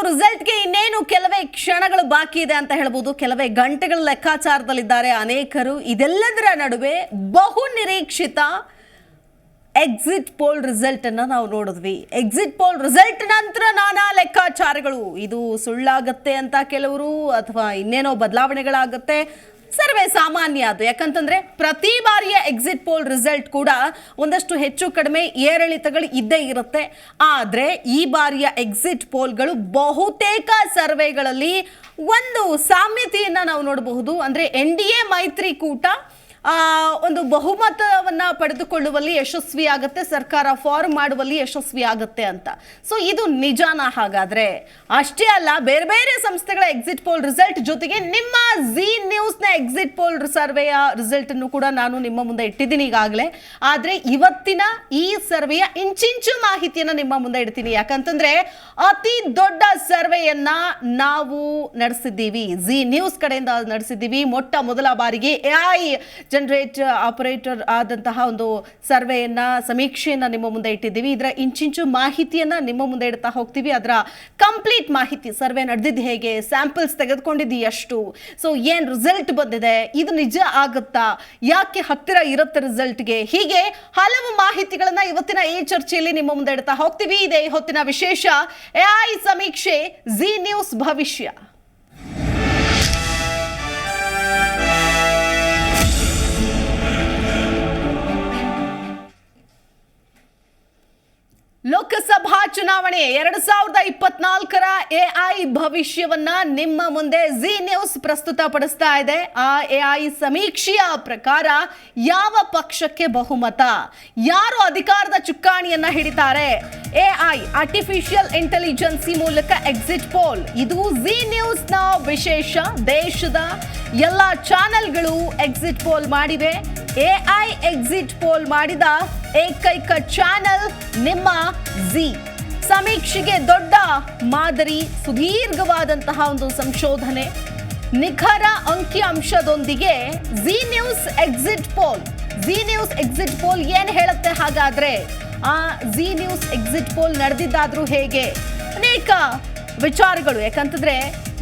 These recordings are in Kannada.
ರಿಸಲ್ಟ್ಗೆ ಇನ್ನೇನು ಕೆಲವೇ ಕ್ಷಣಗಳು ಬಾಕಿ ಇದೆ ಅಂತ ಹೇಳ್ಬೋದು. ಕೆಲವೇ ಗಂಟೆಗಳ ಲೆಕ್ಕಾಚಾರದಲ್ಲಿದ್ದಾರೆ ಅನೇಕರು. ಇದೆಲ್ಲದರ ನಡುವೆ ಬಹು ನಿರೀಕ್ಷಿತ ಎಕ್ಸಿಟ್ ಪೋಲ್ ರಿಸಲ್ಟ್ ಅನ್ನ ನಾವು ನೋಡಿದ್ವಿ. ಎಕ್ಸಿಟ್ ಪೋಲ್ ರಿಸಲ್ಟ್ ನಂತರ ನಾನಾ ಲೆಕ್ಕಾಚಾರಗಳು, ಇದು ಸುಳ್ಳಾಗತ್ತೆ ಅಂತ ಕೆಲವರು, ಅಥವಾ ಇನ್ನೇನೋ ಬದಲಾವಣೆಗಳಾಗತ್ತೆ. ಸರ್ವೇ ಸಾಮಾನ್ಯ ಅದು. ಯಾಕಂತಂದ್ರೆ ಪ್ರತಿ ಬಾರಿಯ ಎಕ್ಸಿಟ್ ಪೋಲ್ ರಿಸಲ್ಟ್ ಕೂಡ ಒಂದಷ್ಟು ಹೆಚ್ಚು ಕಡಿಮೆ ಏರಿಳಿತಗಳು ಇದ್ದೇ ಇರುತ್ತೆ. ಆದರೆ ಈ ಬಾರಿಯ ಎಕ್ಸಿಟ್ ಪೋಲ್ಗಳು ಬಹುತೇಕ ಸರ್ವೆಗಳಲ್ಲಿ ಒಂದು ಸಾಮ್ಯತೆಯನ್ನ ನಾವು ನೋಡಬಹುದು. ಅಂದ್ರೆ NDA ಮೈತ್ರಿಕೂಟ ಒಂದು ಬಹುಮತವನ್ನ ಪಡೆದುಕೊಳ್ಳುವಲ್ಲಿ ಯಶಸ್ವಿ ಆಗುತ್ತೆ, ಸರ್ಕಾರ ಫಾರ್ಮ್ ಮಾಡುವಲ್ಲಿ ಯಶಸ್ವಿ ಆಗುತ್ತೆ ಅಂತ. ಸೊ ಇದು ನಿಜಾನ? ಹಾಗಾದ್ರೆ ಅಷ್ಟೇ ಅಲ್ಲ, ಬೇರೆ ಬೇರೆ ಸಂಸ್ಥೆಗಳ ಎಕ್ಸಿಟ್ ಪೋಲ್ ರಿಸಲ್ಟ್ ಜೊತೆಗೆ ನಿಮ್ಮ ಜಿ ನ್ಯೂಸ್ ನ ಎಕ್ಸಿಟ್ ಪೋಲ್ ಸರ್ವೆಯ ರಿಸಲ್ಟ್ ಅನ್ನು ಕೂಡ ನಾನು ನಿಮ್ಮ ಮುಂದೆ ಇಟ್ಟಿದ್ದೀನಿ ಈಗಾಗಲೇ. ಆದ್ರೆ ಇವತ್ತಿನ ಈ ಸರ್ವೆಯ ಇಂಚಿಂಚು ಮಾಹಿತಿಯನ್ನ ನಿಮ್ಮ ಮುಂದೆ ಇಡ್ತೀನಿ. ಯಾಕಂತಂದ್ರೆ ಅತಿ ದೊಡ್ಡ ಸರ್ವೆಯನ್ನ ನಾವು ನಡೆಸಿದ್ದೀವಿ, ಜಿ ನ್ಯೂಸ್ ಕಡೆಯಿಂದ ನಡೆಸಿದ್ದೀವಿ. ಮೊಟ್ಟ ಮೊದಲ ಬಾರಿಗೆ AI ಜನರೇಟ್ ಆಪರೇಟರ್ ಆದಂತಹ ಒಂದು ಸರ್ವೆಯನ್ನ, ಸಮೀಕ್ಷೆಯನ್ನ ನಿಮ್ಮ ಮುಂದೆ ಇಟ್ಟಿದ್ದೀವಿ. ಇದರ ಇಂಚಿಂಚು ಮಾಹಿತಿಯನ್ನ ನಿಮ್ಮ ಮುಂದೆ ಇಡ್ತಾ ಹೋಗ್ತೀವಿ. ಅದರ ಕಂಪ್ಲೀಟ್ ಮಾಹಿತಿ, ಸರ್ವೆ ನಡೆದಿದ್ದು ಹೇಗೆ, ಸ್ಯಾಂಪಲ್ಸ್ ತೆಗೆದುಕೊಂಡಿದ್ದು ಎಷ್ಟು, ಸೊ ಏನ್ ರಿಸಲ್ಟ್ ಬಂದಿದೆ, ಇದು ನಿಜ ಆಗುತ್ತಾ, ಯಾಕೆ ಹತ್ತಿರ ಇರುತ್ತೆ ರಿಸಲ್ಟ್ಗೆ, ಹೀಗೆ ಹಲವು ಮಾಹಿತಿಗಳನ್ನ ಇವತ್ತಿನ ಈ ಚರ್ಚೆಯಲ್ಲಿ ನಿಮ್ಮ ಮುಂದೆ ಇಡ್ತಾ ಹೋಗ್ತೀವಿ. ಇದೇ ಹೊತ್ತಿನ ವಿಶೇಷ AI ಸಮೀಕ್ಷೆ, ಜಿ ನ್ಯೂಸ್ ಭವಿಷ್ಯ. ಲೋಕಸಭಾ ಚುನಾವಣೆ 2024ರ AI ಭವಿಷ್ಯವನ್ನ ನಿಮ್ಮ ಮುಂದೆ ಜಿ ನ್ಯೂಸ್ ಪ್ರಸ್ತುತಪಡಿಸ್ತಾ ಇದೆ. ಆ AI ಸಮೀಕ್ಷೆಯ ಪ್ರಕಾರ ಯಾವ ಪಕ್ಷಕ್ಕೆ ಬಹುಮತ, ಯಾರು ಅಧಿಕಾರದ ಚುಕ್ಕಾಣಿಯನ್ನ ಹಿಡಿತಾರೆ, AI ಆರ್ಟಿಫಿಷಿಯಲ್ ಇಂಟೆಲಿಜೆನ್ಸಿ ಮೂಲಕ ಎಕ್ಸಿಟ್ ಪೋಲ್, ಇದು ಜಿ ನ್ಯೂಸ್ ನ ವಿಶೇಷ. ದೇಶದ ಎಲ್ಲ ಚಾನೆಲ್ಗಳು ಎಕ್ಸಿಟ್ ಪೋಲ್ ಮಾಡಿವೆ. AI ಎಕ್ಸಿಟ್ ಪೋಲ್ ಮಾಡಿದ ಏಕೈಕ ಚಾನೆಲ್ ನಿಮ್ಮ ಜಿ. ಸಮೀಕ್ಷೆಗೆ ದೊಡ್ಡ ಮಾದರಿ, ಸುದೀರ್ಘವಾದಂತಹ ಒಂದು ಸಂಶೋಧನೆ, ನಿಖರ ಅಂಕಿಅಂಶದೊಂದಿಗೆ Zee News exit poll. Zee News exit poll ಏನ್ ಹೇಳುತ್ತೆ ಹಾಗಾದ್ರೆ? ಆ ಜಿ ನ್ಯೂಸ್ ಎಕ್ಸಿಟ್ ಪೋಲ್ ನಡೆದಿದ್ದಾದ್ರೂ ಹೇಗೆ, ಅನೇಕ ವಿಚಾರಗಳು. ಯಾಕಂತಂದ್ರೆ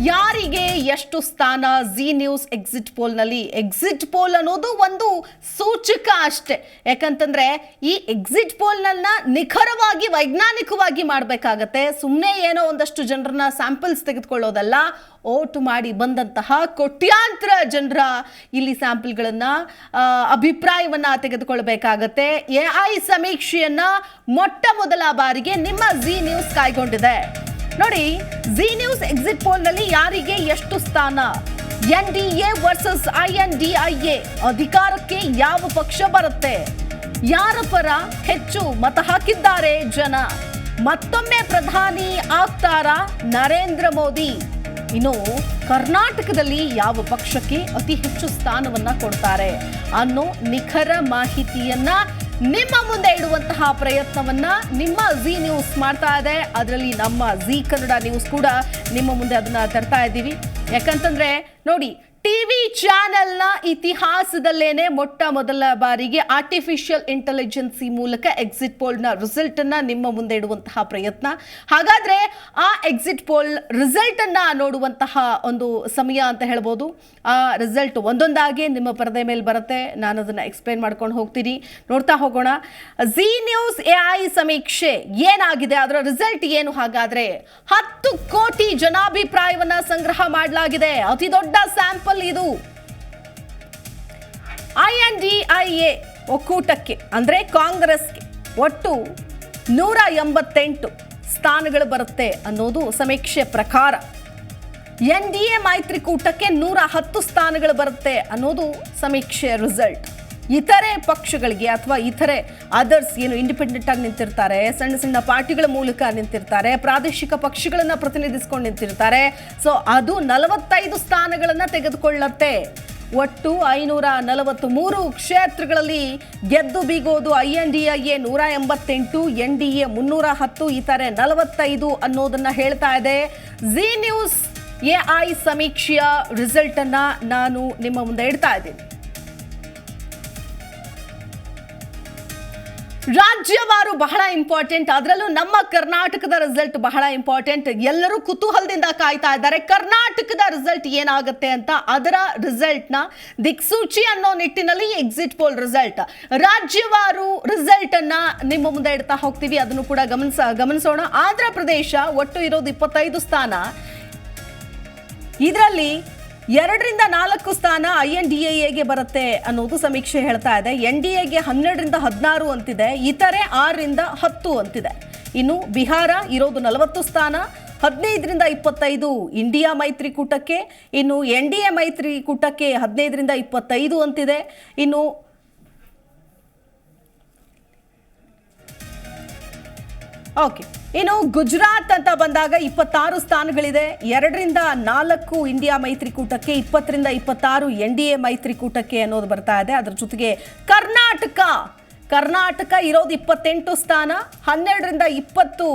ಯಾರಿಗೆ ಎಷ್ಟು ಸ್ಥಾನ ಜಿ ನ್ಯೂಸ್ ಎಕ್ಸಿಟ್ ಪೋಲ್ನಲ್ಲಿ? ಎಕ್ಸಿಟ್ ಪೋಲ್ ಅನ್ನೋದು ಒಂದು ಸೂಚಕ ಅಷ್ಟೇ. ಯಾಕಂತಂದ್ರೆ ಈ ಎಕ್ಸಿಟ್ ಪೋಲ್ನನ್ನ ನಿಖರವಾಗಿ ವೈಜ್ಞಾನಿಕವಾಗಿ ಮಾಡಬೇಕಾಗತ್ತೆ. ಸುಮ್ಮನೆ ಏನೋ ಒಂದಷ್ಟು ಜನರನ್ನ ಸ್ಯಾಂಪಲ್ಸ್ ತೆಗೆದುಕೊಳ್ಳೋದಲ್ಲ. ಓಟ್ ಮಾಡಿ ಬಂದಂತಹ ಕೋಟ್ಯಾಂತರ ಜನರ ಇಲ್ಲಿ ಸ್ಯಾಂಪಲ್ಗಳನ್ನ, ಅಭಿಪ್ರಾಯವನ್ನ ತೆಗೆದುಕೊಳ್ಬೇಕಾಗತ್ತೆ. AI ಸಮೀಕ್ಷೆಯನ್ನ ಮೊಟ್ಟ ಮೊದಲ ಬಾರಿಗೆ ನಿಮ್ಮ ಜಿ ನ್ಯೂಸ್ ಕೈಗೊಂಡಿದೆ. ನೋಡಿ, ಜಿ ನ್ಯೂಸ್ ಎಕ್ಸಿಟ್ ಪೋಲ್ ನಲ್ಲಿ ಯಾರಿಗೆ ಎಷ್ಟು ಸ್ಥಾನ, NDA ವರ್ಸಸ್ INDIA, ಅಧಿಕಾರಕ್ಕೆ ಯಾವ ಪಕ್ಷ ಬರುತ್ತೆ, ಯಾರ ಪರ ಹೆಚ್ಚು ಮತ ಹಾಕಿದ್ದಾರೆ ಜನ, ಮತ್ತೊಮ್ಮೆ ಪ್ರಧಾನಿ ಆಗ್ತಾರಾ ನರೇಂದ್ರ ಮೋದಿ, ಇನ್ನು ಕರ್ನಾಟಕದಲ್ಲಿ ಯಾವ ಪಕ್ಷಕ್ಕೆ ಅತಿ ಹೆಚ್ಚು ಸ್ಥಾನವನ್ನ ಕೊಡ್ತಾರೆ ಅನ್ನೋ ನಿಖರ ಮಾಹಿತಿಯನ್ನ ನಿಮ್ಮ ಮುಂದೆ ಇಡುವಂತಹ ಪ್ರಯತ್ನವನ್ನ ನಿಮ್ಮ ಜಿ ನ್ಯೂಸ್ ಮಾಡ್ತಾ ಇದೆ. ಅದರಲ್ಲಿ ನಮ್ಮ ಜಿ ಕನ್ನಡ ನ್ಯೂಸ್ ಕೂಡ ನಿಮ್ಮ ಮುಂದೆ ಅದನ್ನ ತರ್ತಾ ಇದ್ದೀವಿ. ಯಾಕಂತಂದ್ರೆ ನೋಡಿ, ಟಿವಿ ಚಾನೆಲ್ನ ಇತಿಹಾಸದಲ್ಲೇನೆ ಮೊಟ್ಟ ಮೊದಲ ಬಾರಿಗೆ ಆರ್ಟಿಫಿಷಿಯಲ್ ಇಂಟೆಲಿಜೆನ್ಸಿ ಮೂಲಕ ಎಕ್ಸಿಟ್ ಪೋಲ್ನ ರಿಸಲ್ಟ್ ಅನ್ನ ನಿಮ್ಮ ಮುಂದೆ ಇಡುವಂತಹ ಪ್ರಯತ್ನ. ಹಾಗಾದ್ರೆ ಆ ಎಕ್ಸಿಟ್ ಪೋಲ್ ರಿಸಲ್ಟ್ ಅನ್ನ ನೋಡುವಂತಹ ಒಂದು ಸಮಯ ಅಂತ ಹೇಳ್ಬೋದು. ಆ ರಿಸಲ್ಟ್ ಒಂದೊಂದಾಗಿ ನಿಮ್ಮ ಪರದೆ ಮೇಲೆ ಬರುತ್ತೆ. ನಾನು ಅದನ್ನ ಎಕ್ಸ್ಪ್ಲೇನ್ ಮಾಡ್ಕೊಂಡು ಹೋಗ್ತೀನಿ, ನೋಡ್ತಾ ಹೋಗೋಣ. ಜಿ ನ್ಯೂಸ್ AI ಸಮೀಕ್ಷೆ ಏನಾಗಿದೆ, ಅದರ ರಿಸಲ್ಟ್ ಏನು? ಹಾಗಾದ್ರೆ 10 ಕೋಟಿ ಜನಾಭಿಪ್ರಾಯವನ್ನ ಸಂಗ್ರಹ ಮಾಡಲಾಗಿದೆ. ಅತಿ ದೊಡ್ಡ ಸ್ಯಾಂಪಲ್ ಇದು. INDIA ಒಕ್ಕೂಟಕ್ಕೆ ಅಂದ್ರೆ ಕಾಂಗ್ರೆಸ್ಗೆ ಒಟ್ಟು 188 ಸ್ಥಾನಗಳು ಬರುತ್ತೆ ಅನ್ನೋದು ಸಮೀಕ್ಷೆ ಪ್ರಕಾರ. NDA ಮೈತ್ರಿಕೂಟಕ್ಕೆ 110 ಸ್ಥಾನಗಳು ಬರುತ್ತೆ ಅನ್ನೋದು ಸಮೀಕ್ಷೆ ರಿಸಲ್ಟ್. ಇತರೆ ಪಕ್ಷಗಳಿಗೆ ಅಥವಾ ಇತರೆ ಅದರ್ಸ್ ಏನು ಇಂಡಿಪೆಂಡೆಂಟ್ ಆಗಿ ನಿಂತಿರ್ತಾರೆ, ಸಣ್ಣ ಸಣ್ಣ ಪಾರ್ಟಿಗಳ ಮೂಲಕ ನಿಂತಿರ್ತಾರೆ, ಪ್ರಾದೇಶಿಕ ಪಕ್ಷಗಳನ್ನ ಪ್ರತಿನಿಧಿಸಿಕೊಂಡು ನಿಂತಿರ್ತಾರೆ, ಸೊ ಅದು 45 ಸ್ಥಾನಗಳನ್ನ ತೆಗೆದುಕೊಳ್ಳುತ್ತೆ. ಒಟ್ಟು 543 ಕ್ಷೇತ್ರಗಳಲ್ಲಿ ಗೆದ್ದು ಬೀಗೋದು INDIA 188, NDA 310, ಇತರೆ 45 ಅನ್ನೋದನ್ನ ಹೇಳ್ತಾ ಇದೆ. ಜಿ ನ್ಯೂಸ್ AI ಸಮೀಕ್ಷೆಯ ರಿಸಲ್ಟ್ ಅನ್ನ ನಾನು ನಿಮ್ಮ ಮುಂದೆ ಇಡ್ತಾ ಇದ್ದೀನಿ. ರಾಜ್ಯವಾರು ಬಹಳ ಇಂಪಾರ್ಟೆಂಟ್, ಅದರಲ್ಲೂ ನಮ್ಮ ಕರ್ನಾಟಕದ ರಿಸಲ್ಟ್ ಬಹಳ ಇಂಪಾರ್ಟೆಂಟ್. ಎಲ್ಲರೂ ಕುತೂಹಲದಿಂದ ಕಾಯ್ತಾ ಇದ್ದಾರೆ ಕರ್ನಾಟಕದ ರಿಸಲ್ಟ್ ಏನಾಗುತ್ತೆ ಅಂತ. ಅದರ ರಿಸಲ್ಟ್ನ ದಿಕ್ಸೂಚಿ ಅನ್ನೋ ನಿಟ್ಟಿನಲ್ಲಿ ಎಕ್ಸಿಟ್ ಪೋಲ್ ರಿಸಲ್ಟ್, ರಾಜ್ಯವಾರು ರಿಸಲ್ಟ್ ಅನ್ನ ನಿಮ್ಮ ಮುಂದೆ ಇಡ್ತಾ ಹೋಗ್ತೀವಿ. ಅದನ್ನು ಕೂಡ ಗಮನಿಸೋಣ. ಆಂಧ್ರ ಪ್ರದೇಶ ಒಟ್ಟು ಇರೋದು 25 ಸ್ಥಾನ. ಇದರಲ್ಲಿ 2ರಿಂದ 4 ಸ್ಥಾನ INDAಗೆ ಬರುತ್ತೆ ಅನ್ನೋದು ಸಮೀಕ್ಷೆ ಹೇಳ್ತಾ ಇದೆ. NDAಗೆ 12ರಿಂದ 16 ಅಂತಿದೆ, ಇತರೆ 6ರಿಂದ 10 ಅಂತಿದೆ. ಇನ್ನು ಬಿಹಾರ ಇರೋದು 40 ಸ್ಥಾನ, 15ರಿಂದ 25 ಇಂಡಿಯಾ ಮೈತ್ರಿಕೂಟಕ್ಕೆ. ಇನ್ನು NDA ಮೈತ್ರಿಕೂಟಕ್ಕೆ 15ರಿಂದ 25 ಅಂತಿದೆ. ಇನ್ನು ಇನ್ನು ಗುಜರಾತ್ ಅಂತ ಬಂದಾಗ 26 ಸ್ಥಾನಗಳಿದೆ. 2ರಿಂದ 4 ಇಂಡಿಯಾ ಮೈತ್ರಿಕೂಟಕ್ಕೆ, 20ರಿಂದ 26 NDA ಮೈತ್ರಿಕೂಟಕ್ಕೆ ಅನ್ನೋದು ಬರ್ತಾ ಇದೆ. ಅದರ ಜೊತೆಗೆ ಕರ್ನಾಟಕ ಇರೋದು 28 ಸ್ಥಾನ, 12ರಿಂದ 20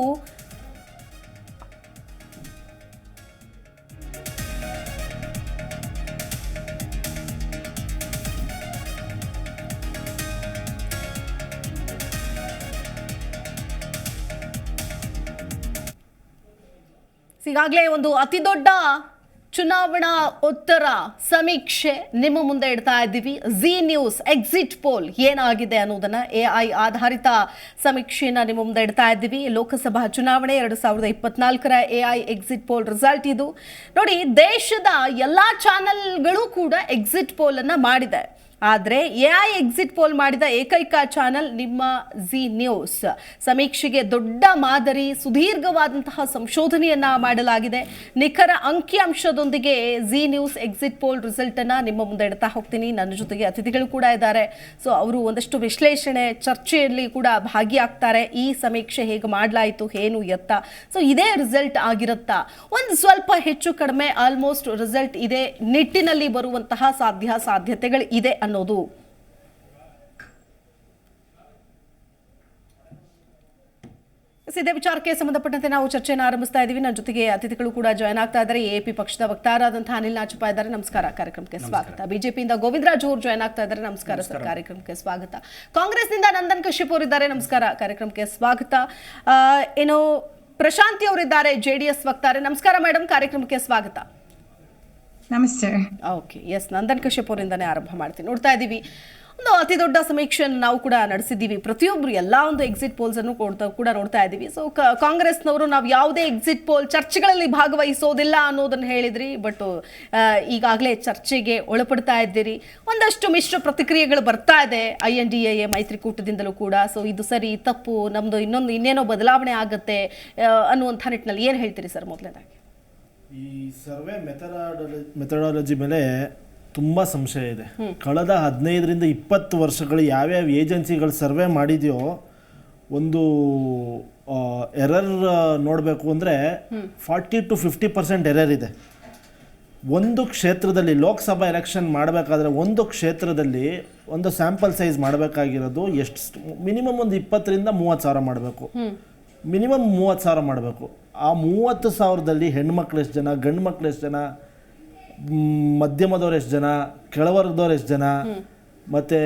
ಈಗಾಗಲೇ ಒಂದು ಅತಿ ದೊಡ್ಡ ಚುನಾವಣಾ ಉತ್ತರ ಸಮೀಕ್ಷೆ ನಿಮ್ಮ ಮುಂದೆ ಇಡ್ತಾ ಇದ್ದೀವಿ. ಜಿ ನ್ಯೂಸ್ ಎಕ್ಸಿಟ್ ಪೋಲ್ ಏನಾಗಿದೆ ಅನ್ನೋದನ್ನ AI ಆಧಾರಿತ ಸಮೀಕ್ಷೆಯನ್ನ ನಿಮ್ಮ ಮುಂದೆ ಇಡ್ತಾ ಇದ್ದೀವಿ. ಲೋಕಸಭಾ ಚುನಾವಣೆ 2024ರ AI ಎಕ್ಸಿಟ್ ಪೋಲ್ ರಿಸಲ್ಟ್ ಇದು. ನೋಡಿ, ದೇಶದ ಎಲ್ಲಾ ಚಾನೆಲ್ಗಳು ಕೂಡ ಎಕ್ಸಿಟ್ ಪೋಲ್ ಅನ್ನ ಮಾಡಿದೆ. ಆದರೆ AI ಎಕ್ಸಿಟ್ ಪೋಲ್ ಮಾಡಿದ ಏಕೈಕ ಚಾನೆಲ್ ನಿಮ್ಮ ಜಿ ನ್ಯೂಸ್. ಸಮೀಕ್ಷೆಗೆ ದೊಡ್ಡ ಮಾದರಿ, ಸುದೀರ್ಘವಾದಂತಹ ಸಂಶೋಧನೆಯನ್ನ ಮಾಡಲಾಗಿದೆ. ನಿಖರ ಅಂಕಿಅಂಶದೊಂದಿಗೆ Zee News exit poll result ಅನ್ನ ನಿಮ್ಮ ಮುಂದೆ ಇಡ್ತಾ ಹೋಗ್ತೀನಿ. ನನ್ನ ಜೊತೆಗೆ ಅತಿಥಿಗಳು ಕೂಡ ಇದ್ದಾರೆ. ಸೊ ಅವರು ಒಂದಷ್ಟು ವಿಶ್ಲೇಷಣೆ, ಚರ್ಚೆಯಲ್ಲಿ ಕೂಡ ಭಾಗಿಯಾಗ್ತಾರೆ. ಈ ಸಮೀಕ್ಷೆ ಹೇಗೆ ಮಾಡಲಾಯಿತು, ಏನು ಎತ್ತ, ಸೊ ಇದೇ ರಿಸಲ್ಟ್ ಆಗಿರುತ್ತಾ, ಒಂದು ಸ್ವಲ್ಪ ಹೆಚ್ಚು ಕಡಿಮೆ ಆಲ್ಮೋಸ್ಟ್ ರಿಸಲ್ಟ್ ಇದೇ ನಿಟ್ಟಿನಲ್ಲಿ ಬರುವಂತಹ ಸಾಧ್ಯತೆಗಳು ಇದೆ ಅನ್ನೋದು. ಇದೇ ವಿಚಾರಕ್ಕೆ ಸಂಬಂಧಪಟ್ಟಂತೆ ನಾವು ಚರ್ಚೆಯನ್ನು ಆರಂಭಿಸ್ತಾ ಇದ್ದೀವಿ. ನನ್ನ ಜೊತೆಗೆ ಅತಿಥಿಗಳು ಕೂಡ ಜಾಯ್ನ್ ಆಗ್ತಾ ಇದ್ದಾರೆ. AAP ಪಕ್ಷದ ವಕ್ತಾರರಾದಂತಹ ಅನಿಲ್ ನಾಚಪ್ಪ ಇದ್ದಾರೆ. ನಮಸ್ಕಾರ, ಕಾರ್ಯಕ್ರಮಕ್ಕೆ ಸ್ವಾಗತ. ಬಿಜೆಪಿಯಿಂದ ಗೋವಿಂದರಾಜ್ ಅವರು ಜಾಯ್ನ್ ಆಗ್ತಾ ಇದ್ದಾರೆ. ನಮಸ್ಕಾರ ಸರ್, ಕಾರ್ಯಕ್ರಮಕ್ಕೆ ಸ್ವಾಗತ. ಕಾಂಗ್ರೆಸ್ನಿಂದ ನಂದನ್ ಕಶ್ಯಪ್ ಅವರಿದ್ದಾರೆ. ನಮಸ್ಕಾರ, ಕಾರ್ಯಕ್ರಮಕ್ಕೆ ಸ್ವಾಗತ. ಏನು ಪ್ರಶಾಂತಿ ಅವರಿದ್ದಾರೆ, JDS ವಕ್ತಾರೆ. ನಮಸ್ಕಾರ ಮೇಡಮ್, ಕಾರ್ಯಕ್ರಮಕ್ಕೆ ಸ್ವಾಗತ. ನಮಸ್ತೆ. ಓಕೆ, ಎಸ್, ನಂದನ್ ಕಶ್ಯಪ್ ಅವರಿಂದನೇ ಆರಂಭ ಮಾಡ್ತೀನಿ. ನೋಡ್ತಾ ಇದ್ದೀವಿ, ಒಂದು ಅತಿ ದೊಡ್ಡ ಸಮೀಕ್ಷೆಯನ್ನು ನಾವು ಕೂಡ ನಡೆಸಿದ್ದೀವಿ. ಪ್ರತಿಯೊಬ್ಬರು ಎಲ್ಲ ಒಂದು ಎಕ್ಸಿಟ್ ಪೋಲ್ಸ್ ಅನ್ನು ಕೂಡ ನೋಡ್ತಾ ಇದ್ದೀವಿ. ಸೊ ಕಾಂಗ್ರೆಸ್ನವರು ನಾವು ಯಾವುದೇ ಎಕ್ಸಿಟ್ ಪೋಲ್ ಚರ್ಚೆಗಳಲ್ಲಿ ಭಾಗವಹಿಸೋದಿಲ್ಲ ಅನ್ನೋದನ್ನು ಹೇಳಿದ್ರಿ. ಬಟ್ ಈಗಾಗಲೇ ಚರ್ಚೆಗೆ ಒಳಪಡ್ತಾ ಇದ್ದೀರಿ. ಒಂದಷ್ಟು ಮಿಶ್ರ ಪ್ರತಿಕ್ರಿಯೆಗಳು ಬರ್ತಾ ಇದೆ INDA ಮೈತ್ರಿಕೂಟದಿಂದಲೂ ಕೂಡ. ಸೊ ಇದು ಸರಿ, ತಪ್ಪು, ನಮ್ದು ಇನ್ನೇನೋ ಬದಲಾವಣೆ ಆಗುತ್ತೆ ಅನ್ನುವಂಥ ನಿಟ್ಟಿನಲ್ಲಿ ಏನು ಹೇಳ್ತೀರಿ ಸರ್? ಮೊದಲನೇದಾಗಿ ಈ ಸರ್ವೆ ಮೆಥಡಾಲಜಿ ಮೇಲೆ ತುಂಬ ಸಂಶಯ ಇದೆ. ಕಳೆದ 15ರಿಂದ 20 ವರ್ಷಗಳು ಯಾವ್ಯಾವ ಏಜೆನ್ಸಿಗಳು ಸರ್ವೆ ಮಾಡಿದೆಯೋ, ಒಂದು ಎರರ್ ನೋಡಬೇಕು ಅಂದರೆ 40 to 50% ಎರರ್ ಇದೆ. ಒಂದು ಕ್ಷೇತ್ರದಲ್ಲಿ ಲೋಕಸಭಾ ಎಲೆಕ್ಷನ್ ಮಾಡಬೇಕಾದ್ರೆ ಒಂದು ಕ್ಷೇತ್ರದಲ್ಲಿ ಒಂದು ಸ್ಯಾಂಪಲ್ ಸೈಜ್ ಮಾಡಬೇಕಾಗಿರೋದು ಎಷ್ಟು, ಮಿನಿಮಮ್ ಒಂದು 20ರಿಂದ 30 ಸಾವಿರ ಮಾಡಬೇಕು. ಮಿನಿಮಮ್ 30 ಸಾವಿರ ಮಾಡಬೇಕು. ಆ 30,000ದಲ್ಲಿ ಹೆಣ್ಮಕ್ಳು ಎಷ್ಟು ಜನ, ಗಂಡು ಮಕ್ಳು ಎಷ್ಟು ಜನ, ಮಧ್ಯಮದವ್ರು ಎಷ್ಟು ಜನ, ಕೆಳವರ್ಗದವ್ರು ಎಷ್ಟು ಜನ, ಮತ್ತು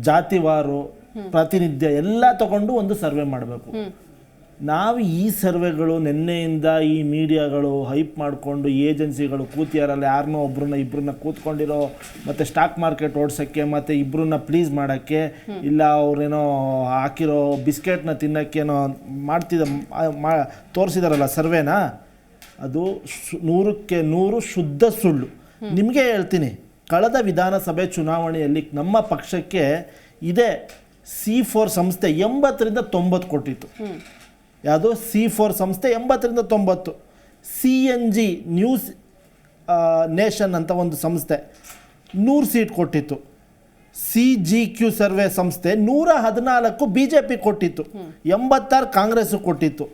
ಜಾತಿವಾರು ಪ್ರಾತಿನಿಧ್ಯ ಎಲ್ಲ ತಗೊಂಡು ಒಂದು ಸರ್ವೆ ಮಾಡಬೇಕು. ನಾವು ಈ ಸರ್ವೆಗಳು ನಿನ್ನೆಯಿಂದ ಈ ಮೀಡಿಯಾಗಳು ಹೈಪ್ ಮಾಡಿಕೊಂಡು ಏಜೆನ್ಸಿಗಳು ಕೂತಿಯಾರಲ್ಲ, ಯಾರನ್ನೋ ಇಬ್ಬರನ್ನ ಕೂತ್ಕೊಂಡಿರೋ, ಮತ್ತು ಸ್ಟಾಕ್ ಮಾರ್ಕೆಟ್ ಓಡಿಸೋಕ್ಕೆ, ಮತ್ತು ಇಬ್ಬರನ್ನ ಪ್ಲೀಸ್ ಮಾಡೋಕ್ಕೆ, ಇಲ್ಲ ಅವ್ರೇನೋ ಹಾಕಿರೋ ಬಿಸ್ಕೆಟ್ನ ತಿನ್ನೋಕ್ಕೇನೋ ತೋರಿಸಿದಾರಲ್ಲ ಸರ್ವೆನ, ಅದು 100ಕ್ಕೆ 100 ಶುದ್ಧ ಸುಳ್ಳು. ನಿಮಗೆ ಹೇಳ್ತೀನಿ, ಕಳೆದ ವಿಧಾನಸಭೆ ಚುನಾವಣೆಯಲ್ಲಿ ನಮ್ಮ ಪಕ್ಷಕ್ಕೆ ಇದೇ C4 ಸಂಸ್ಥೆ 80ರಿಂದ 90 ಕೊಟ್ಟಿತ್ತು. ಯಾವುದು C4 ಸಂಸ್ಥೆ 80ರಿಂದ 90. CNG ನ್ಯೂಸ್ ನೇಷನ್ ಅಂತ ಒಂದು ಸಂಸ್ಥೆ 100 ಸೀಟ್ ಕೊಟ್ಟಿತ್ತು. CGQ ಸರ್ವೆ ಸಂಸ್ಥೆ 114 BJP ಕೊಟ್ಟಿತ್ತು, 86 ಕಾಂಗ್ರೆಸ್ ಕೊಟ್ಟಿತ್ತು.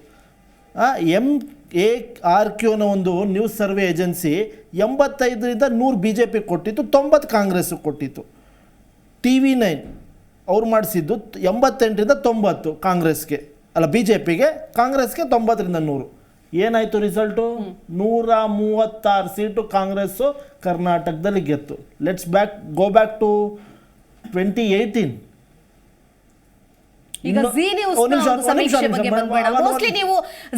MARQ ಅನ್ನೋ ಒಂದು ನ್ಯೂಸ್ ಸರ್ವೆ ಏಜೆನ್ಸಿ 85ರಿಂದ 100 BJP ಕೊಟ್ಟಿತ್ತು, 90 ಕಾಂಗ್ರೆಸ್ ಕೊಟ್ಟಿತ್ತು. TV9 ಅವ್ರು ಮಾಡಿಸಿದ್ದು 88ರಿಂದ 90 ಕಾಂಗ್ರೆಸ್ಗೆ, ಅಲ್ಲ BJPಗೆ, ಕಾಂಗ್ರೆಸ್ಗೆ 90ರಿಂದ 100. ಏನಾಯಿತು ರಿಸಲ್ಟು? 136 ಸೀಟು ಕಾಂಗ್ರೆಸ್ಸು ಕರ್ನಾಟಕದಲ್ಲಿ ಗೆತ್ತು. Go back to 2018. ಈಗ ಜಿ ನ್ಯೂಸ್ ಸಮೀಕ್ಷೆ ಬಗ್ಗೆ ಬಂದ್ಬೇಡ. ಮೋಸ್ಟ್ಲಿ ನೀವು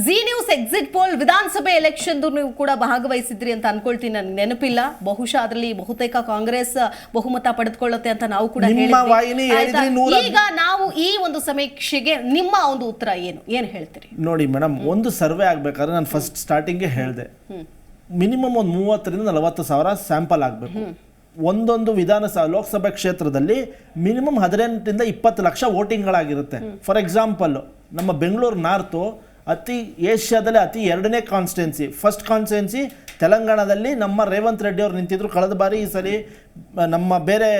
ಜಿ ನ್ಯೂಸ್ ಎಕ್ಸಿಟ್ ಪೋಲ್ ವಿಧಾನಸಭೆ ಎಲೆಕ್ಷನ್ ನೀವು ಕೂಡ ಭಾಗವಹಿಸಿದ್ರಿ ಅಂತ ಅನ್ಕೊಳ್ತೀನಿ, ನನ್ಗೆ ನೆನಪಿಲ್ಲ. ಬಹುಶಃ ಅದರಲ್ಲಿ ಬಹುತೇಕ ಕಾಂಗ್ರೆಸ್ ಬಹುಮತ ಪಡೆದುಕೊಳ್ಳುತ್ತೆ ಅಂತ ನಾವು ಕೂಡ ಹೇಳಿದ್ವಿ. ಈಗ ನಾವು ಈ ಒಂದು ಸಮೀಕ್ಷೆಗೆ ನಿಮ್ಮ ಒಂದು ಉತ್ತರ ಏನ್ ಹೇಳ್ತೀರಿ? ನೋಡಿ ಮೇಡಮ್, ಒಂದು ಸರ್ವೆ ಆಗ್ಬೇಕಾದ್ರೆ ನಾನು ಫಸ್ಟ್ ಸ್ಟಾರ್ಟಿಂಗ್ಗೆ ಹೇಳಿದೆ, ಮಿನಿಮಮ್ ಒಂದು 30,000 ಸಾವಿರ ಸ್ಯಾಂಪಲ್ ಆಗಬೇಕು. ಒಂದೊಂದು ಲೋಕಸಭಾ ಕ್ಷೇತ್ರದಲ್ಲಿ ಮಿನಿಮಮ್ 18 20 ಲಕ್ಷ ವೋಟಿಂಗ್ಗಳಾಗಿರುತ್ತೆ. ಫಾರ್ ಎಕ್ಸಾಂಪಲ್, ನಮ್ಮ ಬೆಂಗಳೂರು ನಾರ್ತು ಏಷ್ಯಾದಲ್ಲೇ ಅತಿ 2ನೇ ಕಾನ್ಸ್ಟಿಟ್ಯೂನ್ಸಿ. ಫಸ್ಟ್ ಕಾನ್ಸ್ಟಿಟ್ಯೂನ್ಸಿ ತೆಲಂಗಾಣದಲ್ಲಿ ನಮ್ಮ ರೇವಂತ್ ರೆಡ್ಡಿ ಅವರು ನಿಂತಿದ್ರು ಕಳೆದ ಬಾರಿ. ಈ ಸರಿ ನಮ್ಮ ಬೇರೆ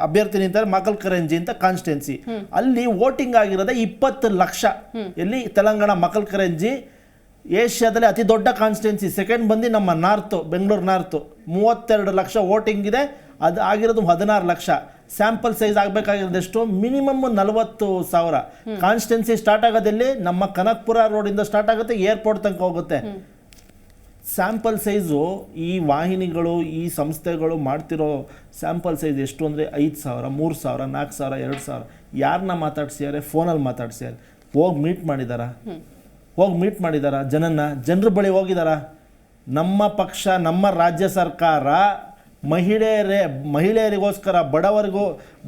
ಅಭ್ಯರ್ಥಿ ನಿಂತಾರೆ ಮಕಲ್ ಕರಂಜಿ ಅಂತ ಕಾನ್ಸ್ಟಿಟ್ಯೂನ್ಸಿ. ಅಲ್ಲಿ ವೋಟಿಂಗ್ ಆಗಿರೋದೇ 20 ಲಕ್ಷ. ಎಲ್ಲಿ? ತೆಲಂಗಾಣ ಮಕಲ್ ಕರಂಜಿ. ಏಷ್ಯಾದಲ್ಲಿ ಅತಿ ದೊಡ್ಡ ಕಾನ್ಸ್ಟಿಟ್ಯೂನ್ಸಿ ಸೆಕೆಂಡ್ ಬಂದು ನಮ್ಮ north, Bengaluru north, 32 lakh voting ಇದೆ. ಅದು ಆಗಿರೋದು 16 ಲಕ್ಷ. ಸ್ಯಾಂಪಲ್ ಸೈಜ್ ಆಗಬೇಕಾಗಿರೋದು ಎಷ್ಟು? ಮಿನಿಮಮ್ 40,000. ಕಾನ್ಸ್ಟಿಟ್ಯೂನ್ಸಿ ಸ್ಟಾರ್ಟ್ ಆಗೋದಲ್ಲಿ ನಮ್ಮ ಕನಕಪುರ ರೋಡಿಂದ ಸ್ಟಾರ್ಟ್ ಆಗುತ್ತೆ, ಏರ್ಪೋರ್ಟ್ ತನಕ ಹೋಗುತ್ತೆ. ಸ್ಯಾಂಪಲ್ ಸೈಜು ಈ ವಾಹಿನಿಗಳು, ಈ ಸಂಸ್ಥೆಗಳು ಮಾಡ್ತಿರೋ ಸ್ಯಾಂಪಲ್ ಸೈಜ್ ಎಷ್ಟು ಅಂದರೆ 5,000, 3,000, 4,000, 2,000. ಯಾರನ್ನ ಮಾತಾಡ್ಸಿದ್ದಾರೆ? ಫೋನಲ್ಲಿ ಮಾತಾಡ್ಸಿದ್ದಾರೆ. ಹೋಗಿ ಮೀಟ್ ಮಾಡಿದಾರ ಜನರ ಬಳಿ ಹೋಗಿದಾರ? ನಮ್ಮ ಪಕ್ಷ, ನಮ್ಮ ರಾಜ್ಯ ಸರ್ಕಾರ ಮಹಿಳೆಯರಿಗೋಸ್ಕರ,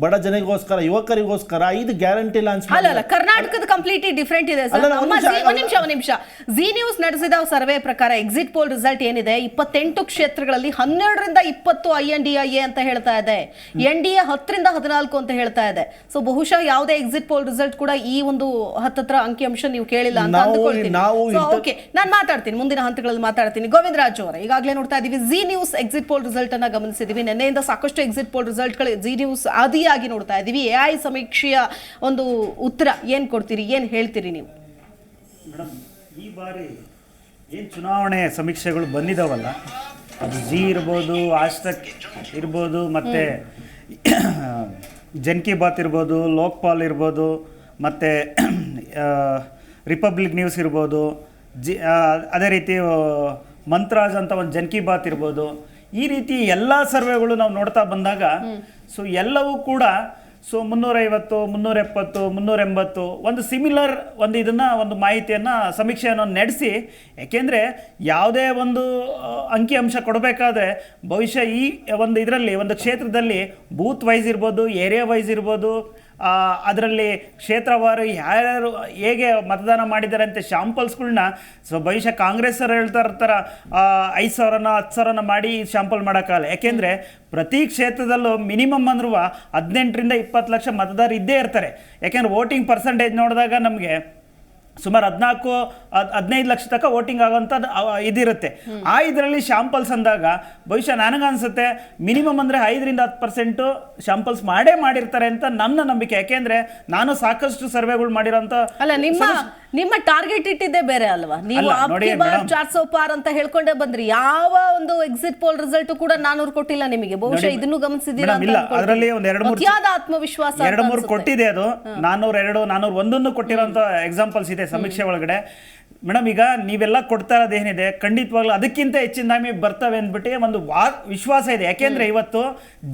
ಬಡ ಜನರಿಗೋಸ್ಕರ, ಯುವಕರಿಗೋಸ್ಕರ 5 ಗ್ಯಾರಂಟಿ ಲಾಂಚ್ ಅಲ್ಲ, ಕರ್ನಾಟಕದ ಕಂಪ್ಲೀಟ್ಲಿ ಡಿಫರೆಂಟ್ ಇದೆ ಸರ್. ಒಂದು ನಿಮಿಷ. ಜಿ ನ್ಯೂಸ್ ನಡೆಸಿದ ಸರ್ವೆ ಪ್ರಕಾರ ಎಕ್ಸಿಟ್ ಪೋಲ್ ರಿಸಲ್ಟ್ ಏನಿದೆ, 28 ಕ್ಷೇತ್ರಗಳಲ್ಲಿ 12ರಿಂದ 20 INDIA ಅಂತ ಹೇಳ್ತಾ ಇದೆ, NDA 10ರಿಂದ 14 ಅಂತ ಹೇಳ್ತಾ ಇದೆ. ಸೊ ಬಹುಶಃ ಯಾವುದೇ ಎಕ್ಸಿಟ್ ಪೋಲ್ ರಿಸಲ್ಟ್ ಕೂಡ ಈ ಒಂದು ಹತ್ತತ್ರ ಅಂಕಿಅಂಶ ನೀವು ಕೇಳಿಲ್ಲ ಅಂತ ಅಂದ್ಕೊಳ್ತೀನಿ. ಓಕೆ, ನಾನು ಮಾತಾಡ್ತೀನಿ, ಮುಂದಿನ ಹಂತಗಳಲ್ಲಿ ಮಾತಾಡ್ತೀನಿ. ಗೋವಿಂದ ರಾಜು ಅವರೇ, ಈಗಾಗಲೇ ನೋಡ್ತಾ ಇದೀವಿ G News exit poll result ಅನ್ನ ಗಮನಿಸಿದೀವಿ. ನಿನ್ನೆಯಿಂದ ಸಾಕಷ್ಟು ಎಕ್ಸಿಟ್ ಪೋಲ್ ರಿಸಲ್ಟ್ಗಳು ಜಿ ನ್ಯೂಸ್ ಆದಿಯಾಗಿ ನೋಡ್ತಾ ಇದೀವಿ. AI ಸಮೀಕ್ಷೆಯ ಒಂದು ಉತ್ತರ ಏನ್ ಕೊಡ್ತೀರಿ, ಏನ್ ಹೇಳ್ತೀರಿ ನೀವು? ಮೇಡಮ್, ಈ ಬಾರಿ ಏನು ಚುನಾವಣೆ ಸಮೀಕ್ಷೆಗಳು ಬಂದಿದಾವಲ್ಲ, ಅದು ಜಿ ಇರ್ಬೋದು, ಆಜ್ತಕ್ ಇರ್ಬೋದು, ಮತ್ತು ಜನ್ ಕಿ ಬಾತ್ ಇರ್ಬೋದು, ಲೋಕ್ಪಾಲ್ ಇರ್ಬೋದು, ಮತ್ತು ರಿಪಬ್ಲಿಕ್ ನ್ಯೂಸ್ ಇರ್ಬೋದು, ಅದೇ ರೀತಿ ಮಂತ್ರಾಜ್ ಅಂತ ಒಂದು ಜನ್ ಕಿ ಬಾತ್ ಇರ್ಬೋದು. ಈ ರೀತಿ ಎಲ್ಲ ಸರ್ವೆಗಳು ನಾವು ನೋಡ್ತಾ ಬಂದಾಗ ಸೊ ಎಲ್ಲವೂ ಕೂಡ 350, 370, 380 ಒಂದು ಸಿಮಿಲರ್ ಒಂದು ಮಾಹಿತಿಯನ್ನು, ಸಮೀಕ್ಷೆಯನ್ನು ನಡೆಸಿ, ಯಾಕೆಂದರೆ ಯಾವುದೇ ಒಂದು ಅಂಕಿಅಂಶ ಕೊಡಬೇಕಾದ್ರೆ ಬಹುಶಃ ಈ ಇದರಲ್ಲಿ ಒಂದು ಕ್ಷೇತ್ರದಲ್ಲಿ ಬೂತ್ ವೈಸ್ ಇರ್ಬೋದು, ಏರಿಯಾ ವೈಸ್ ಇರ್ಬೋದು, ಅದರಲ್ಲಿ ಕ್ಷೇತ್ರವಾರು ಯಾರ್ಯಾರು ಹೇಗೆ ಮತದಾನ ಮಾಡಿದ್ದಾರೆ ಅಂತ ಶಾಂಪಲ್ಸ್ಗಳನ್ನ ಬಹುಶಃ ಕಾಂಗ್ರೆಸ್ ಅವರು ಹೇಳ್ತಾ ಇರ್ತಾರೆ 5,000 10,000 ಮಾಡಿ ಶಾಂಪಲ್ ಮಾಡೋಕ್ಕಾಗಲ್ಲ. ಯಾಕೆಂದರೆ ಪ್ರತಿ ಕ್ಷೇತ್ರದಲ್ಲೂ ಮಿನಿಮಮ್ ಅಂದ್ರೂ 18ರಿಂದ 20 ಲಕ್ಷ ಮತದಾರರು ಇದ್ದೇ ಇರ್ತಾರೆ. ಯಾಕೆಂದರೆ ವೋಟಿಂಗ್ ಪರ್ಸೆಂಟೇಜ್ ನೋಡಿದಾಗ ನಮಗೆ ಸುಮಾರು 14-15 ಲಕ್ಷ ತನಕ ವೋಟಿಂಗ್ ಆಗೋಂಥದ್ದು ಇದಿರುತ್ತೆ. ಇದರಲ್ಲಿ ಶಾಂಪಲ್ಸ್ ಅಂದಾಗ ಬಹುಶಃ ನನಗನ್ಸುತ್ತೆ ಮಿನಿಮಮ್ ಅಂದರೆ 5ರಿಂದ 10% ಶಾಂಪಲ್ಸ್ ಮಾಡಿರ್ತಾರೆ ಅಂತ ನನ್ನ ನಂಬಿಕೆ. ಯಾಕೆಂದ್ರೆ ನಾನು ಸಾಕಷ್ಟು ಸರ್ವೆಗಳು ಮಾಡಿರೋಂಥ. ಅಲ್ಲ, ನಿಮ್ಮ ಟಾರ್ಗೆಟ್ ಇಟ್ಟಿದ್ದೇ ಬೇರೆ ಅಲ್ವಾ? ನೀವು 400 ಪಾರ್ ಅಂತ ಹೇಳ್ಕೊಂಡೇ ಬಂದ್ರಿ. ಯಾವ ಒಂದು ಎಕ್ಸಿಟ್ ಪೋಲ್ ರಿಸಲ್ಟ್ ಕೂಡ 400 ಕೊಟ್ಟಿಲ್ಲ ನಿಮಗೆ. ಬಹುಶಃ ಇದನ್ನು ಗಮನಿಸಿದ್ದೀರಾ? ಅದರಲ್ಲಿ ಒಂದು 2-3 ಆತ್ಮವಿಶ್ವಾಸ 2-3 ಕೊಟ್ಟಿದೆ. ಅದು 402, 401 ಕೊಟ್ಟಿರೋಂಥ ಎಕ್ಸಾಂಪಲ್ಸ್ ಇದೆ ಸಮೀಕ್ಷೆ ಒಳಗಡೆ. ಮೇಡಮ್, ಈಗ ನೀವೆಲ್ಲ ಕೊಡ್ತಾ ಇರೋದೇನಿದೆ ಖಂಡಿತವಾಗ್ಲೂ ಅದಕ್ಕಿಂತ ಹೆಚ್ಚಿನ ನಮಗೆ ಬರ್ತವೆ ಅಂದ್ಬಿಟ್ಟು ಒಂದು ವಿಶ್ವಾಸ ಇದೆ. ಯಾಕೆಂದ್ರೆ ಇವತ್ತು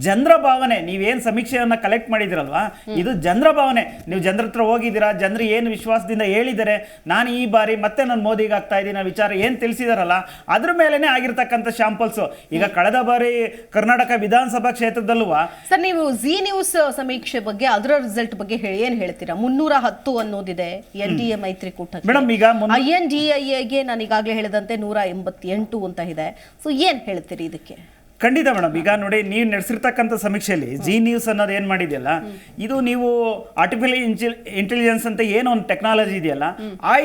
ಜನರ ಭಾವನೆ, ನೀವೇನು ಸಮೀಕ್ಷೆಯನ್ನು ಕಲೆಕ್ಟ್ ಮಾಡಿದಿರಲ್ವಾ, ಇದು ಜನರ ಭಾವನೆ. ನೀವು ಜನರ ಹತ್ರ ಹೋಗಿದ್ದೀರಾ, ಜನರು ಏನು ವಿಶ್ವಾಸದಿಂದ ಹೇಳಿದ್ದಾರೆ, ನಾನು ಈ ಬಾರಿ ಮತ್ತೆ ನಾನು ಮೋದಿಗೆ ಆಗ್ತಾ ಇದ್ದೀನಿ ವಿಚಾರ ಏನು ತಿಳಿಸಿದಾರಲ್ಲ, ಅದ್ರ ಮೇಲೆನೆ ಆಗಿರ್ತಕ್ಕಂಥ ಶಾಂಪಲ್ಸ್. ಈಗ ಕಳೆದ ಬಾರಿ ಕರ್ನಾಟಕ ವಿಧಾನಸಭಾ ಕ್ಷೇತ್ರದಲ್ಲೂ ಸರ್, ನೀವು ಜಿ ನ್ಯೂಸ್ ಸಮೀಕ್ಷೆ ಬಗ್ಗೆ, ಅದರ ರಿಸಲ್ಟ್ ಬಗ್ಗೆ ಏನ್ ಹೇಳ್ತೀರಾ? 310 ಅನ್ನೋದಿದೆ NDA ಮೈತ್ರಿಕೂಟ. ಮೇಡಮ್, ಈಗ INDIAಗೆ ನಾನು ಈಗಾಗಲೇ ಹೇಳಿದಂತೆ 188 ಅಂತ ಇದೆ. ಸೊ ಏನ್ ಹೇಳ್ತೀರಿ ಇದಕ್ಕೆ? ಖಂಡಿತ ಮೇಡಮ್, ಈಗ ನೋಡಿ, ನೀವು ನಡೆಸಿರ್ತಕ್ಕಂಥ ಸಮೀಕ್ಷೆಯಲ್ಲಿ ಜಿ ನ್ಯೂಸ್ ಅನ್ನೋದು ಏನು ಮಾಡಿದೆಯಲ್ಲ, ಇದು ನೀವು ಆರ್ಟಿಫಿಷಿಯಲ್ ಇಂಟೆಲಿಜೆನ್ಸ್ ಅಂತ ಏನೋ ಒಂದು ಟೆಕ್ನಾಲಜಿ ಇದೆಯಲ್ಲ,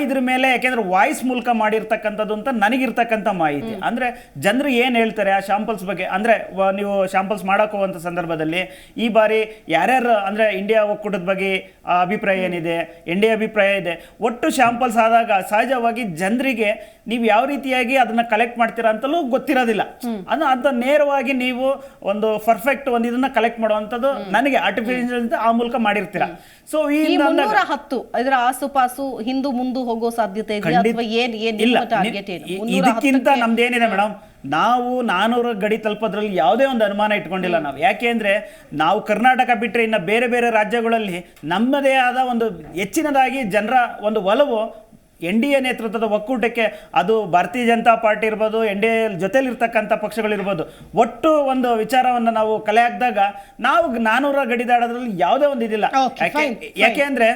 ಇದ್ರ ಮೇಲೆ ಯಾಕೆಂದ್ರೆ ವಾಯ್ಸ್ ಮೂಲಕ ಮಾಡಿರ್ತಕ್ಕಂಥದ್ದು ಅಂತ ನನಗಿರ್ತಕ್ಕಂಥ ಮಾಹಿತಿ. ಅಂದ್ರೆ ಜನರು ಏನು ಹೇಳ್ತಾರೆ ಆ ಶಾಂಪಲ್ಸ್ ಬಗ್ಗೆ, ಅಂದ್ರೆ ನೀವು ಶಾಂಪಲ್ಸ್ ಮಾಡಕ್ ಹೋಗುವಂಥ ಸಂದರ್ಭದಲ್ಲಿ ಈ ಬಾರಿ ಯಾರ್ಯಾರು ಅಂದ್ರೆ ಇಂಡಿಯಾ ಒಕ್ಕೂಟದ ಬಗ್ಗೆ ಅಭಿಪ್ರಾಯ ಏನಿದೆ, NDA ಅಭಿಪ್ರಾಯ ಇದೆ, ಒಟ್ಟು ಶಾಂಪಲ್ಸ್ ಆದಾಗ ಸಹಜವಾಗಿ ಜನರಿಗೆ ನೀವು ಯಾವ ರೀತಿಯಾಗಿ ಅದನ್ನ ಕಲೆಕ್ಟ್ ಮಾಡ್ತೀರಾ ಅಂತಲೂ ಗೊತ್ತಿರೋದಿಲ್ಲ. ಅಂತ ನೇರ ನೇರವಾಗಿ ನೀವು ಒಂದು ಪರ್ಫೆಕ್ಟ್ ಒಂದು ಇದನ್ನ ಕಲೆಕ್ಟ್ ಮಾಡುವಂಥದ್ದು ನನಗೆ ಆರ್ಟಿಫಿಷಿಯಲ್ ಆ ಮೂಲಕ ಮಾಡಿರ್ತೀರಾ. ಸೊ ಈ 310 ಇದರ ಆಸುಪಾಸು ಹಿಂದು ಮುಂದೆ ಹೋಗೋ ಸಾಧ್ಯತೆ ಇದೆಯಾ ಅಥವಾ ಇಲ್ಲ, ಟಾರ್ಗೆಟ್ ಏನು? ಇದಕ್ಕಿಂತ ನಮ್ದೇನಿದೆ ಮೇಡಮ್, ನಾವು 400 ಗಡಿ ತಲುಪೋದ್ರಲ್ಲಿ ಯಾವುದೇ ಒಂದು ಅನುಮಾನ ಇಟ್ಕೊಂಡಿಲ್ಲ ನಾವು. ಯಾಕೆ ಅಂದ್ರೆ ನಾವು ಕರ್ನಾಟಕ ಬಿಟ್ಟರೆ ಇನ್ನು ಬೇರೆ ಬೇರೆ ರಾಜ್ಯಗಳಲ್ಲಿ ನಮ್ಮದೇ ಆದ ಒಂದು ಹೆಚ್ಚಿನದಾಗಿ ಜನರ ಒಂದು ಒಲವು NDA ನೇತೃತ್ವದ ಒಕ್ಕೂಟಕ್ಕೆ, ಅದು ಭಾರತೀಯ ಜನತಾ ಪಾರ್ಟಿ ಇರ್ಬೋದು, NDA ಜೊತೆಲಿರ್ತಕ್ಕಂಥ ಪಕ್ಷಗಳಿರ್ಬೋದು, ಒಟ್ಟು ಒಂದು ವಿಚಾರವನ್ನು ನಾವು ಕಲೆ ಹಾಕಿದಾಗ ನಾವು 400 ಗಡಿ ದಾಡೋದ್ರಲ್ಲಿ ಯಾವುದೇ ಒಂದು ಇದಿಲ್ಲ. ಯಾಕೆ ಅಂದ್ರೆ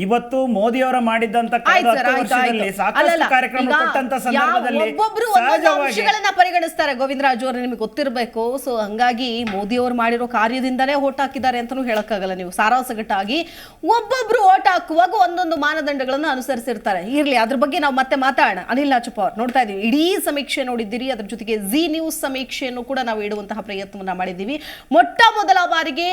ಇವತ್ತು ಮೋದಿಯವರ ಮಾಡಿದಂತ ವರ್ಷದಲ್ಲಿ ಸಾಕಷ್ಟು ಕಾರ್ಯಕ್ರಮ ಕೊಟ್ಟಂತ ಸಂದರ್ಭದಲ್ಲಿ ಒಬ್ಬೊಬ್ರು ಅಂಶಗಳನ್ನ ಪರಿಗಣಿಸ್ತಾರೆ. ಗೋವಿಂದರಾಜ್ ಅವರು ನಿಮಗೆ ಗೊತ್ತಿರಬೇಕು. ಸೊ ಹಂಗಾಗಿ ಮೋದಿ ಅವರು ಮಾಡಿರೋ ಕಾರ್ಯದಿಂದಲೇ ಓಟ್ ಹಾಕಿದ್ದಾರೆ ಅಂತಾನೂ ಹೇಳಕ್ಕಾಗಲ್ಲ. ನೀವು ಸಾರಾಸಗಟ್ಟಾಗಿ ಒಬ್ಬೊಬ್ರು ಓಟ್ ಹಾಕುವಾಗ ಒಂದೊಂದು ಮಾನದಂಡಗಳನ್ನು ಅನುಸರಿಸಿರ್ತಾರೆ. ಇರ್ಲಿ, ಅದ್ರ ಬಗ್ಗೆ ನಾವು ಮತ್ತೆ ಮಾತಾಡೋಣ. ಅನಿಲ್ ನಾಚಪ್ಪ ಅವ್ರು ನೋಡ್ತಾ ಇದೀವಿ, ಇಡೀ ಸಮೀಕ್ಷೆ ನೋಡಿದ್ದೀರಿ. ಅದ್ರ ಜೊತೆಗೆ ಜಿ ನ್ಯೂಸ್ ಸಮೀಕ್ಷೆಯನ್ನು ಕೂಡ ನಾವು ಇಡುವಂತಹ ಪ್ರಯತ್ನವನ್ನ ಮಾಡಿದ್ದೀವಿ. ಮೊಟ್ಟ ಮೊದಲ ಬಾರಿಗೆ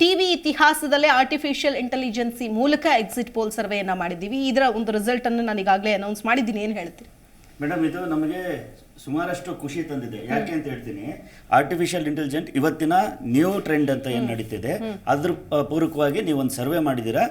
ಟಿವಿ ಇತಿಹಾಸದಲ್ಲೇ ಆರ್ಟಿಫಿಷಿಯಲ್ ಇಂಟೆಲಿಜೆನ್ಸಿ ಮೂಲಕ ಎಕ್ಸಿಟ್ ಪೋಲ್ ಸರ್ವೆಯನ್ನ ಮಾಡಿದ್ದೀವಿ. ಇದರ ಒಂದು ರಿಸಲ್ಟ್ ಅನ್ನು ನಾನು ಈಗಾಗಲೇ ಅನೌನ್ಸ್ ಮಾಡಿದ್ದೀನಿ. ಏನು ಹೇಳ್ತೀರಿ ಮೇಡಮ್? ಇದು ನಮಗೆ ಸುಮಾರಷ್ಟು ಖುಷಿ ತಂದಿದೆ. ಯಾಕೆ ಅಂತ ಹೇಳ್ತೀನಿ, ಆರ್ಟಿಫಿಷಿಯಲ್ ಇಂಟೆಲಿಜೆಂಟ್ ಇವತ್ತಿನ ನ್ಯೂ ಟ್ರೆಂಡ್ ಅಂತ ಏನು ನಡೀತಿದೆ ಅದ್ರ ಪೂರಕವಾಗಿ ನೀವು ಒಂದು ಸರ್ವೆ ಮಾಡಿದ್ದೀರಾ.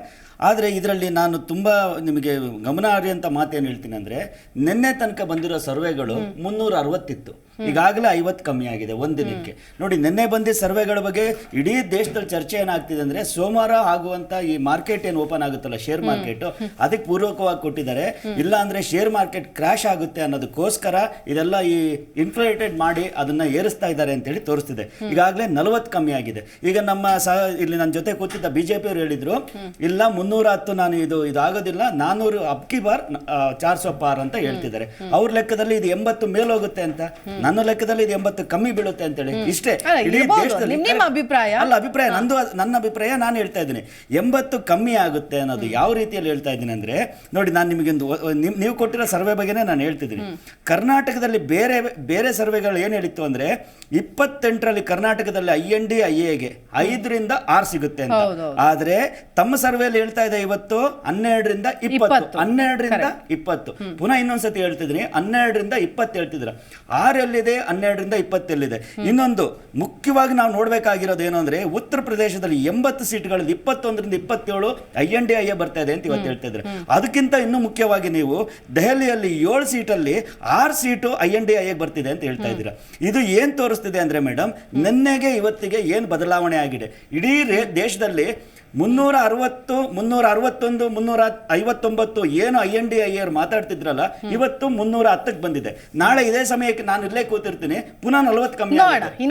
ಆದರೆ ಇದರಲ್ಲಿ ನಾನು ತುಂಬ ನಿಮಗೆ ಗಮನಾರ್ಹ ಅಂತ ಮಾತೇನು ಹೇಳ್ತೀನಿ ಅಂದರೆ, ನಿನ್ನೆ ತನಕ ಬಂದಿರೋ ಸರ್ವೆಗಳು 360 ಇತ್ತು, ಈಗಾಗಲೇ 50 ಕಮ್ಮಿ ಆಗಿದೆ ಒಂದಿನಕ್ಕೆ. ನೋಡಿ, ನಿನ್ನೆ ಬಂದಿದ್ದ ಸರ್ವೆಗಳ ಬಗ್ಗೆ ಇಡೀ ದೇಶದಲ್ಲಿ ಚರ್ಚೆ ಏನಾಗ್ತಿದೆ ಅಂದರೆ, ಸೋಮವಾರ ಆಗುವಂಥ ಈ ಮಾರ್ಕೆಟ್ ಏನು ಓಪನ್ ಆಗುತ್ತಲ್ಲ, ಶೇರ್ ಮಾರ್ಕೆಟು, ಅದಕ್ಕೆ ಪೂರ್ವಕವಾಗಿ ಕೊಟ್ಟಿದ್ದಾರೆ. ಇಲ್ಲ ಅಂದರೆ ಶೇರ್ ಮಾರ್ಕೆಟ್ ಕ್ರ್ಯಾಶ್ ಆಗುತ್ತೆ ಅನ್ನೋದಕ್ಕೋಸ್ಕರ ಇದೆಲ್ಲ ಈ ಇನ್ಫ್ಲೇಟೆಡ್ ಮಾಡಿ ಅದನ್ನು ಏರಿಸ್ತಾ ಇದ್ದಾರೆ ಅಂತೇಳಿ ತೋರಿಸ್ತಿದೆ. ಈಗಾಗಲೇ 40 ಕಮ್ಮಿ ಆಗಿದೆ. ಈಗ ನಮ್ಮ ಇಲ್ಲಿ ನನ್ನ ಜೊತೆ ಕೂತಿದ್ದ BJP ಅವರು ಹೇಳಿದ್ರು, ಇಲ್ಲ 310 ನಾನು ಇದಾಗೋದಿಲ್ಲ, 400 ಅಬ್ಕಿ ಬಾರ್ 400 ಪಾರ್ ಅಂತ ಹೇಳ್ತಿದ್ದಾರೆ. ಅವ್ರ ಲೆಕ್ಕದಲ್ಲಿ ಇದು 80 ಮೇಲೆ ಹೋಗುತ್ತೆ ಅಂತ, ನನ್ನ ಲೆಕ್ಕದಲ್ಲಿ ಇದು 80 ಕಮ್ಮಿ ಬೀಳುತ್ತೆ ಅಂತೇಳಿ. ಇಷ್ಟೇ ಇಡೀ ದೇಶದಲ್ಲಿ ಅಭಿಪ್ರಾಯ ಅಲ್ಲ, ಅಭಿಪ್ರಾಯ ನನ್ನ ಅಭಿಪ್ರಾಯ ನಾನು ಹೇಳ್ತಾ ಇದ್ದೀನಿ. 80 ಕಮ್ಮಿ ಆಗುತ್ತೆ ಅನ್ನೋದು ಯಾವ ರೀತಿಯಲ್ಲಿ ಹೇಳ್ತಾ ಇದ್ದೀನಿ ಅಂದ್ರೆ, ನೋಡಿ, ನಾನು ನಿಮಗೊಂದು ನೀವು ಕೊಟ್ಟಿರೋ ಸರ್ವೆ ಬಗ್ಗೆನೇ ನಾನು ಹೇಳ್ತಿದ್ದೀನಿ. ಕರ್ನಾಟಕದಲ್ಲಿ ಬೇರೆ ಬೇರೆ ಸರ್ವೆಗಳು ಏನು ಹೇಳಿತ್ತು ಅಂದ್ರೆ, 28ರಲ್ಲಿ ಕರ್ನಾಟಕದಲ್ಲಿ IND-IA 5ರಿಂದ 6 ಸಿಗುತ್ತೆ ಅಂತ. ಆದ್ರೆ ತಮ್ಮ ಸರ್ವೆಯಲ್ಲಿ ಹೇಳ್ತಾ ಇದೆ ಇವತ್ತು 12ರಿಂದ 20, 12ರಿಂದ 20. ಪುನಃ ಇನ್ನೊಂದ್ಸತಿ ಹೇಳ್ತಿದ್ದೀನಿ, 12ರಿಂದ 20 ಹೇಳ್ತಿದ್ರ. 6 ಎಲ್ಲಿದೆ, 12ರಿಂದ 20 ಎಲ್ಲಿದೆ. ಇನ್ನೊಂದು ಮುಖ್ಯವಾಗಿ ನಾವು ನೋಡ್ಬೇಕಾಗಿರೋದು ಏನು ಅಂದ್ರೆ, ಉತ್ತರ ಪ್ರದೇಶದಲ್ಲಿ 80 ಸೀಟ್ಗಳಲ್ಲಿ 21ರಿಂದ 27 IND-IA ಬರ್ತಾ ಇದೆ ಅಂತ ಇವತ್ತು ಹೇಳ್ತಾ ಇದ್ರೆ. ಅದಕ್ಕಿಂತ ಇನ್ನೂ ಮುಖ್ಯವಾಗಿ ನೀವು ದೆಹಲಿಯಲ್ಲಿ 7 ಸೀಟಲ್ಲಿ 6 ಸೀಟು IND-IA ಬರ್ತಿದೆ ಅಂತ ಹೇಳ್ತಾ ಇದ್ದೀರಾ. ಇದು ಏನ್ ತೋರಿಸ್ತಿದೆ ಅಂದ್ರೆ ಮೇಡಮ್, ನಿನ್ನೆಗೆ ಇವತ್ತಿಗೆ ಏನ್ ಬದಲಾವಣೆ ಆಗಿದೆ. ಇಡೀ ದೇಶದಲ್ಲಿ 360, 361, 359 ಏನು IND-IA ಮಾತಾಡ್ತಿದ್ರಲ್ಲ, ಇವತ್ತು 310ಕ್ಕೆ ಬಂದಿದೆ. ನಾಳೆ ಇದೇ ಸಮಯಕ್ಕೆ ನಾನು ಇಲ್ಲೇ ಕೂತಿರ್ತೀನಿ, ಪುನಃ 40 ಕಮ್ಮಿ ಆಗುತ್ತೆ.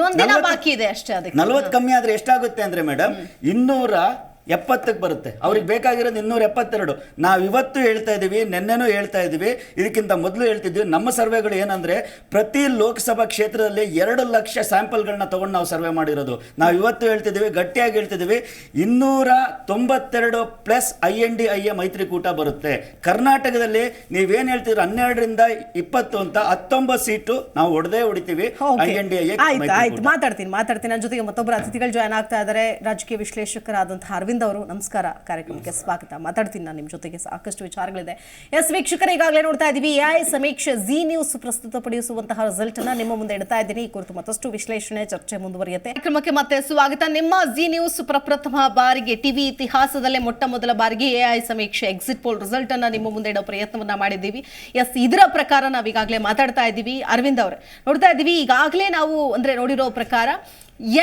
40 ಕಮ್ಮಿ ಆದ್ರೆ ಎಷ್ಟಾಗುತ್ತೆ ಅಂದ್ರೆ ಮೇಡಮ್, 270ಕ್ಕೆ ಬರುತ್ತೆ. ಅವ್ರಿಗೆ ಬೇಕಾಗಿರೋದು 272. ನಾವು ಇವತ್ತು ಹೇಳ್ತಾ ಇದೀವಿ, ನಿನ್ನೆನೂ ಹೇಳ್ತಾ ಇದೀವಿ, ಇದಕ್ಕಿಂತ ಮೊದಲು ಹೇಳ್ತಿದ್ವಿ. ನಮ್ಮ ಸರ್ವೆಗಳು ಏನಂದ್ರೆ, ಪ್ರತಿ ಲೋಕಸಭಾ ಕ್ಷೇತ್ರದಲ್ಲಿ 2 ಲಕ್ಷ ಸ್ಯಾಂಪಲ್ಗಳನ್ನ ತಗೊಂಡು ನಾವು ಸರ್ವೆ ಮಾಡಿರೋದು. ನಾವು ಇವತ್ತು ಹೇಳ್ತಿದ್ದೀವಿ, ಗಟ್ಟಿಯಾಗಿ ಹೇಳ್ತಿದ್ದೀವಿ, 292 ಪ್ಲಸ್ IND-IA ಮೈತ್ರಿಕೂಟ ಬರುತ್ತೆ. ಕರ್ನಾಟಕದಲ್ಲಿ ನೀವೇನ್ ಹೇಳ್ತಿದ್ರು 12ರಿಂದ 20 ಅಂತ 19 ಸೀಟು ನಾವು ಹೊಡಿತೀವಿ IND-IA. ಆಯ್ತು, ಮಾತಾಡ್ತೀನಿ. ನನ್ನ ಜೊತೆಗೆ ಮತ್ತೊಬ್ಬರು ಅತಿಥಿಗಳು ಜಾಯ್ನ್ ಆಗ್ತಾ ಇದ್ದಾರೆ. ರಾಜಕೀಯ ವಿಶ್ಲೇಷಕರಾದಂತಹ ಅರವಿಂದ್ ಅವರು, ನಮಸ್ಕಾರ. ಕಾರ್ಯಕ್ರಮಕ್ಕೆ ಸ್ವಾಗತ. ಮಾತಾಡ್ತೀನಿ ನಾನು ನಿಮ್ಮ ಜೊತೆಗೆ, ಸಾಕಷ್ಟು ವಿಚಾರಗಳಿದೆ. ಎಸ್ ವೀಕ್ಷಕರೇ, ಈಗಾಗಲೇ ನೋಡ್ತಾ ಇದ್ದೀವಿ, AI ಸಮೀಕ್ಷೆ ಜಿ ನ್ಯೂಸ್ ಪ್ರಸ್ತುತಪಡಿಸುವಂತಹ ರಿಸಲ್ಟ್ ಅನ್ನ ನಿಮ್ಮ ಮುಂದೆ ಇಡ್ತಾ ಇದ್ದೀನಿ. ಈ ಕುರಿತು ಮತ್ತಷ್ಟು ವಿಶ್ಲೇಷಣೆ, ಚರ್ಚೆ ಮುಂದುವರಿಯುತ್ತೆ. ಕಾರ್ಯಕ್ರಮಕ್ಕೆ ಮತ್ತೆ ಸ್ವಾಗತ. ನಿಮ್ಮ ಜಿ ನ್ಯೂಸ್ ಪ್ರಪ್ರಥಮ ಬಾರಿಗೆ ಟಿವಿ ಇತಿಹಾಸದಲ್ಲೇ ಮೊಟ್ಟ ಮೊದಲ ಬಾರಿಗೆ AI ಸಮೀಕ್ಷೆ ಎಕ್ಸಿಟ್ ಪೋಲ್ ರಿಸಲ್ಟ್ ಅನ್ನ ನಿಮ್ಮ ಮುಂದೆ ಇಡೋ ಪ್ರಯತ್ನವನ್ನ ಮಾಡಿದ್ದೀವಿ. ಎಸ್, ಇದರ ಪ್ರಕಾರ ನಾವು ಈಗಾಗಲೇ ಮಾತಾಡ್ತಾ ಇದ್ದೀವಿ. ಅರವಿಂದ್ ಅವರೇ, ನೋಡ್ತಾ ಇದ್ದೀವಿ, ಈಗಾಗಲೇ ನಾವು ನೋಡಿರೋ ಪ್ರಕಾರ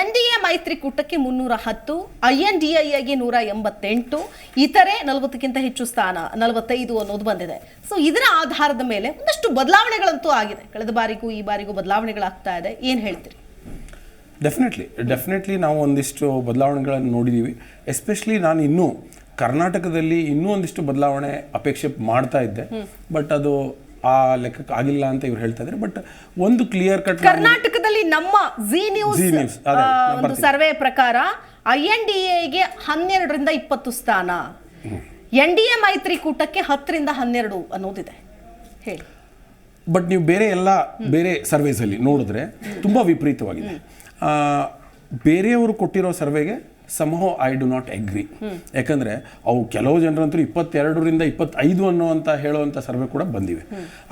NDA ಮೈತ್ರಿಕೂಟಕ್ಕೆ 310, IND-IA 188, ಇತರೆ 40ಕ್ಕಿಂತ ಹೆಚ್ಚು ಸ್ಥಾನ 45 ಅನ್ನೋದು ಬಂದಿದೆ. ಸೊ ಇದರ ಆಧಾರದ ಮೇಲೆ ಒಂದಷ್ಟು ಬದಲಾವಣೆಗಳಂತೂ ಆಗಿದೆ. ಕಳೆದ ಬಾರಿಗೂ ಈ ಬಾರಿಗೂ ಬದಲಾವಣೆಗಳಾಗ್ತಾ ಇದೆ. ಏನು ಹೇಳ್ತೀರಿ? ಡೆಫಿನೆಟ್ಲಿ ನಾವು ಒಂದಿಷ್ಟು ಬದಲಾವಣೆಗಳನ್ನು ನೋಡಿದ್ದೀವಿ. ಎಸ್ಪೆಷಲಿ ನಾನು ಇನ್ನೂ ಕರ್ನಾಟಕದಲ್ಲಿ ಇನ್ನೂ ಒಂದಿಷ್ಟು ಬದಲಾವಣೆ ಅಪೇಕ್ಷೆ ಮಾಡ್ತಾ ಇದ್ದೆ, ಬಟ್ ಅದು ಆ ಲೆಕ್ಕಕ್ಕೆ ಆಗಿಲ್ಲ ಅಂತ ಇವ್ರು ಹೇಳ್ತಾ ಇದ್ದಾರೆ. ಬಟ್ ಒಂದು ಕ್ಲಿಯರ್ ಕಟ್, ಕರ್ನಾಟಕದಲ್ಲಿ ನಮ್ಮ ಜಿ ನ್ಯೂಸ್ ಒಂದು ಸರ್ವೆ ಪ್ರಕಾರ IND-IA 12ರಿಂದ 20 ಸ್ಥಾನ, NDA ಮೈತ್ರಿಕೂಟಕ್ಕೆ 10ರಿಂದ 12 ಅನ್ನೋದಿದೆ. ಹೇಳಿ. ಬಟ್ ನೀವು ಬೇರೆ ಸರ್ವೇಸಲ್ಲಿ ನೋಡಿದ್ರೆ ತುಂಬ ವಿಪರೀತವಾಗಿದೆ. ಬೇರೆಯವರು ಕೊಟ್ಟಿರೋ ಸರ್ವೆಗೆ somehow I do not agree. ಯಾಕಂದರೆ ಅವು ಕೆಲವು ಜನರಂತೂ 22ರಿಂದ 25 ಅನ್ನುವಂಥ ಹೇಳುವಂಥ ಸರ್ವೆ ಕೂಡ ಬಂದಿವೆ.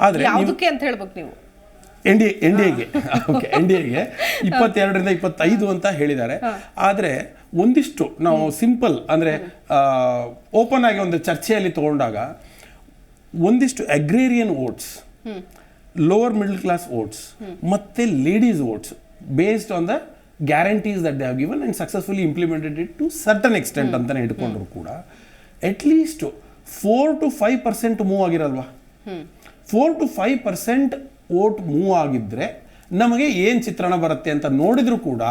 ಆದರೆ ಯಾವುದಕ್ಕೆ ಅಂತ ಹೇಳ್ಬೇಕು ನೀವು? NDAಗೆ ಓಕೆ NDAಗೆ 22ರಿಂದ 25 ಅಂತ ಹೇಳಿದ್ದಾರೆ. ಆದರೆ ಒಂದಿಷ್ಟು ನಾವು ಸಿಂಪಲ್ ಅಂದರೆ ಓಪನ್ ಆಗಿ ಒಂದು ಚರ್ಚೆಯಲ್ಲಿ ತಗೊಂಡಾಗ ಒಂದಿಷ್ಟು agrarian votes, lower middle class votes ಮತ್ತೆ ladies votes based on the guarantees that they have given and successfully implemented it to certain extent ಅಂತಲೇ ಹಿಡ್ಕೊಂಡ್ರು ಕೂಡ ಅಟ್ಲೀಸ್ಟ್ 4 to 5% ಮೂವ್ ಆಗಿರಲ್ವಾ? 4 to 5% ವೋಟ್ ಮೂವ್ ಆಗಿದ್ರೆ ನಮಗೆ ಏನು ಚಿತ್ರಣ ಬರುತ್ತೆ ಅಂತ ನೋಡಿದ್ರು ಕೂಡ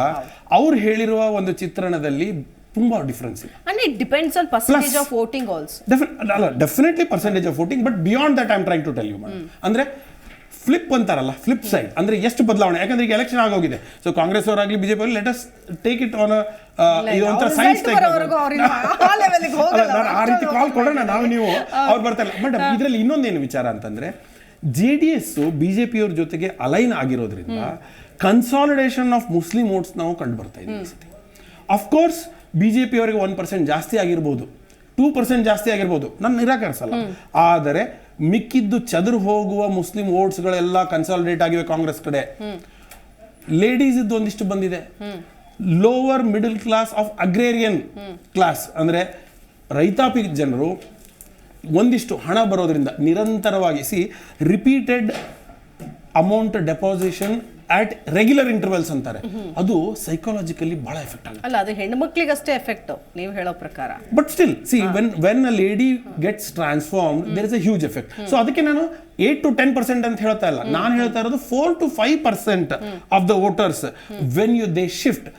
ಅವ್ರು ಹೇಳಿರುವ ಒಂದು ಚಿತ್ರಣದಲ್ಲಿ ತುಂಬಾ ಡಿಫರೆನ್ಸ್ ಇದೆ. And it depends on percentage of voting also. Definitely percentage of voting, but beyond that I am trying to tell you madam. ಅಂದ್ರೆ ಫ್ಲಿಪ್ ಅಂತಾರಲ್ಲ, ಫ್ಲಿಪ್ ಸೈಡ್ ಅಂದ್ರೆ ಎಷ್ಟು ಬದಲಾವಣೆ, ಯಾಕಂದ್ರೆ ಈಗ ಎಲೆಕ್ಷನ್ ಆಗೋಗಿದೆ. ಸೊ ಕಾಂಗ್ರೆಸ್ ಅವರಾಗಲಿ ಬಿಜೆಪಿ ಅವರಲ್ಲಿ let us take it on ಇದು ಒಂಥರ ಸೈನ್ಸ್ ಆ ರೀತಿ ಕಾಲ್ ಕೊಡೋಣ ನಾವು ನೀವು ಅವ್ರು ಬರ್ತಾರೆ. ಬಟ್ ಇದರಲ್ಲಿ ಇನ್ನೊಂದೇನು ವಿಚಾರ ಅಂತಂದ್ರೆ JDS ಬಿಜೆಪಿಯವ್ರ ಜೊತೆಗೆ ಅಲೈನ್ ಆಗಿರೋದ್ರಿಂದ ಕನ್ಸಾಲಿಡೇಷನ್ ಆಫ್ ಮುಸ್ಲಿಂ ವೋಟ್ಸ್ ನಾವು ಕಂಡು ಬರ್ತಾ ಇದ್ದೀವಿ. ಅಫ್ಕೋರ್ಸ್ ಬಿಜೆಪಿ ಅವರಿಗೆ 1% ಜಾಸ್ತಿ ಆಗಿರ್ಬೋದು, 2% ಜಾಸ್ತಿ ಆಗಿರ್ಬೋದು, ನಾನು ನಿರಾಕರಿಸಲ್ಲ. ಆದರೆ ಮಿಕ್ಕಿದ್ದು ಚದುರು ಹೋಗುವ ಮುಸ್ಲಿಂ ವೋಟ್ಸ್ಗಳೆಲ್ಲ ಕನ್ಸಾಲಿಡೇಟ್ ಆಗಿವೆ ಕಾಂಗ್ರೆಸ್ ಕಡೆ. ಲೇಡೀಸ್ ಇದ್ದು ಒಂದಿಷ್ಟು ಬಂದಿದೆ. Lower middle class of agrarian class ಅಂದ್ರೆ ರೈತಾಪಿ ಜನರು ಒಂದಿಷ್ಟು ಹಣ ಬರೋದ್ರಿಂದ ನಿರಂತರವಾಗಿ repeated amount deposition at regular intervals ಅಂತಾರೆ, ಅದು ಸೈಕಾಲಜಿಕಲಿ ಬಹಳ ಎಫೆಕ್ಟ್ ಆಗುತ್ತೆ. ಅಲ್ಲ, ಅದು ಹೆಣ್ಣು ಮಕ್ಕಳಿಗಷ್ಟೇ ಎಫೆಕ್ಟ್ ನೀವು ಹೇಳೋ ಪ್ರಕಾರ. But still when a lady gets transformed there is a huge effect. So ಅದಕ್ಕೆ ನಾನು 8 to 10% ಅಂತ ಹೇಳ್ತಾ ಇಲ್ಲ, ನಾನು ಹೇಳ್ತಾ ಇರೋದು 4 to 5% of the voters when they shift.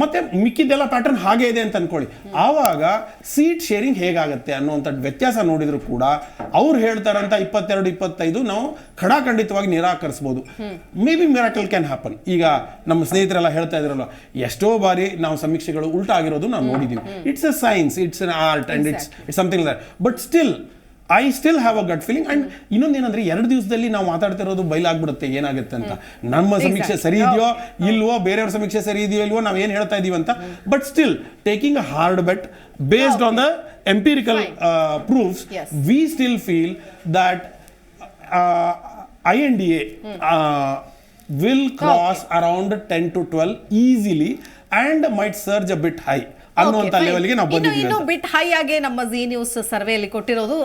ಮತ್ತೆ ಮಿಕ್ಕಿದೆಲ್ಲ ಪ್ಯಾಟರ್ನ್ ಹಾಗೆ ಇದೆ ಅಂತ ಅನ್ಕೊಳ್ಳಿ, ಆವಾಗ ಸೀಟ್ ಶೇರಿಂಗ್ ಹೇಗಾಗುತ್ತೆ ಅನ್ನುವಂಥ ವ್ಯತ್ಯಾಸ ನೋಡಿದ್ರು ಕೂಡ ಅವ್ರು ಹೇಳ್ತಾರಂತ 22-25 ನಾವು ಖಡಾಖಂಡಿತವಾಗಿ ನಿರಾಕರಿಸಬಹುದು. Maybe miracle can happen. ಈಗ ನಮ್ಮ ಸ್ನೇಹಿತರೆಲ್ಲ ಹೇಳ್ತಾ ಇದ್ರಲ್ಲ, ಎಷ್ಟೋ ಬಾರಿ ನಾವು ಸಮೀಕ್ಷೆಗಳು ಉಲ್ಟಾ ಆಗಿರೋದು ನಾವು ನೋಡಿದೀವಿ. It's a science, it's an art and it's something like that. But still I still have a gut feeling. And ಇನ್ನೊಂದೇನಂದ್ರೆ 2 ದಿವಸದಲ್ಲಿ ನಾವು ಮಾತಾಡ್ತಿರೋದು ಬಯಲಾಗ್ಬಿಡುತ್ತೆ ಏನಾಗುತ್ತೆ ಅಂತ. ನಮ್ಮ ಸಮೀಕ್ಷೆ ಸರಿ ಇದೆಯೋ ಇಲ್ವೋ, ಬೇರೆಯವ್ರ ಸಮೀಕ್ಷೆ ಸರಿ ಇದೆಯೋ ಇಲ್ವೋ, ನಾವು ಏನು ಹೇಳ್ತಾ ಇದೀವಿ ಅಂತ. But still taking a hard bet based on the empirical proofs, we still feel that INDA will cross around 10 to 12 easily and might surge a bit high ಅನ್ನುವಂತ ಲೆವೆಲ್ಗೆ ನಾವು ಬಂದಿದ್ದೀವಿ. ಇನ್ನು ಬಿಟ್ ಹೈ ಆಗಿ ನಮ್ಮ ಜಿ ನ್ಯೂಸ್ ಸರ್ವೆಯಲ್ಲಿ ಕೊಟ್ಟಿರೋದು.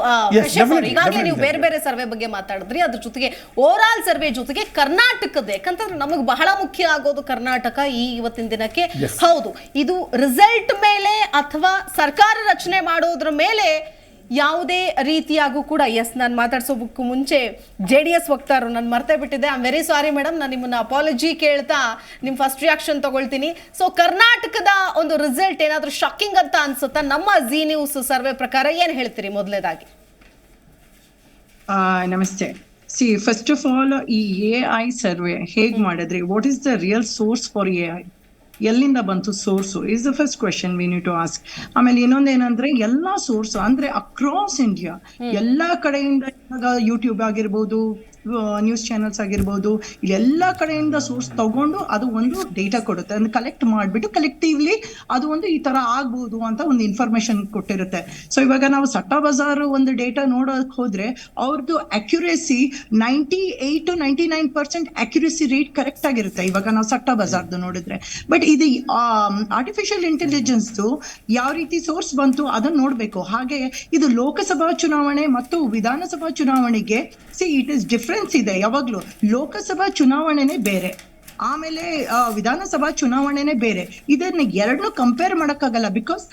ಈಗಾಗಲೇ ನೀವು ಬೇರೆ ಬೇರೆ ಸರ್ವೆ ಬಗ್ಗೆ ಮಾತಾಡಿದ್ರಿ, ಅದ್ರ ಜೊತೆಗೆ ಓವರ್ ಆಲ್ ಸರ್ವೆ ಜೊತೆಗೆ ಕರ್ನಾಟಕದ, ಯಾಕಂತಂದ್ರೆ ನಮಗೆ ಬಹಳ ಮುಖ್ಯ ಆಗೋದು ಕರ್ನಾಟಕ ಈ ಇವತ್ತಿನ ದಿನಕ್ಕೆ. ಹೌದು, ಇದು ರಿಸಲ್ಟ್ ಮೇಲೆ ಅಥವಾ ಸರ್ಕಾರ ರಚನೆ ಮಾಡೋದ್ರ ಮೇಲೆ ಯಾವುದೇ ರೀತಿಯಾಗೂ ಕೂಡ. ನಾನು ಮಾತಾಡ್ಸೋದಕ್ಕೂ ಮುಂಚೆ JDS ವಕ್ತಾರರು ನಾನು ಮರ್ತೇ ಬಿಟ್ಟಿದ್ದೆ. I am very sorry madam, ನಾನು ನಿಮ್ಮನ್ನ ಅಪಾಲಜಿ ಕೇಳ್ತಾ ನಿಮ್ಮ ಫಸ್ಟ್ ರಿಯಾಕ್ಷನ್ ತಗೊಳ್ತೀನಿ. ಸೊ ಕರ್ನಾಟಕದ ಒಂದು ರಿಸಲ್ಟ್ ಏನಾದರೂ ಶಾಕಿಂಗ್ ಅಂತ ಅನ್ಸುತ್ತಾ? ನಮ್ಮ ಜಿ ನ್ಯೂಸ್ ಸರ್ವೆ ಪ್ರಕಾರ ಏನು ಹೇಳ್ತೀರಿ ಮೊದಲನೇದಾಗಿ? ನಮಸ್ತೆ. ಫಸ್ಟ್ ಆಫ್ ಆಲ್, ಈ AI ಸರ್ವೆ ಹೇಗ್ ಮಾಡಿದ್ರಿ? What is the real source for AI? ಎಲ್ಲಿಂದ ಬಂತು source is the first question we need to ask. ಆಮೇಲೆ ಇನ್ನೊಂದೇನಂದ್ರೆ ಎಲ್ಲಾ ಸೋರ್ಸ್ ಅಂದ್ರೆ ಅಕ್ರಾಸ್ ಇಂಡಿಯಾ ಎಲ್ಲಾ ಕಡೆಯಿಂದ, ಇವಾಗ ಯೂಟ್ಯೂಬ್ ಆಗಿರ್ಬೋದು, ನ್ಯೂಸ್ ಚಾನೆಲ್ಸ್ ಆಗಿರ್ಬೋದು, ಎಲ್ಲ ಕಡೆಯಿಂದ ಸೋರ್ಸ್ ತಗೊಂಡು ಅದು ಒಂದು ಡೇಟಾ ಕೊಡುತ್ತೆ. ಅದನ್ನ ಕಲೆಕ್ಟ್ ಮಾಡಿಬಿಟ್ಟು ಕಲೆಕ್ಟಿವ್ಲಿ ಅದು ಒಂದು ಈ ತರ ಆಗ್ಬೋದು ಅಂತ ಒಂದು ಇನ್ಫಾರ್ಮೇಶನ್ ಕೊಟ್ಟಿರುತ್ತೆ. ಸೊ ಇವಾಗ ನಾವು ಸಟ್ಟಾ ಬಜಾರ್ ಒಂದು ಡೇಟಾ ನೋಡೋಕ್ ಹೋದ್ರೆ ಅವ್ರದ್ದು accuracy 98 to 99% accuracy rate correct ಆಗಿರುತ್ತೆ ಇವಾಗ ನಾವು ಸಟ್ಟಾ ಬಜಾರ್ದು ನೋಡಿದ್ರೆ. ಬಟ್ ಇದು ಆರ್ಟಿಫಿಷಿಯಲ್ ಇಂಟೆಲಿಜೆನ್ಸ್ ಯಾವ ರೀತಿ ಸೋರ್ಸ್ ಬಂತು ಅದನ್ನ ನೋಡ್ಬೇಕು. ಹಾಗೆ ಇದು ಲೋಕಸಭಾ ಚುನಾವಣೆ ಮತ್ತು ವಿಧಾನಸಭಾ ಚುನಾವಣೆಗೆ ಇಟ್ ಇಸ್ ಡಿಫರೆನ್ಸ್ ಇದೆ. ಯಾವಾಗ್ಲೂ ಲೋಕಸಭಾ ಚುನಾವಣೆನೇ ಬೇರೆ, ಆಮೇಲೆ ವಿಧಾನಸಭಾ ಚುನಾವಣೆನೇ ಬೇರೆ. ಇದನ್ನ ಎರಡನ್ನೂ ಕಂಪೇರ್ ಮಾಡಕ್ಕಾಗಲ್ಲ. ಬಿಕಾಸ್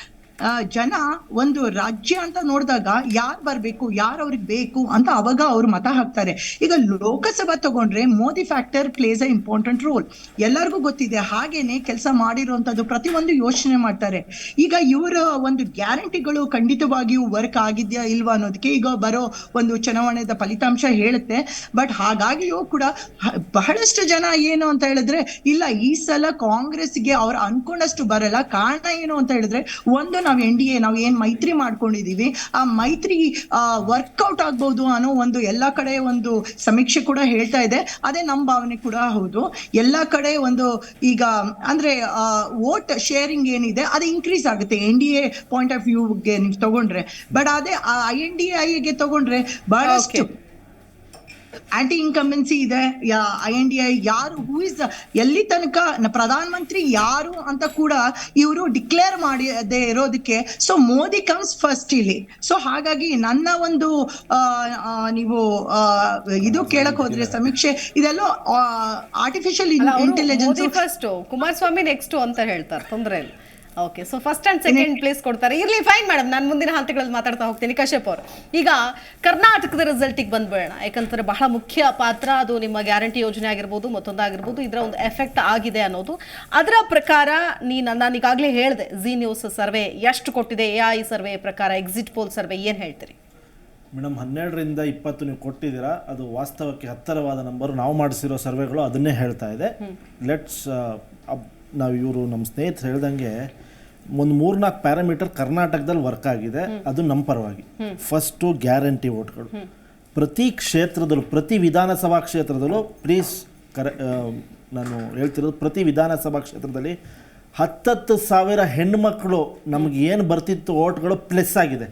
ಜನ ಒಂದು ರಾಜ್ಯ ಅಂತ ನೋಡಿದಾಗ ಯಾರು ಬರ್ಬೇಕು, ಯಾರು ಅವ್ರಿಗೆ ಬೇಕು ಅಂತ ಅವಾಗ ಅವ್ರು ಮತ ಹಾಕ್ತಾರೆ. ಈಗ ಲೋಕಸಭಾ ತಗೊಂಡ್ರೆ ಮೋದಿ ಫ್ಯಾಕ್ಟರ್ ಪ್ಲೇಸ್ ಅ ಇಂಪಾರ್ಟೆಂಟ್ ರೋಲ್, ಎಲ್ಲರಿಗೂ ಗೊತ್ತಿದೆ. ಹಾಗೇನೆ ಕೆಲಸ ಮಾಡಿರುವಂತದ್ದು ಪ್ರತಿಯೊಂದು ಯೋಚನೆ ಮಾಡ್ತಾರೆ. ಈಗ ಇವರ ಒಂದು ಗ್ಯಾರಂಟಿಗಳು ಖಂಡಿತವಾಗಿಯೂ ವರ್ಕ್ ಆಗಿದ್ಯಾ ಇಲ್ವಾ ಅನ್ನೋದಕ್ಕೆ ಈಗ ಬರೋ ಒಂದು ಚುನಾವಣೆದ ಫಲಿತಾಂಶ ಹೇಳುತ್ತೆ. ಬಟ್ ಹಾಗಾಗಿಯೂ ಕೂಡ ಬಹಳಷ್ಟು ಜನ ಏನು ಅಂತ ಹೇಳಿದ್ರೆ, ಇಲ್ಲ ಈ ಸಲ ಕಾಂಗ್ರೆಸ್ಗೆ ಅವ್ರು ಅನ್ಕೊಂಡಷ್ಟು ಬರಲ್ಲ. ಕಾರಣ ಏನು ಅಂತ ಹೇಳಿದ್ರೆ, ಒಂದು ನಾವು NDA ನಾವು ಏನ್ ಮೈತ್ರಿ ಮಾಡ್ಕೊಂಡಿದೀವಿ, ಆ ಮೈತ್ರಿ ವರ್ಕೌಟ್ ಆಗ್ಬಹುದು ಅನ್ನೋ ಒಂದು ಎಲ್ಲಾ ಕಡೆ ಒಂದು ಸಮೀಕ್ಷೆ ಕೂಡ ಹೇಳ್ತಾ ಇದೆ. ಅದೇ ನಮ್ಮ ಭಾವನೆ ಕೂಡ ಹೌದು. ಎಲ್ಲಾ ಕಡೆ ಒಂದು ಈಗ ಅಂದ್ರೆ ವೋಟ್ ಶೇರಿಂಗ್ ಏನಿದೆ ಅದು ಇನ್ಕ್ರೀಸ್ ಆಗುತ್ತೆ NDA ಪಾಯಿಂಟ್ ಆಫ್ ವ್ಯೂಗೆ ನೀವು ತಗೊಂಡ್ರೆ. ಬಟ್ ಅದೇ INDA ಗೆ ತಗೊಂಡ್ರೆ ಬಹಳಷ್ಟು ಆಂಟಿ ಇನ್ಕಂಬೆನ್ಸಿ ಇದೆ, INDI ಯಾರು, ಹೂ ಇಸ್ ಎಲ್ಲಿ ತನಕ ಪ್ರಧಾನ ಮಂತ್ರಿ ಯಾರು ಅಂತ ಕೂಡ ಇವರು ಡಿಕ್ಲೇರ್ ಮಾಡದೆ ಇರೋದಕ್ಕೆ. ಸೊ ಮೋದಿ ಕಮ್ಸ್ ಫಸ್ಟ್ ಇಲ್ಲಿ. ಸೊ ಹಾಗಾಗಿ ನನ್ನ ಒಂದು ನೀವು ಇದು ಕೇಳಕ್ ಹೋದ್ರೆ ಸಮೀಕ್ಷೆ ಇದೆಲ್ಲ artificial intelligence first, Kumaraswamy next ಅಂತ ಹೇಳ್ತಾರೆ, ತೊಂದರೆ ಇಲ್ಲ. Okay, so first and second place ಕೊಡ್ತಾರೆ. ಇರ್ಲಿ, ಫೈನ್ ಮೇಡಮ್, ನಾನು ಮುಂದಿನ ಹಂತಗಳಲ್ಲಿ ಮಾತಾಡ್ತಾ ಹೋಗ್ತೀನಿ. ಕಶ್ಯಪ್ ಅವರು, ಈಗ ಕರ್ನಾಟಕದ ರಿಸಲ್ಟಿಗೆ ಬಂದ್ಬೇಡ, ಯಾಕಂದ್ರೆ ಬಹಳ ಮುಖ್ಯ ಪಾತ್ರ ಅದು. ನಿಮ್ಮ ಗ್ಯಾರಂಟಿ ಯೋಜನೆ ಆಗಿರ್ಬೋದು, ಮತ್ತೊಂದಾಗಿರ್ಬೋದು, ಇದರ ಒಂದು ಎಫೆಕ್ಟ್ ಆಗಿದೆ ಅನ್ನೋದು. ಅದರ ಪ್ರಕಾರ ನಾನು ಈಗಾಗಲೇ ಹೇಳಿದೆ, ಜಿ ನ್ಯೂಸ್ ಸರ್ವೆ ಎಷ್ಟು ಕೊಟ್ಟಿದೆ, AI ಸರ್ವೆ ಪ್ರಕಾರ, ಎಕ್ಸಿಟ್ ಪೋಲ್ ಸರ್ವೆ, ಏನು ಹೇಳ್ತೀರಿ ಮೇಡಮ್? 12ರಿಂದ 20 ನೀವು ಕೊಟ್ಟಿದ್ದೀರಾ, ಅದು ವಾಸ್ತವಕ್ಕೆ ಹತ್ತಿರವಾದ ನಂಬರ್. ನಾವು ಮಾಡಿಸಿರೋ ಸರ್ವೆಗಳು ಅದನ್ನೇ ಹೇಳ್ತಾ ಇದೆ. ಲೆಟ್ಸ್ ನಾವು ಇವರು ನಮ್ಮ ಸ್ನೇಹಿತರು ಹೇಳ್ದಂಗೆ ಒಂದು 3-4 ಪ್ಯಾರಾಮೀಟರ್ ಕರ್ನಾಟಕದಲ್ಲಿ ವರ್ಕ್ ಆಗಿದೆ, ಅದು ನಮ್ಮ ಪರವಾಗಿ. ಫಸ್ಟು ಗ್ಯಾರಂಟಿ ವೋಟ್ಗಳು ಪ್ರತಿ ಕ್ಷೇತ್ರದಲ್ಲೂ, ಪ್ರತಿ ವಿಧಾನಸಭಾ ಕ್ಷೇತ್ರದಲ್ಲೂ, ಪ್ಲೀಸ್ ನಾನು ಹೇಳ್ತಿರೋದು, ಪ್ರತಿ ವಿಧಾನಸಭಾ ಕ್ಷೇತ್ರದಲ್ಲಿ 10,000 ಹೆಣ್ಮಕ್ಳು ನಮ್ಗೆ ಏನು ಬರ್ತಿತ್ತು ಓಟ್ಗಳು ಪ್ಲಸ್ ಆಗಿದೆ.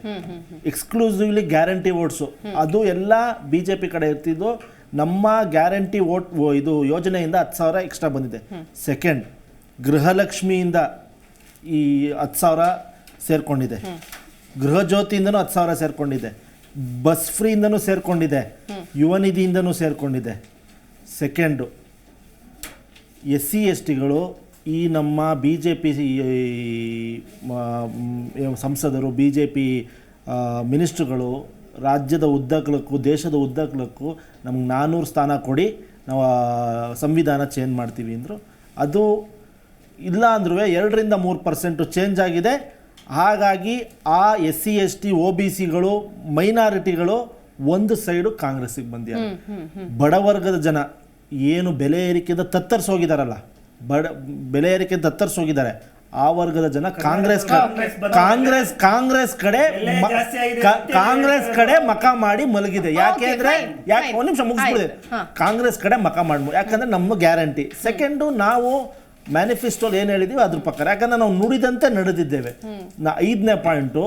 ಎಕ್ಸ್ಕ್ಲೂಸಿವ್ಲಿ ಗ್ಯಾರಂಟಿ ವೋಟ್ಸು, ಅದು ಎಲ್ಲ BJP ಕಡೆ ಇರ್ತಿದ್ದು. ನಮ್ಮ ಗ್ಯಾರಂಟಿ ವೋಟ್ ಇದು ಯೋಜನೆಯಿಂದ 10,000 ಎಕ್ಸ್ಟ್ರಾ ಬಂದಿದೆ. ಸೆಕೆಂಡ್, ಗೃಹಲಕ್ಷ್ಮಿಯಿಂದ ಈ 10,000 ಸೇರ್ಕೊಂಡಿದೆ. ಗೃಹ ಜ್ಯೋತಿಯಿಂದನೂ 10,000 ಸೇರ್ಕೊಂಡಿದೆ. ಬಸ್ ಫ್ರೀಯಿಂದನೂ ಸೇರ್ಕೊಂಡಿದೆ. ಯುವ ನಿಧಿಯಿಂದನೂ ಸೇರ್ಕೊಂಡಿದೆ. ಸೆಕೆಂಡು, SC STಗಳು ಈ ನಮ್ಮ BJP ಸಂಸದರು, BJP ಮಿನಿಸ್ಟ್ರುಗಳು ರಾಜ್ಯದ ಉದ್ದಗಲಕ್ಕೂ, ದೇಶದ ಉದ್ದಗಲಕ್ಕೂ ನಮ್ಗೆ 400 ಸ್ಥಾನ ಕೊಡಿ, ನಾವು ಸಂವಿಧಾನ ಚೇಂಜ್ ಮಾಡ್ತೀವಿ ಅಂದರು. ಅದು ಇಲ್ಲ ಅಂದ್ರೂ 2-3% ಚೇಂಜ್ ಆಗಿದೆ. ಹಾಗಾಗಿ ಆ SC ST OBCಗಳು, ಮೈನಾರಿಟಿಗಳು ಒಂದು ಸೈಡು ಕಾಂಗ್ರೆಸ್ಸಿಗೆ ಬಂದಿದ್ದಾರೆ. ಬಡವರ್ಗದ ಜನ ಏನು ಬೆಲೆ ಏರಿಕೆಯಿಂದ ತತ್ತರಿಸೋಗಿದಾರಲ್ಲ, ಬೆಲೆ ಏರಿಕೆ ತತ್ತರಿಸೋಗಿದ್ದಾರೆ, ಆ ವರ್ಗದ ಜನ ಕಾಂಗ್ರೆಸ್ ಕಡೆ ಮಕ ಮಾಡಿ ಮಲಗಿದೆ. ಯಾಕೆಂದ್ರೆ ಒಂದ್ ನಿಮಿಷ ಮುಗಿಸ್ಬಿಡಿದೆ, ಕಾಂಗ್ರೆಸ್ ಕಡೆ ಮಕ ಮಾಡಿ, ಯಾಕಂದ್ರೆ ನಮ್ಮ ಗ್ಯಾರಂಟಿ. ಸೆಕೆಂಡು, ನಾವು ಮ್ಯಾನಿಫೆಸ್ಟೋಲ್ ಏನು ಹೇಳಿದೀವಿ ಅದ್ರ ಪ್ರಕಾರ, ಯಾಕಂದ್ರೆ ನಾವು ನುಡಿದಂತೆ ನಡೆದಿದ್ದೇವೆ. 5ನೇ ಪಾಯಿಂಟು,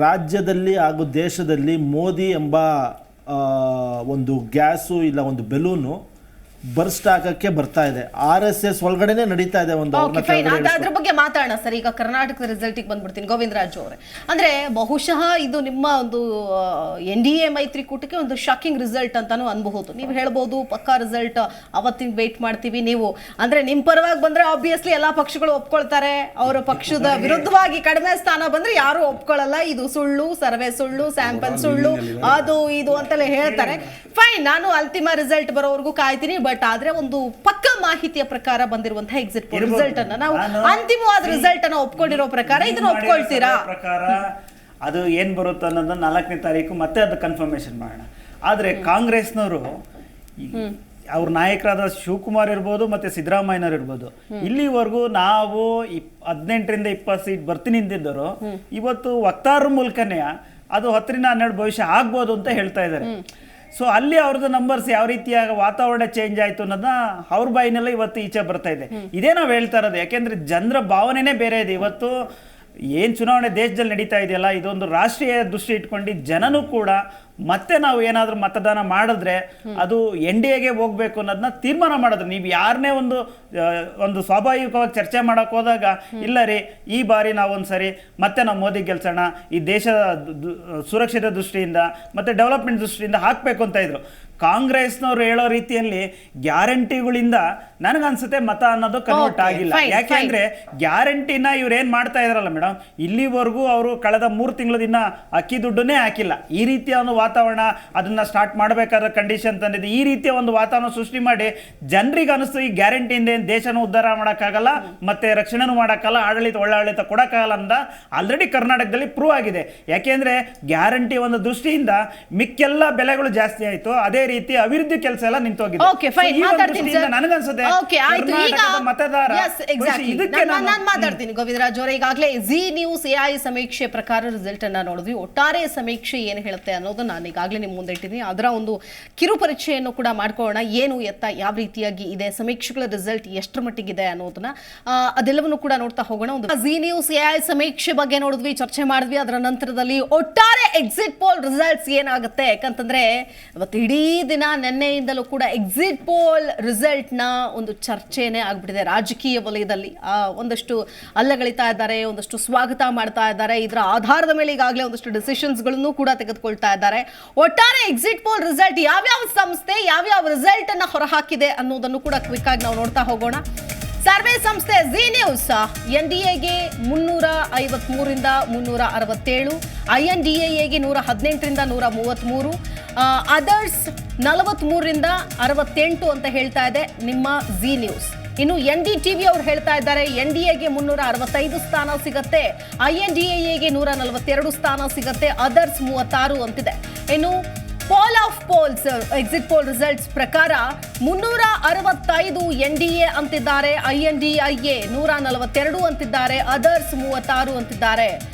ರಾಜ್ಯದಲ್ಲಿ ಹಾಗೂ ದೇಶದಲ್ಲಿ ಮೋದಿ ಎಂಬ ಒಂದು ಗ್ಯಾಸು ಇಲ್ಲ ಒಂದು ಬೆಲೂನು ಬರ್ಸ್ಟ್ ಆಗಕ್ಕೆ ಬರ್ತಾ ಇದೆ. RSS ಒಳಗಡೆನೆ ನಡೀತಾ ಇದೆ ಒಂದು. ಅದ್ರ ಬಗ್ಗೆ ಮಾತಾಡೋಣ ಸರ್. ಈಗ ಕರ್ನಾಟಕದ ರಿಸಲ್ಟಿಗೆ ಬಂದ್ಬಿಡ್ತೀನಿ. ಗೋವಿಂದರಾಜ್ ಅವರೇ, ಅಂದ್ರೆ ಬಹುಶಃ ಇದು ನಿಮ್ಮ ಒಂದು NDA ಮೈತ್ರಿಕೂಟಕ್ಕೆ ಒಂದು ಶಾಕಿಂಗ್ ರಿಸಲ್ಟ್ ಅಂತಾನು ಅನ್ಬಹುದು. ನೀವು ಹೇಳ್ಬೋದು ಪಕ್ಕಾ ರಿಸಲ್ಟ್ ಅವತ್ತಿನ ವೇಟ್ ಮಾಡ್ತೀವಿ. ನೀವು ಅಂದ್ರೆ ನಿಮ್ ಪರವಾಗಿ ಬಂದ್ರೆ ಆಬ್ವಿಯಸ್ಲಿ ಎಲ್ಲಾ ಪಕ್ಷಗಳು ಒಪ್ಕೊಳ್ತಾರೆ. ಅವರ ಪಕ್ಷದ ವಿರುದ್ಧವಾಗಿ ಕಡಿಮೆ ಸ್ಥಾನ ಬಂದ್ರೆ ಯಾರು ಒಪ್ಕೊಳ್ಳಲ್ಲ. ಇದು ಸುಳ್ಳು, ಸರ್ವೆ ಸುಳ್ಳು, ಸ್ಯಾಂಪಲ್ ಸುಳ್ಳು, ಅದು ಇದು ಅಂತೆಲ್ಲ ಹೇಳ್ತಾರೆ. ಫೈನ್, ನಾನು ಅಂತಿಮ ರಿಸಲ್ಟ್ ಬರೋವರೆಗೂ ಕಾಯ್ತೀನಿ. ಬಟ್ ಆದ್ರೆ ಒಂದು ಪಕ್ಕ ಮಾಹಿತಿಯ ಪ್ರಕಾರ ಬಂದಿರುವಂತಹ ಎಕ್ಸಿಟ್ ಪೋಲ್ ರಿಸಲ್ಟ್ ಅನ್ನ ನಾವು ಅಂತಿಮವಾದ ರಿಸಲ್ಟ್ ಅನ್ನ ಒಪ್ಕೊಂಡಿರೋ ಪ್ರಕಾರ ಇದನ್ನ ಒಪ್ಕೊಳ್ತೀರಾ? ಪ್ರಕಾರ ಅದು ಏನ್ ಬರುತ್ತೆ ಅನ್ನೋದನ್ನ 4ನೇ ತಾರೀಕು ಮತ್ತೆ ಅದು ಕನ್ಫರ್ಮೇಶನ್ ಮಾಡೋಣ. ಆದ್ರೆ ಕಾಂಗ್ರೆಸ್ನವರು ಅವ್ರ ನಾಯಕರಾದ ಶಿವಕುಮಾರ್ ಇರ್ಬೋದು ಮತ್ತೆ ಸಿದ್ದರಾಮಯ್ಯನವ್ರು ಇರ್ಬೋದು, ಇಲ್ಲಿವರೆಗೂ ನಾವು 18ರಿಂದ 20 ಸೀಟ್ ಬರ್ತೀನಿ ನಿಂತಿದ್ದರು. ಇವತ್ತು ವಕ್ತಾರರ ಮೂಲಕನೇ ಅದು 10ರಿಂದ 12 ಭವಿಷ್ಯ ಆಗ್ಬೋದು ಅಂತ ಹೇಳ್ತಾ ಇದ್ದಾರೆ. ಸೊ ಅಲ್ಲಿ ಅವ್ರದ್ದು ನಂಬರ್ಸ್ ಯಾವ ರೀತಿಯಾಗ ವಾತಾವರಣ ಚೇಂಜ್ ಆಯ್ತು ಅನ್ನೋದನ್ನ ಅವ್ರ ಬಾಯಿನೆಲ್ಲ ಇವತ್ತು ಈಚೆ ಬರ್ತಾ ಇದೆ. ಇದೇ ನಾವು ಹೇಳ್ತಾ ಇರೋದು. ಯಾಕೆಂದ್ರೆ ಜನರ ಭಾವನೆನೇ ಬೇರೆ ಇದೆ. ಇವತ್ತು ಏನು ಚುನಾವಣೆ ದೇಶದಲ್ಲಿ ನಡೀತಾ ಇದೆಯಲ್ಲ, ಇದೊಂದು ರಾಷ್ಟ್ರೀಯ ದೃಷ್ಟಿ ಇಟ್ಕೊಂಡು ಜನನೂ ಕೂಡ ಮತ್ತೆ ನಾವು ಏನಾದರೂ ಮತದಾನ ಮಾಡಿದ್ರೆ ಅದು NDAಗೆ ಹೋಗ್ಬೇಕು ಅನ್ನೋದನ್ನ ತೀರ್ಮಾನ ಮಾಡಿದ್ರು. ನೀವು ಯಾರನ್ನೇ ಒಂದು ಸ್ವಾಭಾವಿಕವಾಗಿ ಚರ್ಚೆ ಮಾಡಕ್ ಹೋದಾಗ, ಇಲ್ಲ ರೀ ಈ ಬಾರಿ ನಾವೊಂದ್ಸರಿ ಮತ್ತೆ ನಾವು ಮೋದಿ ಗೆಲ್ಸೋಣ, ಈ ದೇಶದ ಸುರಕ್ಷತೆ ದೃಷ್ಟಿಯಿಂದ ಮತ್ತೆ ಡೆವಲಪ್ಮೆಂಟ್ ದೃಷ್ಟಿಯಿಂದ ಹಾಕ್ಬೇಕು ಅಂತ ಇದ್ರು. ಕಾಂಗ್ರೆಸ್ನವ್ರು ಹೇಳೋ ರೀತಿಯಲ್ಲಿ ಗ್ಯಾರಂಟಿಗಳಿಂದ ನನಗನ್ಸುತ್ತೆ ಮತ ಅನ್ನೋದು ಕನ್ವರ್ಟ್ ಆಗಿಲ್ಲ. ಯಾಕೆಂದ್ರೆ ಗ್ಯಾರಂಟಿನ ಇವ್ರು ಏನ್ ಮಾಡ್ತಾ ಇದಾರಲ್ಲ ಮೇಡಮ್, ಇಲ್ಲಿವರೆಗೂ ಅವರು ಕಳೆದ 3 ತಿಂಗಳದಿಂದ ಅಕ್ಕಿ ದುಡ್ಡನ್ನೇ ಹಾಕಿಲ್ಲ. ಈ ರೀತಿಯ ಒಂದು ವಾತಾವರಣ ಅದನ್ನ ಸ್ಟಾರ್ಟ್ ಮಾಡಬೇಕಾದ ಕಂಡೀಷನ್ ತಂದಿದೆ. ಈ ರೀತಿಯ ಒಂದು ವಾತಾವರಣ ಸೃಷ್ಟಿ ಮಾಡಿ ಜನರಿಗೆ ಅನಿಸ್ತು ಈ ಗ್ಯಾರಂಟಿಯಿಂದ ಏನು ದೇಶನ ಉದ್ಧಾರ ಮಾಡೋಕ್ಕಾಗಲ್ಲ, ಮತ್ತೆ ರಕ್ಷಣೆನೂ ಮಾಡೋಕ್ಕಲ್ಲ, ಒಳ್ಳೆ ಆಡಳಿತ ಕೊಡೋಕ್ಕಾಗಲ್ಲ ಅಂತ ಆಲ್ರೆಡಿ ಕರ್ನಾಟಕದಲ್ಲಿ ಪ್ರೂವ್ ಆಗಿದೆ. ಯಾಕೆಂದ್ರೆ ಗ್ಯಾರಂಟಿ ಒಂದು ದೃಷ್ಟಿಯಿಂದ ಮಿಕ್ಕೆಲ್ಲ ಬೆಲೆಗಳು ಜಾಸ್ತಿ ಆಯ್ತು, ಅದೇ ರೀತಿ ಅಭಿವೃದ್ಧಿ ಕೆಲಸ ಎಲ್ಲ ನಿಂತೋಗಿದೆ. ನನಗನ್ಸುತ್ತೆ ಓಕೆ ಆಯ್ತು. ಈಗ ಕರ್ನಾಟಕದ ಮತದಾರ Yes, exactly. ಇದಕ್ಕೆ ನಾನು ಮಾತಾಡ್ತೀನಿ ಗೋವಿಂದರಾಜ್ ಅವರೇ. ಈಗಾಗಲೇ ಜಿ ನ್ಯೂಸ್ ಎಐ ಸಮೀಕ್ಷೆ ಪ್ರಕಾರ ರಿಸಲ್ಟ್ ಅನ್ನ ನೋಡಿದ್ವಿ. ಒಟ್ಟಾರೆ ಸಮೀಕ್ಷೆ ಏನು ಹೇಳುತ್ತೆ ಅನ್ನೋದು ನಾನು ಈಗಾಗಲೇ ನಿಮ್ಮ ಮುಂದೆ ಇಟ್ಟಿದ್ದೀನಿ. ಅದರ ಒಂದು ಕಿರು ಪರಿಚಯನ್ನು ಕೂಡ ಮಾಡ್ಕೊಳ್ಳೋಣ. ಏನು ಎತ್ತ ಯಾವ ರೀತಿಯಾಗಿ ಇದೆ, ಸಮೀಕ್ಷೆಗಳ ರಿಸಲ್ಟ್ ಎಷ್ಟರ ಮಟ್ಟಿಗಿದೆ ಅನ್ನೋದನ್ನ ಅದೆಲ್ಲವನ್ನು ಕೂಡ ನೋಡ್ತಾ ಹೋಗೋಣ. ಒಂದು ಜಿ ನ್ಯೂಸ್ ಎಐ ಸಮೀಕ್ಷೆ ಬಗ್ಗೆ ನೋಡಿದ್ವಿ, ಚರ್ಚೆ ಮಾಡಿದ್ವಿ. ಅದರ ನಂತರದಲ್ಲಿ ಒಟ್ಟಾರೆ ಎಕ್ಸಿಟ್ ಪೋಲ್ ರಿಸಲ್ಟ್ಸ್ ಏನಾಗುತ್ತೆ, ಯಾಕಂತಂದ್ರೆ ಇವತ್ತು ಇಡೀ ದಿನ ನಿನ್ನೆಯಿಂದಲೂ ಕೂಡ ಎಕ್ಸಿಟ್ ಪೋಲ್ ರಿಸಲ್ಟ್ ನ ಒಂದು ಚರ್ಚೆನೇ ಆಗ್ಬಿಟ್ಟಿದೆ ರಾಜಕೀಯ ವಲಯದಲ್ಲಿ. ಒಂದಷ್ಟು ಅಲ್ಲಗಳಿತಾ ಇದ್ದಾರೆ, ಒಂದಷ್ಟು ಸ್ವಾಗತ ಮಾಡ್ತಾ ಇದ್ದಾರೆ. ಇದರ ಆಧಾರದ ಮೇಲೆ ಈಗಾಗಲೇ ಒಂದಷ್ಟು ಡಿಸಿಷನ್ಸ್ ಗಳನ್ನು ಕೂಡ ತೆಗೆದುಕೊಳ್ತಾ ಇದ್ದಾರೆ. ಒಟ್ಟಾರೆ ಎಕ್ಸಿಟ್ ಪೋಲ್ ರಿಸಲ್ಟ್ ಯಾವ್ಯಾವ ಸಂಸ್ಥೆ ಯಾವ್ಯಾವ ರಿಸಲ್ಟ್ ಅನ್ನ ಹೊರಹಾಕಿದೆ ಅನ್ನೋದನ್ನು ಕೂಡ ಕ್ವಿಕ್ ಆಗಿ ನಾವು ನೋಡ್ತಾ ಹೋಗೋಣ. ಸರ್ವೆ ಸಂಸ್ಥೆ ಜಿ ನ್ಯೂಸ್ ಎನ್ಡಿಎಗೆ 353ರಿಂದ 367, INDAAಗೆ 118ರಿಂದ 133, ಅದರ್ಸ್ 43ರಿಂದ 68 ಅಂತ ಹೇಳ್ತಾ ಇದೆ ನಿಮ್ಮ ಜಿ ನ್ಯೂಸ್. ಇನ್ನು NDTV ಅವ್ರು ಹೇಳ್ತಾ ಇದ್ದಾರೆ NDAಗೆ 365 ಸ್ಥಾನ ಸಿಗತ್ತೆ, INDAAಗೆ 142 ಸ್ಥಾನ ಸಿಗತ್ತೆ, ಅದರ್ಸ್ 36 ಅಂತಿದೆ. ಇನ್ನು poll of polls exit poll results ಪ್ರಕಾರ 365 NDA ಅಂತಿದ್ದಾರೆ, INDIA 142 ಅಂತಿದ್ದಾರೆ, ಅದರ್ಸ್ 36 ಅಂತಿದ್ದಾರೆ.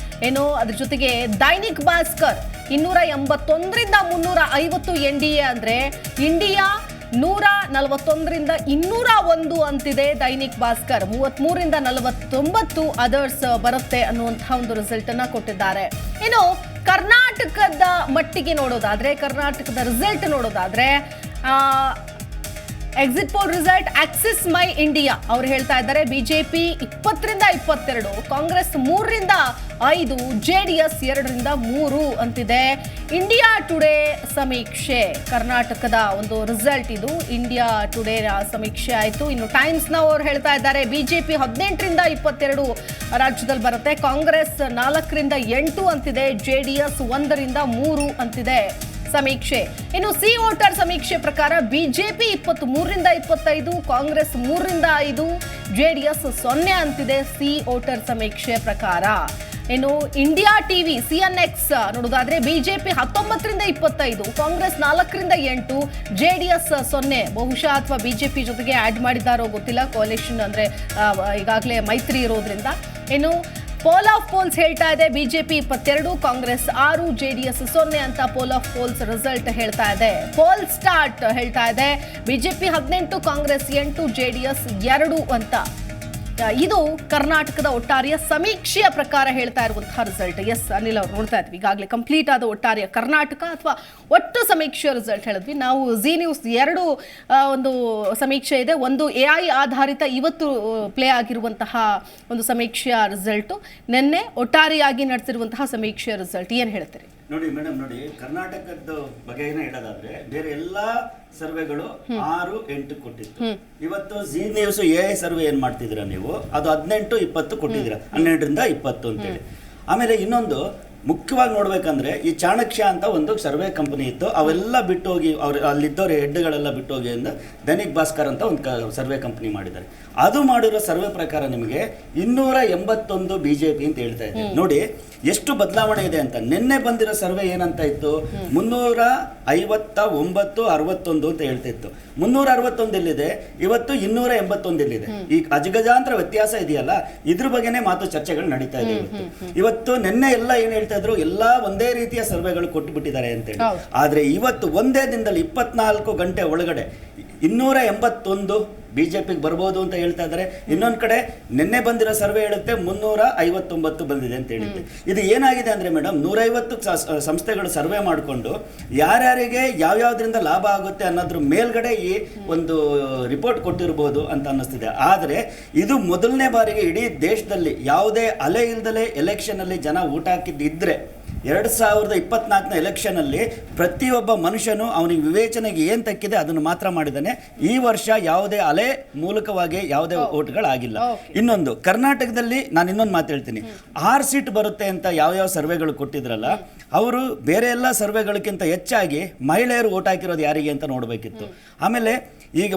ಏನು ಅದ್ರ ಜೊತೆಗೆ ದೈನಿಕ್ ಭಾಸ್ಕರ್ 281ರಿಂದ 350 NDA ಅಂದ್ರೆ ಇಂಡಿಯಾ 141ರಿಂದ 201 ಅಂತಿದೆ. ದೈನಿಕ್ ಭಾಸ್ಕರ್ 33ರಿಂದ 49 ಅದರ್ಸ್ ಬರುತ್ತೆ ಅನ್ನುವಂತಹ ಒಂದು ರಿಸಲ್ಟ್ ಅನ್ನ ಕೊಟ್ಟಿದ್ದಾರೆ. ಇನ್ನು ಕರ್ನಾಟಕದ ಮಟ್ಟಿಗೆ ನೋಡೋದಾದ್ರೆ, ಕರ್ನಾಟಕದ ರಿಸಲ್ಟ್ ನೋಡೋದಾದ್ರೆ exit poll result Axis My India ಅವ್ರು ಹೇಳ್ತಾ ಇದ್ದಾರೆ ಬಿಜೆಪಿ 20ರಿಂದ 22, ಕಾಂಗ್ರೆಸ್ 3ರಿಂದ 5, JDS 2ರಿಂದ 3 ಅಂತಿದೆ. ಇಂಡಿಯಾ ಟುಡೇ ಸಮೀಕ್ಷೆ ಕರ್ನಾಟಕದ ಒಂದು ರಿಸಲ್ಟ್ ಇದು. ಇಂಡಿಯಾ ಟುಡೇ ಸಮೀಕ್ಷೆ ಆಯಿತು. ಇನ್ನು ಟೈಮ್ಸ್ ನಾವು ಅವ್ರು ಹೇಳ್ತಾ ಇದ್ದಾರೆ ಬಿಜೆಪಿ 18ರಿಂದ 22 ರಾಜ್ಯದಲ್ಲಿ ಬರುತ್ತೆ, ಕಾಂಗ್ರೆಸ್ 4ರಿಂದ 8 ಅಂತಿದೆ, JDS 1ರಿಂದ 3 ಅಂತಿದೆ ಸಮೀಕ್ಷೆ. ಇನ್ನು ಸಿ ವೋಟರ್ ಸಮೀಕ್ಷೆ ಪ್ರಕಾರ ಬಿಜೆಪಿ 23ರಿಂದ 25, ಕಾಂಗ್ರೆಸ್ 3ರಿಂದ 5, JDS 0 ಅಂತಿದೆ ಸಿ ವೋಟರ್ ಸಮೀಕ್ಷೆ ಪ್ರಕಾರ. ಇನ್ನು ಇಂಡಿಯಾ ಟಿವಿ CNX ನೋಡೋದಾದ್ರೆ ಬಿಜೆಪಿ 19ರಿಂದ 25, ಕಾಂಗ್ರೆಸ್ 4ರಿಂದ 8, JDS 0. ಬಹುಶಃ ಅಥವಾ ಬಿಜೆಪಿ ಜೊತೆಗೆ ಆಡ್ ಮಾಡಿದ್ದಾರೋ ಗೊತ್ತಿಲ್ಲ, ಕೋalition ಅಂದ್ರೆ ಈಗಾಗಲೇ ಮೈತ್ರಿ ಇರೋದ್ರಿಂದ. ಇನ್ನು ಪೋಲ್ ಆಫ್ ಪೋಲ್ಸ್ ಹೇಳ್ತಾ ಇದೆ ಬಿಜೆಪಿ 22, ಕಾಂಗ್ರೆಸ್ 6, JDS 0 ಅಂತ ಪೋಲ್ ಆಫ್ ಪೋಲ್ಸ್ ರಿಸಲ್ಟ್ ಹೇಳ್ತಾ ಇದೆ. ಪೋಲ್ ಸ್ಟಾರ್ಟ್ ಹೇಳ್ತಾ ಇದೆ ಬಿಜೆಪಿ 18, ಕಾಂಗ್ರೆಸ್ 8, JDS 2 ಅಂತ. ಇದು ಕರ್ನಾಟಕದ ಒಟ್ಟಾರೆಯ ಸಮೀಕ್ಷೆಯ ಪ್ರಕಾರ ಹೇಳ್ತಾ ಇರುವಂತಹ ರಿಸಲ್ಟ್. ಎಸ್ ಅನಿಲ್ ಅವ್ರು ನೋಡ್ತಾ ಇದ್ವಿ ಈಗಾಗಲೇ ಕಂಪ್ಲೀಟ್ ಆದ ಒಟ್ಟಾರೆಯ ಕರ್ನಾಟಕ ಅಥವಾ ಒಟ್ಟು ಸಮೀಕ್ಷೆಯ ರಿಸಲ್ಟ್ ಹೇಳಿದ್ವಿ ನಾವು. ಜಿ ನ್ಯೂಸ್ 2 ಒಂದು ಸಮೀಕ್ಷೆ ಇದೆ, ಒಂದು AI ಆಧಾರಿತ ಇವತ್ತು ಪ್ಲೇ ಆಗಿರುವಂತಹ ಒಂದು ಸಮೀಕ್ಷೆಯ ರಿಸಲ್ಟ್, ನಿನ್ನೆ ಒಟ್ಟಾರೆಯಾಗಿ ನಡೆಸಿರುವಂತಹ ಸಮೀಕ್ಷೆಯ ರಿಸಲ್ಟ್. ಏನು ಹೇಳ್ತೀರಿ? ನೋಡಿ ಮೇಡಮ್, ನೋಡಿ ಕರ್ನಾಟಕದ ಬಗೆನ ಹೇಳೋದಾದ್ರೆ ಬೇರೆ ಎಲ್ಲಾ ಸರ್ವೆಗಳು 6, 8 ಕೊಟ್ಟಿತ್ತು. ಇವತ್ತು ಜಿ ನ್ಯೂಸ್ AI ಸರ್ವೆ ಏನ್ ಮಾಡ್ತಿದ್ದೀರಾ ನೀವು, ಅದು 18, 20 ಕೊಟ್ಟಿದ್ದೀರಾ, 12ರಿಂದ 20 ಅಂತೇಳಿ. ಆಮೇಲೆ ಇನ್ನೊಂದು ಮುಖ್ಯವಾಗಿ ನೋಡ್ಬೇಕಂದ್ರೆ ಈ ಚಾಣಕ್ಯ ಅಂತ ಒಂದು ಸರ್ವೆ ಕಂಪನಿ ಇತ್ತು, ಅವೆಲ್ಲ ಬಿಟ್ಟು ಹೋಗಿ ಅವ್ರು ಅಲ್ಲಿದ್ದವ್ರ ಹೆಡ್ಗಳೆಲ್ಲ ಬಿಟ್ಟು ಹೋಗಿ ಅಂತ ದೈನಿಕ್ ಭಾಸ್ಕರ್ ಅಂತ ಒಂದು ಸರ್ವೆ ಕಂಪನಿ ಮಾಡಿದ್ದಾರೆ. ಅದು ಮಾಡಿರೋ ಸರ್ವೆ ಪ್ರಕಾರ ನಿಮಗೆ 281 BJP ಅಂತ ಹೇಳ್ತಾ ಇದೆ. ನೋಡಿ ಎಷ್ಟು ಬದಲಾವಣೆ ಇದೆ ಅಂತ. ನಿನ್ನೆ ಬಂದಿರೋ ಸರ್ವೆ ಏನಂತ ಇತ್ತು, 359, 61 ಅಂತ ಹೇಳ್ತಾ ಇತ್ತು. 361 ಎಲ್ಲಿದೆ, ಇವತ್ತು 281 ಎಲ್ಲಿದೆ. ಈ ಅಜಗಜಾಂತರ ವ್ಯತ್ಯಾಸ ಇದೆಯಲ್ಲ, ಇದ್ರ ಬಗ್ಗೆನೇ ಮಾತು ಚರ್ಚೆಗಳು ನಡೀತಾ ಇದೆ ಇವತ್ತು. ನಿನ್ನೆ ಎಲ್ಲ ಏನ್ ಹೇಳ್ತಾ ಇದ್ರು, ಎಲ್ಲಾ ಒಂದೇ ರೀತಿಯ ಸರ್ವೆಗಳು ಕೊಟ್ಟು ಬಿಟ್ಟಿದ್ದಾರೆ ಅಂತೇಳಿ. ಆದ್ರೆ ಇವತ್ತು ಒಂದೇ ದಿನದಲ್ಲಿ 24 ಗಂಟೆ ಒಳಗಡೆ 281 ಬಿಜೆಪಿಗೆ ಬರ್ಬೋದು ಅಂತ ಹೇಳ್ತಾ ಇದ್ದಾರೆ. ಇನ್ನೊಂದು ಕಡೆ ನಿನ್ನೆ ಬಂದಿರೋ ಸರ್ವೆ ಹೇಳುತ್ತೆ 359 ಬಂದಿದೆ ಅಂತ ಹೇಳುತ್ತೆ. ಇದು ಏನಾಗಿದೆ ಅಂದ್ರೆ ಮೇಡಮ್, 150 ಸಂಸ್ಥೆಗಳು ಸರ್ವೆ ಮಾಡಿಕೊಂಡು ಯಾರ್ಯಾರಿಗೆ ಯಾವ್ಯಾವ್ದ್ರಿಂದ ಲಾಭ ಆಗುತ್ತೆ ಅನ್ನೋದ್ರ ಮೇಲ್ಗಡೆ ಈ ಒಂದು ರಿಪೋರ್ಟ್ ಕೊಟ್ಟಿರ್ಬೋದು ಅಂತ ಅನ್ನಿಸ್ತಿದೆ. ಆದರೆ ಇದು ಮೊದಲನೇ ಬಾರಿಗೆ ಇಡೀ ದೇಶದಲ್ಲಿ ಯಾವುದೇ ಅಲೆ ಇಲ್ದಲೆ ಎಲೆಕ್ಷನ್ ಅಲ್ಲಿ ಜನ ಊಟ ಹಾಕಿದ್ದಿದ್ರೆ 2024ನ ಎಲೆಕ್ಷನ್ ಅಲ್ಲಿ ಪ್ರತಿಯೊಬ್ಬ ಮನುಷ್ಯನು ಅವನಿಗೆ ವಿವೇಚನೆಗೆ ಏನ್ ತಕ್ಕಿದೆ ಅದನ್ನು ಮಾತ್ರ ಮಾಡಿದ್ದಾನೆ. ಈ ವರ್ಷ ಯಾವುದೇ ಅಲೆ ಮೂಲಕವಾಗಿ ಯಾವುದೇ ಓಟ್ಗಳಾಗಿಲ್ಲ. ಇನ್ನೊಂದು ಕರ್ನಾಟಕದಲ್ಲಿ ನಾನು ಇನ್ನೊಂದು ಮಾತು ಹೇಳ್ತೀನಿ, 6 ಸೀಟ್ ಬರುತ್ತೆ ಅಂತ ಯಾವ್ಯಾವ ಸರ್ವೆಗಳು ಕೊಟ್ಟಿದ್ರಲ್ಲ, ಅವರು ಬೇರೆ ಎಲ್ಲ ಸರ್ವೆಗಳಕ್ಕಿಂತ ಹೆಚ್ಚಾಗಿ ಮಹಿಳೆಯರು ಓಟ್ ಹಾಕಿರೋದು ಯಾರಿಗೆ ಅಂತ ನೋಡಬೇಕಿತ್ತು. ಆಮೇಲೆ ಈಗ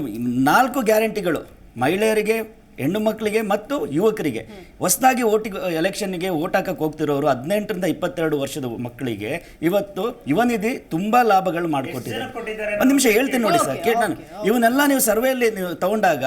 4 ಗ್ಯಾರಂಟಿಗಳು ಮಹಿಳೆಯರಿಗೆ ಹೆಣ್ಣು ಮಕ್ಕಳಿಗೆ ಮತ್ತು ಯುವಕರಿಗೆ ಹೊಸದಾಗಿ ಎಲೆಕ್ಷನ್ಗೆ ಓಟ್ ಹಾಕಕ್ಕೆ ಹೋಗ್ತಿರೋರು 18ರಿಂದ 22 ವರ್ಷದ ಮಕ್ಕಳಿಗೆ ಇವತ್ತು ಯುವ ನಿಧಿ ತುಂಬಾ ಲಾಭಗಳು ಮಾಡಿಕೊಟ್ಟಿದೆ. ಒಂದು ನಿಮಿಷ ಹೇಳ್ತೀನಿ ನೋಡಿ ಸರ್, ಕೇಳಿ ನಾನು ಇವನ್ನೆಲ್ಲ ನೀವು ಸರ್ವೆಯಲ್ಲಿ ನೀವು ತಗೊಂಡಾಗ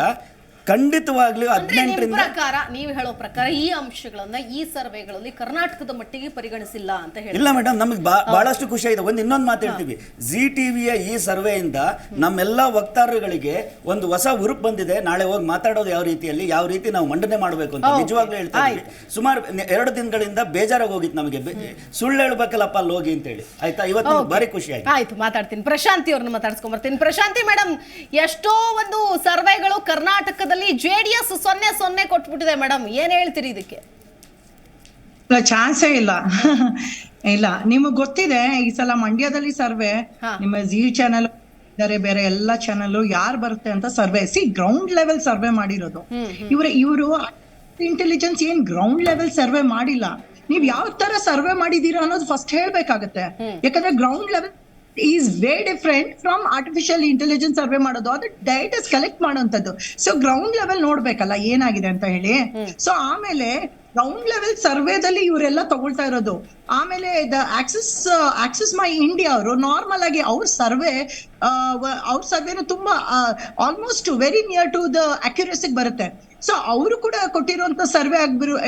ಖಂಡಿತವಾಗ್ಲೂ ಅಂದ್ರೆ ನಿಮ್ 18ರಿಂದ ಪ್ರಕಾರ, ನೀವು ಹೇಳೋ ಪ್ರಕಾರ ಈ ಅಂಶಗಳನ್ನ ಈ ಸರ್ವೆಗಳಲ್ಲಿ ಕರ್ನಾಟಕದ ಮಟ್ಟಿಗೆ ಪರಿಗಣಿಸಿಲ್ಲ ಅಂತ ಹೇಳಿ. ಇಲ್ಲ ಮೇಡಮ್, ನಮಗೆ ಬಹಳಷ್ಟು ಖುಷಿ ಇದೆ. ಇನ್ನೊಂದು ಮಾತು ಹೇಳ್ತೀವಿ, ಜಿ ಟಿವಿಯ ಈ ಸರ್ವೆಯಿಂದ ನಮ್ಮೆಲ್ಲ ವಕ್ತಾರರುಗಳಿಗೆ ಒಂದು ಹೊಸ ಹುರುಪ್ ಬಂದಿದೆ. ನಾಳೆ ಹೋಗಿ ಮಾತಾಡೋದು ಯಾವ ರೀತಿ ನಾವು ಮಂಡನೆ ಮಾಡಬೇಕು ಅಂತ ನಿಜವಾಗ್ಲೂ ಹೇಳ್ತಾ ಇದ್ದೀವಿ. ಸುಮಾರು 2 ದಿನಗಳಿಂದ ಬೇಜಾರಾಗಿ ಹೋಗಿತ್ತು ನಮಗೆ, ಸುಳ್ಳು ಹೇಳ್ಬೇಕಲ್ಲಪ್ಪ ಅಲ್ಲಿ ಹೋಗಿ ಅಂತ ಹೇಳಿ. ಆಯ್ತಾ, ಇವತ್ತು ಭಾರಿ ಖುಷಿ ಆಯ್ತು. ಆಯ್ತು, ಮಾತಾಡ್ತೀನಿ. ಪ್ರಶಾಂತಿ ಅವ್ರನ್ನ ಮಾತಾಡ್ಸ್ಕೊಂಡ್ ಬರ್ತೀನಿ. ಪ್ರಶಾಂತಿ ಮೇಡಮ್, ಎಷ್ಟೋ ಒಂದು ಸರ್ವೆಗಳು ಕರ್ನಾಟಕದ JDS 0-0 ಕೊಟ್ಬಿಟ್ಟಿದೆ ಮೇಡಮ್, ಏನ್ ಹೇಳ್ತೀರಿ ಇದಕ್ಕೆ? ಚಾನ್ಸೇ ಇಲ್ಲ. ಇಲ್ಲ, ನಿಮಗ್ ಗೊತ್ತಿದೆ ಈ ಸಲ ಮಂಡ್ಯದಲ್ಲಿ ಸರ್ವೆ, ನಿಮ್ಮ ಜಿ ಚಾನೆಲ್ ಬೇರೆ ಎಲ್ಲ ಚಾನೆಲ್ ಯಾರು ಬರುತ್ತೆ ಅಂತ ಸರ್ವೆ, ಗ್ರೌಂಡ್ ಲೆವೆಲ್ ಸರ್ವೆ ಮಾಡಿರೋದು. ಇವರು ಇಂಟೆಲಿಜೆನ್ಸ್ ಏನ್ ಗ್ರೌಂಡ್ ಲೆವೆಲ್ ಸರ್ವೆ ಮಾಡಿಲ್ಲ. ನೀವ್ ಯಾವ ತರ ಸರ್ವೆ ಮಾಡಿದೀರಾ ಅನ್ನೋದು ಫಸ್ಟ್ ಹೇಳ್ಬೇಕಾಗತ್ತೆ. ಯಾಕಂದ್ರೆ ground level is way different from artificial intelligence survey ಮಾಡೋದು, ಅದು ಡೇಟಾಸ್ ಕಲೆಕ್ಟ್ ಮಾಡುವಂತದ್ದು. ಸೊ ಗ್ರೌಂಡ್ ಲೆವೆಲ್ ನೋಡ್ಬೇಕಲ್ಲ ಏನಾಗಿದೆ ಅಂತ ಹೇಳಿ. ಸೊ ಆಮೇಲೆ ಗ್ರೌಂಡ್ ಲೆವೆಲ್ ಸರ್ವೆದಲ್ಲಿ ಇವರೆಲ್ಲ ತಗೊಳ್ತಾ ಇರೋದು. ಆಮೇಲೆ ಆಕ್ಸಿಸ್ ಮೈ ಇಂಡಿಯಾ ಅವರು ನಾರ್ಮಲ್ ಆಗಿ ಅವ್ರ ಸರ್ವೆನು ತುಂಬಾ almost very near to the ಅಕ್ಯುರಸಿಗೆ ಬರುತ್ತೆ. ಸೊ ಅವರು ಕೂಡ ಕೊಟ್ಟಿರುವಂತ ಸರ್ವೆ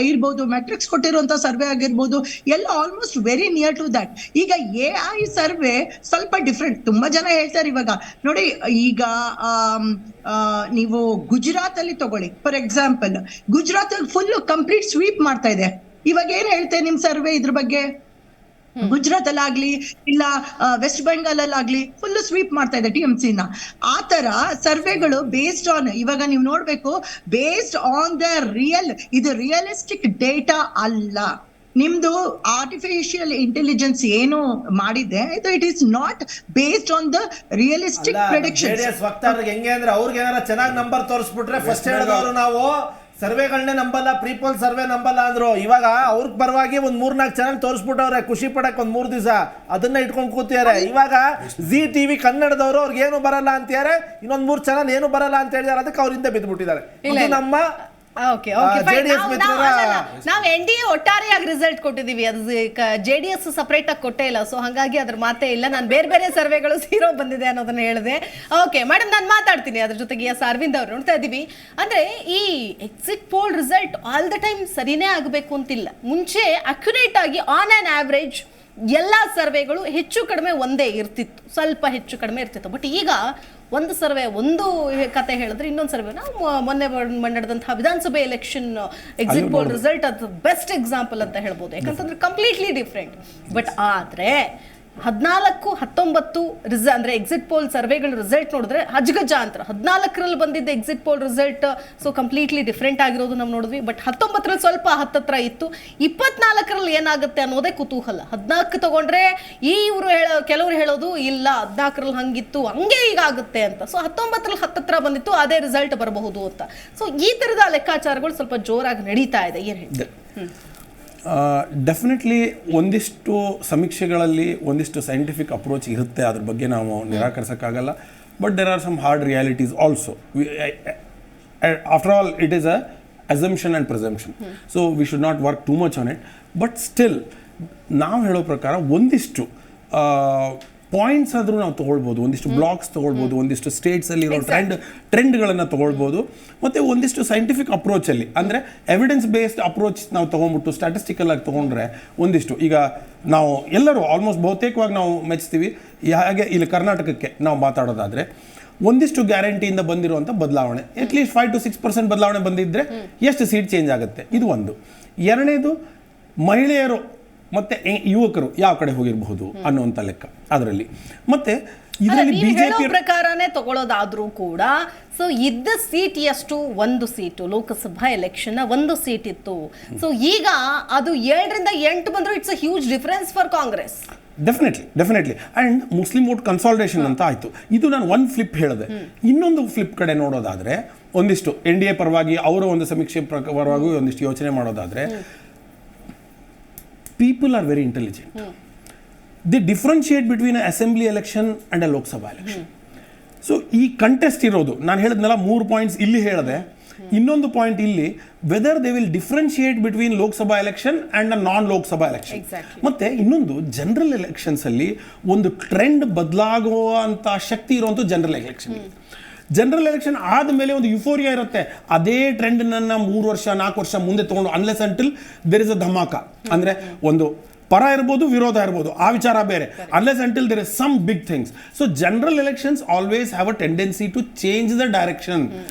ಇರ್ಬೋದು, ಮೆಟ್ರಿಕ್ಸ್ ಕೊಟ್ಟಿರುವಂತ ಸರ್ವೆ ಆಗಿರ್ಬೋದು, ಎಲ್ಲ almost very near to that. ಈಗ AI ಸರ್ವೆ ಸ್ವಲ್ಪ ಡಿಫ್ರೆಂಟ್. ತುಂಬಾ ಜನ ಹೇಳ್ತಾರೆ ಇವಾಗ ನೋಡಿ, ಈಗ ನೀವು ಗುಜರಾತ್ ಅಲ್ಲಿ ತಗೊಳ್ಳಿ ಫಾರ್ ಎಕ್ಸಾಂಪಲ್, ಗುಜರಾತ್ ಅಲ್ಲಿ ಫುಲ್ ಕಂಪ್ಲೀಟ್ ಸ್ವೀಪ್ ಮಾಡ್ತಾ ಇದೆ. ಇವಾಗ ಏನ್ ಹೇಳ್ತೆ ನಿಮ್ ಸರ್ವೆ ಇದ್ರ ಬಗ್ಗೆ? ಗುಜರಾತ್ ಅಲ್ಲಾಗ್ಲಿ ಇಲ್ಲ ವೆಸ್ಟ್ ಬೆಂಗಾಲ್ ಅಲ್ಲಾಗ್ಲಿ ಫುಲ್ ಸ್ವೀಪ್ ಮಾಡ್ತಾ ಇದೆ TMC ನ. ಆ ತರ ಸರ್ವೆಗಳು ಬೇಸ್ಡ್ ಆನ್, ಇವಾಗ ನೀವು ನೋಡ್ಬೇಕು, ಬೇಸ್ಡ್ ಆನ್ ದ ಇದು ರಿಯಲಿಸ್ಟಿಕ್ ಡೇಟಾ ಅಲ್ಲ. ನಿಮ್ದು ಆರ್ಟಿಫಿಷಿಯಲ್ ಇಂಟೆಲಿಜೆನ್ಸ್ ಏನು ಮಾಡಿದೆ ಇದು, it is not based on the realistic prediction. ವಕ್ತಾರರಿಗೆ ಹೆಂಗೆ ಅಂದ್ರೆ ಅವ್ರಿಗೆ ಏನಾರ ಚೆನ್ನಾಗಿ ನಂಬರ್ ತೋರಿಸ್ಬಿಟ್ರೆ ಫಸ್ಟ್ ಹೇಳಿದವರು ನಾವು ಸರ್ವೆಗಳನ್ನೇ ನಂಬಲ್ಲ, ಪ್ರೀಪೋಲ್ ಸರ್ವೆ ನಂಬಲ್ಲ ಅಂದ್ರು. ಇವಾಗ ಅವ್ರ ಪರವಾಗಿ ಒಂದ್ 3-4 ಚಾನಲ್ ತೋರಿಸ್ಬಿಟ್ಟವ್ರೆ, ಖುಷಿ ಪಡಕ್ ಒಂದ್ 3 ದಿವಸ ಅದನ್ನ ಇಟ್ಕೊಂಡು ಕೂತಿದ್ದಾರೆ. ಇವಾಗ ಜಿ ಟಿವಿ ಕನ್ನಡದವರು ಅವ್ರಿಗೆ ಏನು ಬರಲ್ಲ ಅಂತಾರೆ, ಇನ್ನೊಂದ್ 3 ಚಾನಲ್ ಏನು ಬರಲ್ಲ ಅಂತ ಹೇಳಿದಾರೆ, ಅದಕ್ಕೆ ಅವ್ರಿಂದ ಬಿದ್ದುಬಿಟ್ಟಿದ್ದಾರೆ. ನಮ್ಮ ನಾವು NDA ಒಟ್ಟಾರೆಯಾಗಿ ರಿಸಲ್ಟ್ ಕೊಟ್ಟಿದೀವಿ, ಅದು JDS ಸಪರೇಟ್ ಆಗಿ ಕೊಟ್ಟೇ ಇಲ್ಲ. ಸೊ ಹಾಗಾಗಿ ಅದ್ರ ಮಾತೇ ಇಲ್ಲ. ನಾನು ಬೇರೆ ಸರ್ವೆಗಳು 0 ಬಂದಿದೆ ಅನ್ನೋದನ್ನ ಹೇಳಿದೆ. ಓಕೆ ಮೇಡಮ್, ನಾನು ಮಾತಾಡ್ತೀನಿ ಅದ್ರ ಜೊತೆಗೆ. ಅರವಿಂದ್ ಅವ್ರು ನೋಡ್ತಾ ಇದೀವಿ, ಅಂದ್ರೆ ಈ exit poll result all the time ಸರಿನೇ ಆಗಬೇಕು ಅಂತಿಲ್ಲ. ಮುಂಚೆ ಅಕ್ಯುರೇಟ್ ಆಗಿ ಆನ್ ಆನ್ ಆವ್ರೇಜ್ ಎಲ್ಲ ಸರ್ವೆಗಳು ಹೆಚ್ಚು ಕಡಿಮೆ ಒಂದೇ ಇರ್ತಿತ್ತು, ಸ್ವಲ್ಪ ಹೆಚ್ಚು ಕಡಿಮೆ ಇರ್ತಿತ್ತು. ಬಟ್ ಈಗ ಒಂದು ಸರ್ವೆ ಒಂದು ಕತೆ ಹೇಳಿದ್ರೆ ಇನ್ನೊಂದು ಸರ್ವೆ, ನಾವು ಮೊನ್ನೆ ನಡೆದಂತಹ ವಿಧಾನಸಭೆ ಎಲೆಕ್ಷನ್ ಎಕ್ಸಿಟ್ ಪೋಲ್ ರಿಸಲ್ಟ್ ಅದು ಬೆಸ್ಟ್ ಎಕ್ಸಾಂಪಲ್ ಅಂತ ಹೇಳ್ಬೋದು. ಯಾಕಂತಂದ್ರೆ ಕಂಪ್ಲೀಟ್ಲಿ ಡಿಫ್ರೆಂಟ್. ಬಟ್ ಆದ್ರೆ 14-19 ಅಂದ್ರೆ ಎಕ್ಸಿಟ್ ಪೋಲ್ ಸರ್ವೆಗಳ ರಿಸಲ್ಟ್ ನೋಡಿದ್ರೆ ಅಜ್ಗಜ ಅಂತ. 14ರಲ್ಲಿ ಬಂದಿದ್ದ exit poll result so completely different ಆಗಿರೋದು ನಾವು ನೋಡಿದ್ವಿ. ಬಟ್ 19ರಲ್ಲಿ ಸ್ವಲ್ಪ ಹತ್ತತ್ರ ಇತ್ತು. 24ರಲ್ಲಿ ಏನಾಗುತ್ತೆ ಅನ್ನೋದೇ ಕುತೂಹಲ. 14 ತಗೊಂಡ್ರೆ ಕೆಲವರು ಹೇಳೋದು ಇಲ್ಲ 14ರಲ್ಲಿ ಹಂಗಿತ್ತು ಹಂಗೆ ಈಗಾಗುತ್ತೆ ಅಂತ. ಸೊ 19ರಲ್ಲಿ ಹತ್ತತ್ರ ಬಂದಿತ್ತು, ಅದೇ ರಿಸಲ್ಟ್ ಬರಬಹುದು ಅಂತ. ಸೊ ಈ ತರದ ಲೆಕ್ಕಾಚಾರಗಳು ಸ್ವಲ್ಪ ಜೋರಾಗಿ ನಡೀತಾ ಇದೆ. ಏನ್ ಹೇಳ್ತೀವಿ? ಡೆಫಿನೆಟ್ಲಿ ಒಂದಿಷ್ಟು ಸಮೀಕ್ಷೆಗಳಲ್ಲಿ ಒಂದಿಷ್ಟು ಸೈಂಟಿಫಿಕ್ ಅಪ್ರೋಚ್ ಇರುತ್ತೆ, ಅದ್ರ ಬಗ್ಗೆ ನಾವು ನಿರಾಕರಿಸೋಕ್ಕಾಗಲ್ಲ. But there are some hard realities also. After all it is a assumption and presumption, so we should not work too much on it. But still ನಾವು ಹೇಳೋ ಪ್ರಕಾರ ಒಂದಿಷ್ಟು ಪಾಯಿಂಟ್ಸ್ ಆದರೂ ನಾವು ತೊಗೊಳ್ಬೋದು, ಒಂದಿಷ್ಟು ಬ್ಲಾಕ್ಸ್ ತೊಗೊಳ್ಬೋದು, ಒಂದಿಷ್ಟು ಸ್ಟೇಟ್ಸಲ್ಲಿರೋ ಟ್ರೆಂಡ್ಗಳನ್ನು ತೊಗೊಳ್ಬೋದು. ಮತ್ತು ಒಂದಿಷ್ಟು ಸೈಂಟಿಫಿಕ್ ಅಪ್ರೋಚಲ್ಲಿ ಅಂದರೆ ಎವಿಡೆನ್ಸ್ ಬೇಸ್ಡ್ ಅಪ್ರೋಚ್ ನಾವು ತೊಗೊಂಡ್ಬಿಟ್ಟು ಸ್ಟ್ಯಾಟಿಸ್ಟಿಕಲ್ ಆಗಿ ತೊಗೊಂಡ್ರೆ ಒಂದಿಷ್ಟು, ಈಗ ನಾವು ಎಲ್ಲರೂ ಆಲ್ಮೋಸ್ಟ್ ಬಹುತೇಕವಾಗಿ ನಾವು ಮೆಚ್ತೀವಿ. ಹಾಗೆ ಇಲ್ಲಿ ಕರ್ನಾಟಕಕ್ಕೆ ನಾವು ಮಾತಾಡೋದಾದರೆ ಒಂದಿಷ್ಟು ಗ್ಯಾರಂಟಿಯಿಂದ ಬಂದಿರುವಂಥ ಬದಲಾವಣೆ, ಅಟ್ಲೀಸ್ಟ್ 5 to 6% ಬದಲಾವಣೆ ಬಂದಿದ್ದರೆ ಎಷ್ಟು ಸೀಟ್ ಚೇಂಜ್ ಆಗುತ್ತೆ, ಇದು ಒಂದು. ಎರಡನೇದು ಮಹಿಳೆಯರು ಮತ್ತೆ ಯುವಕರು ಯಾವ ಕಡೆ ಹೋಗಿರಬಹುದು ಅನ್ನುವಂಥ ಲೆಕ್ಕ ಅದರಲ್ಲಿ. ಮತ್ತೆ ಇದರಲ್ಲಿ ಬಿಜೆಪಿ ಪ್ರಕಾರನೇ ತಗೊಳ್ಳೋದಾದ್ರೂ ಕೂಡ ಸೊ ಇದ್ದ ಸೀಟ್ ಎಷ್ಟು, 1 ಸೀಟು ಲೋಕಸಭಾ ಎಲೆಕ್ಷನ್ 1 ಸೀಟ್ ಇತ್ತು. ಸೊ ಈಗ ಅದು 7ರಿಂದ 8 ಬಂದ್ರು, it's a huge difference for Congress. Definitely and Muslim vote consultation ಅಂತ ಆಯಿತು. ಇದು ನಾನು ಒಂದು ಫ್ಲಿಪ್ ಹೇಳಿದೆ. ಇನ್ನೊಂದು ಫ್ಲಿಪ್ ಕಡೆ ನೋಡೋದಾದರೆ ಒಂದಿಷ್ಟು NDA ಪರವಾಗಿ ಅವರ ಒಂದು ಸಮೀಕ್ಷೆ ಪರವಾಗಿ ಒಂದಿಷ್ಟು ಯೋಚನೆ ಮಾಡೋದಾದರೆ, people are very intelligent. They differentiate between an assembly election and a Lok Sabha election. So ಈ ಕಂಟೆಸ್ಟ್ ಇರೋದು, ನಾನು ಹೇಳಿದ್ನಲ್ಲ 3 ಪಾಯಿಂಟ್ಸ್ ಇಲ್ಲಿ ಹೇಳಿದೆ, ಇನ್ನೊಂದು ಪಾಯಿಂಟ್ ಇಲ್ಲಿ, whether they will differentiate between Lok Sabha election and a non Lok Sabha election. Exactly. ಮತ್ತೆ ಇನ್ನೊಂದು, ಜನರಲ್ ಎಲೆಕ್ಷನ್ಸ್ ಅಲ್ಲಿ ಒಂದು ಟ್ರೆಂಡ್ ಬದಲಾಗುವಂತ ಶಕ್ತಿ ಇರುವಂತ ಜನರಲ್ ಎಲೆಕ್ಷನ್. ಜನರಲ್ ಎಲೆಕ್ಷನ್ ಆದಮೇಲೆ ಒಂದು ಯುಫೋರಿಯಾ ಇರುತ್ತೆ, ಅದೇ ಟ್ರೆಂಡ್ ನನ್ನ 3 ವರ್ಷ 4 ವರ್ಷ ಮುಂದೆ ತಗೊಂಡು, unless until there is a ಧಮಾಕ, ಅಂದ್ರೆ ಒಂದು ಪರ ಇರ್ಬೋದು, ವಿರೋಧ ಇರ್ಬೋದು, ಆ ವಿಚಾರ ಬೇರೆ, unless until there is some big things. So general elections always have a tendency to change the direction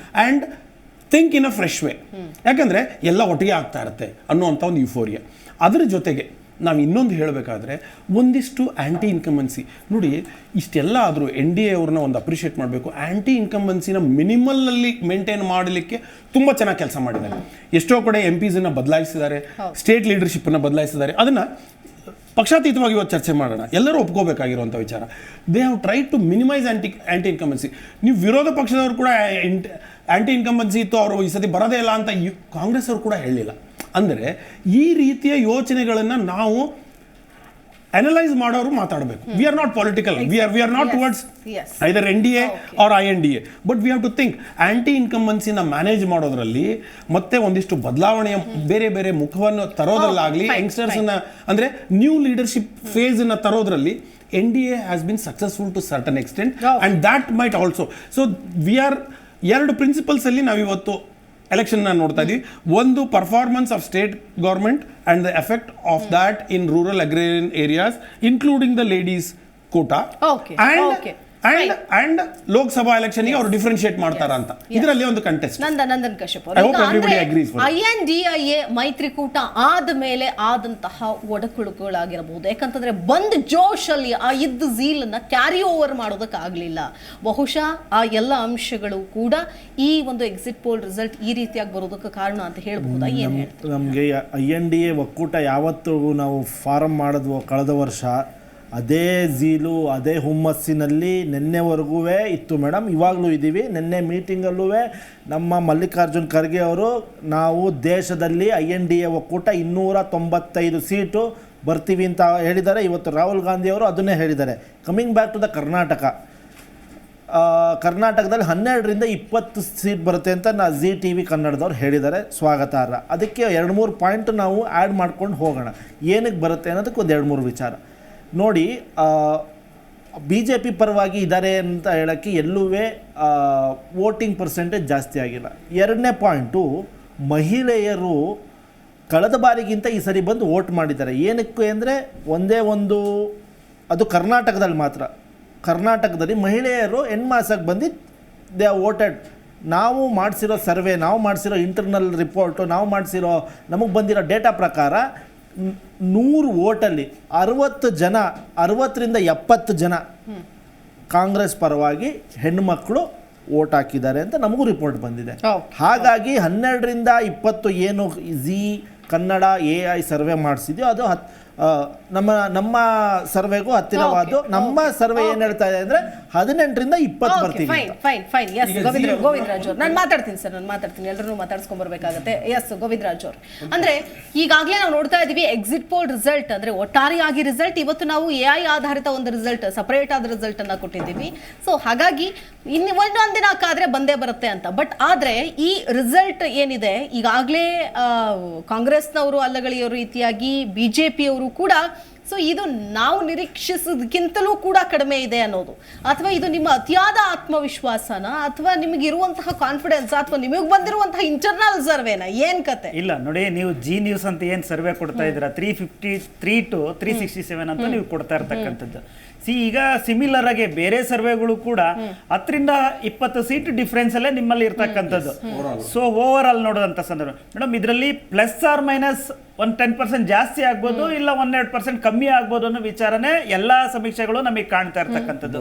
and think in a fresh way. ಯಾಕಂದ್ರೆ ಎಲ್ಲ ಒಟ್ಟಿಗೆ ಆಗ್ತಾ ಇರುತ್ತೆ ಅನ್ನುವಂಥ ಒಂದು ಯುಫೋರಿಯಾ. ಅದರ ಜೊತೆಗೆ ನಾವು ಇನ್ನೊಂದು ಹೇಳಬೇಕಾದ್ರೆ ಒಂದಿಷ್ಟು ಆ್ಯಂಟಿ ಇನ್ಕಂಬನ್ಸಿ ನೋಡಿ, ಇಷ್ಟೆಲ್ಲ ಆದರೂ ಎನ್ ಡಿ ಎ ಅವ್ರನ್ನ ಒಂದು ಅಪ್ರಿಷಿಯೇಟ್ ಮಾಡಬೇಕು. ಆ್ಯಂಟಿ ಇನ್ಕಂಬನ್ಸಿನ ಮಿನಿಮಲಲ್ಲಿ ಮೇಂಟೈನ್ ಮಾಡಲಿಕ್ಕೆ ತುಂಬ ಚೆನ್ನಾಗಿ ಕೆಲಸ ಮಾಡಿದ್ದಾರೆ. ಎಷ್ಟೋ ಕಡೆ MPs ಬದಲಾಯಿಸಿದ್ದಾರೆ, ಸ್ಟೇಟ್ ಲೀಡರ್ಶಿಪ್ಪನ್ನು ಬದಲಾಯಿಸಿದ್ದಾರೆ. ಅದನ್ನು ಪಕ್ಷಾತೀತವಾಗಿ ಇವತ್ತು ಚರ್ಚೆ ಮಾಡೋಣ, ಎಲ್ಲರೂ ಒಪ್ಕೋಬೇಕಾಗಿರುವಂಥ ವಿಚಾರ. They have try to minimise anti incumbency. ನೀವು ವಿರೋಧ ಪಕ್ಷದವರು ಕೂಡ ಆ್ಯಂಟಿ ಇನ್ಕಂಬನ್ಸಿ ಇತ್ತು, ಅವರು ಈ ಸತಿ ಬರೋದೇ ಇಲ್ಲ ಅಂತ ಕಾಂಗ್ರೆಸ್ ಅವರು ಕೂಡ ಹೇಳಲಿಲ್ಲ. ಅಂದರೆ ಈ ರೀತಿಯ ಯೋಚನೆಗಳನ್ನು ನಾವು ಅನಲೈಸ್ ಮಾಡೋರು ಮಾತಾಡಬೇಕು. We are not political, we are not towards either NDA or INDA, but we have to think anti ಇನ್ಕಂಬನ್ಸಿನ ಮ್ಯಾನೇಜ್ ಮಾಡೋದ್ರಲ್ಲಿ, ಮತ್ತೆ ಒಂದಿಷ್ಟು ಬದಲಾವಣೆಯ ಬೇರೆ ಬೇರೆ ಮುಖವನ್ನು ತರೋದ್ರಲ್ಲಾಗಲಿ, ಯಂಗ್ಸ್ಟರ್ಸನ್ನ ಅಂದರೆ ನ್ಯೂ ಲೀಡರ್ಶಿಪ್ ಫೇಸನ್ನು ತರೋದ್ರಲ್ಲಿ NDA has been successful to certain extent, and that might also. So we are 2 ಪ್ರಿನ್ಸಿಪಲ್ಸಲ್ಲಿ ನಾವಿವತ್ತು ಎಲೆಕ್ಷನ್ನ ನೋಡ್ತಾ ಇದ್ದೀವಿ. ಒಂದು, performance of state government and the effect of that in rural agrarian areas including the ladies quota, and Lok Sabha ಎಲೆಕ್ಷನ್ಗೆ ಅವರು ಡಿಫ್ರೆನ್ಶಿಯೇಟ್ ಮಾಡ್ತಾರ ಅಂತ ಇದರಲ್ಲಿ ಒಂದು ಕಂಟೆಸ್ಟ್. ನಂದನ್ ಕಶ್ಯಪ್ INDA ಮೈತ್ರಿಕೂಟ ಆದ ಮೇಲೆ ಆದಂತಹ ಒಡಕುಳುಗಳಾಗಿರಬಹುದು. ಯಾಕಂತಂದ್ರೆ ಬಂದ್ ಜೋಶ್ ಅಲ್ಲಿ ಆ ಇದ್ದ ಝೀಲನ್ನ ಕ್ಯಾರಿ ಓವರ್ ಮಾಡೋದಕ್ಕಾಗಲಿಲ್ಲ. ಬಹುಶಃ ಆ ಎಲ್ಲ ಅಂಶಗಳು ಕೂಡ ಈ ಒಂದು ಎಕ್ಸಿಟ್ ಪೋಲ್ ರಿಸಲ್ಟ್ ಈ ರೀತಿಯಾಗಿ ಬರೋದಕ್ಕೆ ಕಾರಣ ಅಂತ ಹೇಳ್ಬಹುದಾ? ಏನ್ ಹೇಳ್ತೀವಿ? ನಮಗೆ INDA ಒಕ್ಕೂಟ ಯಾವತ್ತು ನಾವು ಫಾರಂ ಮಾಡಿದ್ವೋ ಕಳೆದ ವರ್ಷ, ಅದೇ ಝೀಲು ಅದೇ ಹುಮ್ಮಸ್ಸಿನಲ್ಲಿ ನಿನ್ನೆವರೆಗೂ ಇತ್ತು ಮೇಡಮ್, ಇವಾಗಲೂ ಇದ್ದೀವಿ. ನಿನ್ನೆ ಮೀಟಿಂಗಲ್ಲೂ ನಮ್ಮ ಮಲ್ಲಿಕಾರ್ಜುನ್ ಖರ್ಗೆ ಅವರು ನಾವು ದೇಶದಲ್ಲಿ INDA ಒಕ್ಕೂಟ 295 ಸೀಟು ಬರ್ತೀವಿ ಅಂತ ಹೇಳಿದ್ದಾರೆ. ಇವತ್ತು ರಾಹುಲ್ ಗಾಂಧಿ ಅವರು ಅದನ್ನೇ ಹೇಳಿದ್ದಾರೆ. ಕಮಿಂಗ್ ಬ್ಯಾಕ್ ಟು ದ ಕರ್ನಾಟಕದಲ್ಲಿ 12ರಿಂದ 20 ಸೀಟ್ ಬರುತ್ತೆ ಅಂತ Zee TV ಕನ್ನಡದವ್ರು ಹೇಳಿದ್ದಾರೆ, ಸ್ವಾಗತಾರ್ಹ. ಅದಕ್ಕೆ 2-3 ಪಾಯಿಂಟ್ ನಾವು ಆ್ಯಡ್ ಮಾಡ್ಕೊಂಡು ಹೋಗೋಣ. ಏನಕ್ಕೆ ಬರುತ್ತೆ ಅನ್ನೋದಕ್ಕೆ ಒಂದು 2-3 ವಿಚಾರ ನೋಡಿ. BJP ಪರವಾಗಿ ಇದ್ದಾರೆ ಅಂತ ಹೇಳೋಕ್ಕೆ ಎಲ್ಲೂ ವೋಟಿಂಗ್ ಪರ್ಸೆಂಟೇಜ್ ಜಾಸ್ತಿ ಆಗಿಲ್ಲ. 2ನೇ ಪಾಯಿಂಟು, ಮಹಿಳೆಯರು ಕಳೆದ ಬಾರಿಗಿಂತ ಈ ಸರಿ ಬಂದು ವೋಟ್ ಮಾಡಿದ್ದಾರೆ. ಏನಕ್ಕೆ ಅಂದರೆ ಒಂದೇ ಒಂದು, ಅದು ಕರ್ನಾಟಕದಲ್ಲಿ ಮಾತ್ರ. ಕರ್ನಾಟಕದಲ್ಲಿ ಮಹಿಳೆಯರು ಹೆಣ್ಮಾಸಾಗಿ ಬಂದು ದೇ ಆರ್ ವೋಟೆಡ್. ನಾವು ಮಾಡಿಸಿರೋ ಸರ್ವೆ, ನಾವು ಮಾಡಿಸಿರೋ ಇಂಟರ್ನಲ್ ರಿಪೋರ್ಟು, ನಾವು ಮಾಡಿಸಿರೋ ನಮಗೆ ಬಂದಿರೋ ಡೇಟಾ ಪ್ರಕಾರ 100 ವೋಟಲ್ಲಿ 60ರಿಂದ 70 ಜನ ಕಾಂಗ್ರೆಸ್ ಪರವಾಗಿ ಹೆಣ್ಣುಮಕ್ಕಳು ವೋಟ್ ಹಾಕಿದ್ದಾರೆ ಅಂತ ನಮಗೂ ರಿಪೋರ್ಟ್ ಬಂದಿದೆ. ಹಾಗಾಗಿ 12ರಿಂದ 20 ಏನು Zee ಕನ್ನಡ AI ಸರ್ವೆ ಮಾಡಿಸಿದ್ಯೋ ಅದು ನಮ್ಮ ಸರ್ವೆಗೂ ಹತ್ತಿರವಾದ. ನಮ್ಮ ಸರ್ವೆ ಏನ್ ಹೇಳ್ತಾ ಇದೆ ಅಂದ್ರೆ 18ರಿಂದ 20 ಬರ್ತೀವಿ. ಗೋವಿಂದರಾಜ್ ಅವ್ರು, ನಾನು ಮಾತಾಡ್ತೀನಿ ಎಲ್ಲರೂ ಮಾತಾಡ್ಸ್ಕೊಂಡ್ ಬರ್ಬೇಕಾಗತ್ತೆ. ಎಸ್ ಗೋವಿಂದರಾಜ್ ಅವ್ರು, ಅಂದ್ರೆ ಈಗಾಗಲೇ ನಾವು ನೋಡ್ತಾ ಇದೀವಿ ಎಕ್ಸಿಟ್ ಪೋಲ್ ರಿಸಲ್ಟ್, ಅಂದ್ರೆ ಒಟ್ಟಾರೆಯಾಗಿ ರಿಸಲ್ಟ್. ಇವತ್ತು ನಾವು AI ಆಧಾರಿತ ಒಂದು ರಿಸಲ್ಟ್, ಸಪರೇಟ್ ಆದ ರಿಸಲ್ಟ್ ಅನ್ನ ಕೊಟ್ಟಿದ್ದೀವಿ. ಸೊ ಹಾಗಾಗಿ ಇನ್ನು ಒಂದೊಂದಿನ ಕಾದ್ರೆ ಬಂದೇ ಬರುತ್ತೆ ಅಂತ. ಬಟ್ ಆದ್ರೆ ಈ ರಿಸಲ್ಟ್ ಏನಿದೆ, ಈಗಾಗಲೇ ಕಾಂಗ್ರೆಸ್ನವರು ಅಲ್ಲಗಳೆಯೋ ರೀತಿಯಾಗಿ BJP ಅವರು ಕೂಡ, ಸೊ ಇದು ನಾವು ನಿರೀಕ್ಷಿಸೋದಕ್ಕಿಂತಲೂ ಕೂಡ ಕಡಿಮೆ ಇದೆ ಅನ್ನೋದು, ಅಥವಾ ಇದು ನಿಮ್ಮ ಅತಿಯಾದ ಆತ್ಮವಿಶ್ವಾಸನ, ಅಥವಾ ನಿಮಗಿರುವಂತಹ ಕಾನ್ಫಿಡೆನ್ಸ್, ಅಥವಾ ನಿಮಗೆ ಬಂದಿರುವಂತಹ ಇಂಟರ್ನಲ್ ಸರ್ವೆನ, ಏನ್ ಕತೆ? ಇಲ್ಲ ನೋಡಿ, ನೀವು Zee ನ್ಯೂಸ್ ಅಂತ ಏನು ಸರ್ವೆ ಕೊಡ್ತಾ ಇದ್ದೀರಾ, 353 to 367 ಅಂತ ನೀವು ಕೊಡ್ತಾ ಇರ್ತಕ್ಕಂಥದ್ದು. ಈಗ ಸಿಮಿಲರ್ ಆಗಿ ಬೇರೆ ಸರ್ವೆಗಳು ಕೂಡ 10ರಿಂದ 20 ಸೀಟ್ ಡಿಫ್ರೆನ್ಸ್ ಅಲ್ಲೇ ನಿಮ್ಮಲ್ಲಿ ಇರ್ತಕ್ಕಂಥದ್ದು. ಸೊ ಓವರ್ ಆಲ್ ನೋಡುವಂತ ಸಂದರ್ಭ ಮೇಡಮ್, ಇದರಲ್ಲಿ ಪ್ಲಸ್ ಆರ್ ಮೈನಸ್ 10% ಜಾಸ್ತಿ ಆಗ್ಬೋದು, ಇಲ್ಲ 1-2% ಕಮ್ಮಿ ಆಗ್ಬೋದು ಅನ್ನೋ ವಿಚಾರನೇ ಎಲ್ಲಾ ಸಮೀಕ್ಷೆಗಳು ನಮಗೆ ಕಾಣ್ತಾ ಇರ್ತಕ್ಕಂಥದ್ದು.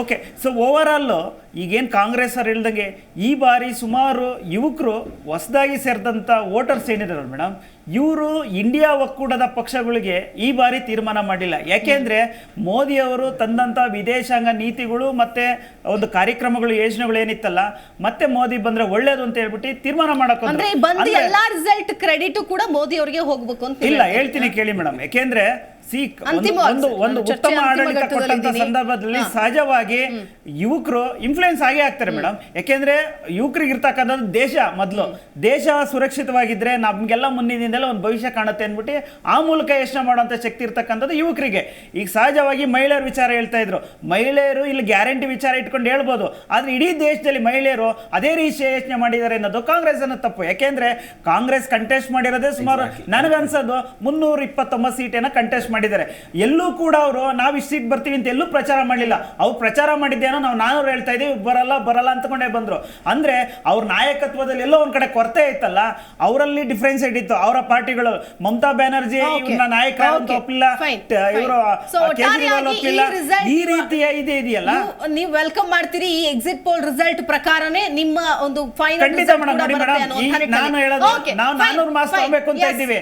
ಓಕೆ, ಸೊ ಓವರ್ ಆಲ್ ಈಗೇನು ಕಾಂಗ್ರೆಸ್ ಅವ್ರು ಹೇಳ್ದಂಗೆ ಈ ಬಾರಿ ಸುಮಾರು ಯುವಕರು ಹೊಸದಾಗಿ ಸೇರಿದಂಥ ವೋಟರ್ಸ್ ಏನಿದಾರಲ್ಲ ಮೇಡಮ್, ಇವರು ಇಂಡಿಯಾ ಒಕ್ಕೂಟದ ಪಕ್ಷಗಳಿಗೆ ಈ ಬಾರಿ ತೀರ್ಮಾನ ಮಾಡಿಲ್ಲ. ಯಾಕೆಂದ್ರೆ ಮೋದಿ ಅವರು ತಂದಂತ ವಿದೇಶಾಂಗ ನೀತಿಗಳು ಮತ್ತೆ ಒಂದು ಕಾರ್ಯಕ್ರಮಗಳು, ಯೋಜನೆಗಳು ಏನಿತ್ತಲ್ಲ, ಮತ್ತೆ ಮೋದಿ ಬಂದ್ರೆ ಒಳ್ಳೇದು ಅಂತ ಹೇಳ್ಬಿಟ್ಟು ತೀರ್ಮಾನ ಮಾಡಕ್ ಎಲ್ಲಾ ರಿಸಲ್ಟ್ ಕ್ರೆಡಿಟ್ ಕೂಡ ಮೋದಿ ಅವರಿಗೆ ಹೋಗ್ಬೇಕು ಅಂತ ಇಲ್ಲ ಹೇಳ್ತೀನಿ ಕೇಳಿ ಮೇಡಮ್. ಯಾಕೆಂದ್ರೆ ಅಂತಿಮವಾಗಿ ಒಂದು ನಾನು ಚರ್ಚೆ ಉತ್ತಮ ಆಡಳಿತ ಅಂತಿಮ ಕೊಟ್ಟಂತ ಘಟ್ಟದಲ್ಲಿದ್ದೀನಿ. ಸಂದರ್ಭದಲ್ಲಿ ಸಹಜವಾಗಿ ಯುವಕರು ಇನ್ಫ್ಲೂಯೆನ್ಸ್ ಆಗೇ ಆಗ್ತಾರೆ ಮೇಡಮ್. ಯಾಕೆಂದ್ರೆ ಯುವಕರಿಗೆ ಇರ್ತಕ್ಕಂಥದ್ದು ದೇಶ ಮೊದಲು, ದೇಶ ಸುರಕ್ಷಿತವಾಗಿದ್ರೆ ನಮ್ಗೆಲ್ಲ ಮುಂದಿನಿಂದೆಲ್ಲ ಒಂದು ಭವಿಷ್ಯ ಕಾಣುತ್ತೆ ಅಂದ್ಬಿಟ್ಟು ಆ ಮೂಲಕ ಯೋಚನೆ ಮಾಡುವಂತ ಶಕ್ತಿ ಇರ್ತಕ್ಕಂಥದ್ದು ಯುವಕರಿಗೆ. ಈಗ ಸಹಜವಾಗಿ ಮಹಿಳೆಯರ ವಿಚಾರ ಹೇಳ್ತಾ ಇದ್ರು, ಮಹಿಳೆಯರು ಇಲ್ಲಿ ಗ್ಯಾರಂಟಿ ವಿಚಾರ ಇಟ್ಕೊಂಡು ಹೇಳ್ಬೋದು, ಆದ್ರೆ ಇಡೀ ದೇಶದಲ್ಲಿ ಮಹಿಳೆಯರು ಅದೇ ರೀತಿ ಯೋಚನೆ ಮಾಡಿದ್ದಾರೆ ಅನ್ನೋದು ಕಾಂಗ್ರೆಸ್ ಅನ್ನೋ ತಪ್ಪು. ಯಾಕೆಂದ್ರೆ ಕಾಂಗ್ರೆಸ್ ಕಂಟೆಸ್ಟ್ ಮಾಡಿರೋದೇ ಸುಮಾರು ನನಗನ್ಸೋದು 329 ಸೀಟನ್ನ ಕಂಟೆಸ್ಟ್ ಮಾಡಿದ್ದಾರೆ. ಎಲ್ಲೂ ಕೂಡ ಅವರು ನಾವು ಇಷ್ಟು ಸೀಟ್ ಬರ್ತೀವಿ ಅಂತ ಎಲ್ಲೂ ಪ್ರಚಾರ ಮಾಡಲಿಲ್ಲ. ಅವ್ರು ಪ್ರಚಾರ ಮಾಡಿದ್ದೇನೋ ನಾವು 400 ಹೇಳ್ತಾ ಇದೀವಿ, ಬರಲ್ಲ ಅಂತಕೊಂಡೇ ಬಂದ್ರು. ಅಂದ್ರೆ ಅವ್ರ ನಾಯಕತ್ವದಲ್ಲಿ ಎಲ್ಲೋ ಒಂದ್ ಕಡೆ ಕೊರತೆ ಇತ್ತಲ್ಲ, ಅವರಲ್ಲಿ ಡಿಫ್ರೆನ್ಸ್ ಇಟ್ಟಿತ್ತು. ಅವರ ಪಾರ್ಟಿಗಳು ಮಮತಾ ಬ್ಯಾನರ್ಜಿ ಇವ್ರನ್ನ ನಾಯಕ ಅಂತ ಒಪ್ಪಿಲ್ಲ, ಇವರು ಕೇಜ್ರಿವಾಲ್ ಒಪ್ಪಿಲ್ಲ, ಈ ರೀತಿಯ ಇದೆಯಲ್ಲ. ನೀವು ವೆಲ್ಕಮ್ ಮಾಡ್ತೀರಿ ಈ ಎಕ್ಸಿಟ್ ಪೋಲ್ ರಿಸಲ್ಟ್ ಪ್ರಕಾರನೇ ನಿಮ್ಮ ಒಂದು ಫೈನಲ್ ಖಂಡಿತ ಮೇಡಮ್. ನೋಡಿ ಮೇಡಮ್, ನಾನು ಹೇಳೋದು ನಾವು 400 ಮಾರ್ಕ್ಸ್ ತಗೋಬೇಕು ಅಂತ ಇದ್ದೀವಿ.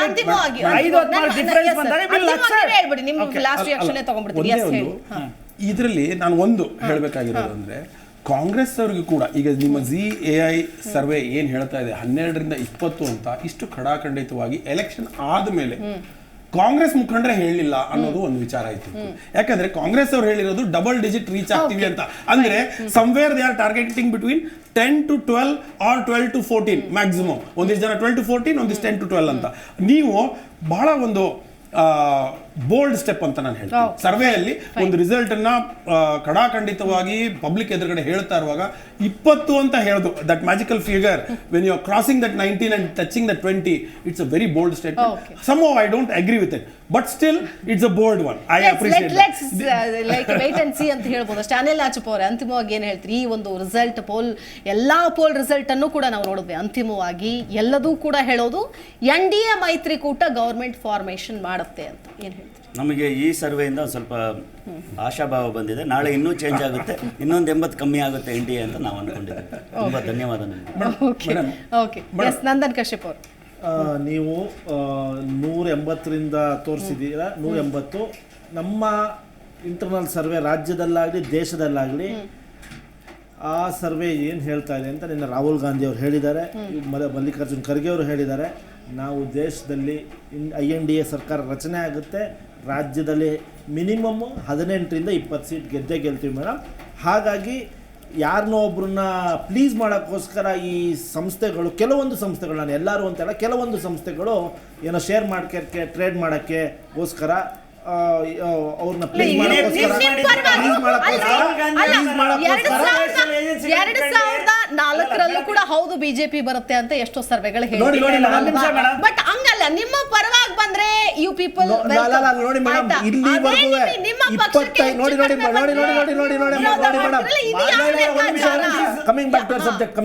ಅಂತಿಮವಾಗಿ 5-10 ಡಿಫರೆನ್ಸ್ ಬಂದಾಗ ಹೇಳ್ಬಿಡಿ, ನಿಮ್ ಲಾಸ್ಟ್ ರಿಯಾಕ್ಷನ್ ತಗೊಂಡ್ಬಿಡ್ತೀರಿ. ಇದರಲ್ಲಿ ನಾನು ಒಂದು ಹೇಳಬೇಕಾಗಿರೋದು ಅಂದ್ರೆ, ಕಾಂಗ್ರೆಸ್ ಅವ್ರಿಗೆ ಕೂಡ ಈಗ ನಿಮ್ಮ ZAI ಸರ್ವೆ ಏನ್ ಹೇಳ್ತಾ ಇದೆ 12ರಿಂದ 20 ಅಂತ, ಇಷ್ಟು ಖಡಾಖಂಡಿತವಾಗಿ ಎಲೆಕ್ಷನ್ ಆದ್ಮೇಲೆ ಕಾಂಗ್ರೆಸ್ ಮುಖಂಡರೇ ಹೇಳಿಲ್ಲ ಅನ್ನೋದು ಒಂದು ವಿಚಾರ ಆಯ್ತು. ಯಾಕಂದ್ರೆ ಕಾಂಗ್ರೆಸ್ ಅವ್ರು ಹೇಳಿರೋದು ಡಬಲ್ ಡಿಜಿಟ್ ರೀಚ್ ಆಗ್ತೀವಿ ಅಂತ. ಅಂದ್ರೆ somewhere they are targeting between 10 to 12 or 12 to 14 maximum. ಒಂದಿಷ್ಟು ಜನ 12 to 14, ಒಂದಿಷ್ಟು 10 to 12 ಅಂತ. ನೀವು ಬಹಳ ಒಂದು ಬೋಲ್ಡ್ ಸ್ಟೆಪ್ ಅಂತ ನಾನು ಹೇಳ್ತೀನಿ. ಸರ್ವೆಯಲ್ಲಿ ಒಂದು ರಿಸಲ್ಟ್ ಅನ್ನ ಖಡಾಖಂಡಿತವಾಗಿ ಪಬ್ಲಿಕ್ ಎದುರುಗಡೆ ಹೇಳ್ತಾ ಇರುವಾಗ 20 ಅಂತ ಹೇಳೋದು, that magical figure when you are crossing that 19 and touching that 20, it's a very bold statement. Somehow I don't agree with it, but still it's a bold one. I appreciate that. Let's like wait and see ಅಂತ ಹೇಳ್ಬೋದು ಅಷ್ಟೇ. ಅನಿಲ್ ನಾಚಪ್ಪ ಅವರೇ, ಅಂತಿಮವಾಗಿ ಏನು ಹೇಳ್ತೀರಿ? ಈ ಒಂದು ರಿಸಲ್ಟ್ ಪೋಲ್, ಎಲ್ಲಾ ಪೋಲ್ ರಿಸಲ್ಟ್ ಅನ್ನು ಕೂಡ ನಾವು ನೋಡಿದ್ವಿ. ಅಂತಿಮವಾಗಿ ಎಲ್ಲದೂ ಕೂಡ ಹೇಳೋದು NDA ಮೈತ್ರಿಕೂಟ ಗವರ್ಮೆಂಟ್ ಫಾರ್ಮೇಶನ್ ಮಾಡುತ್ತೆ ಅಂತ. ಏನು ಹೇಳ್ತೀರಿ? ನಮಗೆ ಈ ಸರ್ವೆಯಿಂದ ಸ್ವಲ್ಪ ಆಶಾಭಾವ ಬಂದಿದೆ. ನಾಳೆ ಇನ್ನೂ ಚೇಂಜ್ ಆಗುತ್ತೆ, ಇನ್ನೊಂದು 80 ಕಮ್ಮಿ ಆಗುತ್ತೆ NDA ಅಂತ ನಾವು ಅಂದ್ಕೊಂಡಿದ್ದೇವೆ. ತುಂಬಾ ಧನ್ಯವಾದ ನಿಮಗೆ. ನಂದನ್ ಕಶ್ಯಪ್ ಅವರು, ನೀವು 180ರಿಂದ ತೋರಿಸಿದ್ದೀರಾ. 180 ನಮ್ಮ ಇಂಟರ್ನಲ್ ಸರ್ವೆ ರಾಜ್ಯದಲ್ಲಾಗಲಿ ದೇಶದಲ್ಲಾಗಲಿ ಆ ಸರ್ವೆ ಏನು ಹೇಳ್ತಾ ಇದೆ ಅಂತ ನಿನ್ನ ರಾಹುಲ್ ಗಾಂಧಿ ಅವರು ಹೇಳಿದ್ದಾರೆ, ಮಲ್ಲಿಕಾರ್ಜುನ್ ಖರ್ಗೆ ಅವರು ಹೇಳಿದ್ದಾರೆ. ನಾವು ದೇಶದಲ್ಲಿ INDA ಸರ್ಕಾರ ರಚನೆ ಆಗುತ್ತೆ, ರಾಜ್ಯದಲ್ಲಿ ಮಿನಿಮಮ್ 18ರಿಂದ 20 ಸೀಟ್ ಗೆಲ್ತೀವಿ ಮೇಡಮ್. ಹಾಗಾಗಿ ಯಾರನ್ನೋ ಒಬ್ಬರನ್ನ ಪ್ಲೀಸ್ ಮಾಡೋಕ್ಕೋಸ್ಕರ ಈ ಸಂಸ್ಥೆಗಳು, ಕೆಲವೊಂದು ಸಂಸ್ಥೆಗಳು, ನಾನು ಎಲ್ಲರೂ ಅಂತಲ್ಲ, ಕೆಲವೊಂದು ಸಂಸ್ಥೆಗಳು ಏನೋ ಶೇರ್ ಮಾರ್ಕೆಟ್ಗೆ ಟ್ರೇಡ್ ಮಾಡೋಕ್ಕೋಸ್ಕರ ಅವ್ರನ್ನ ಪ್ಲೀಸ್ ಮಾಡೋಕ್ಕೋಸ್ಕರ 2004 ಕೂಡ ಹೌದು ಬಿಜೆಪಿ ಬರುತ್ತೆ ಅಂತ ಎಷ್ಟೋ ಸರ್ವೆಗಳು ಹೇಳಿ. ಬಟ್ ಹಂಗಲ್ಲ, ನಿಮ್ಮ ಪರವಾಗಿ ಬಂದ್ರೆ ಯು ಪೀಪಲ್ ನೋಡಿ ಮೇಡಮ್, ಇಲ್ಲಿವರೆಗೂ 25 ನೋಡಿ ಕಮಿಂಗ್ ಬ್ಯಾಕ್ ಟು ಸಬ್ಜೆಕ್ಟ್,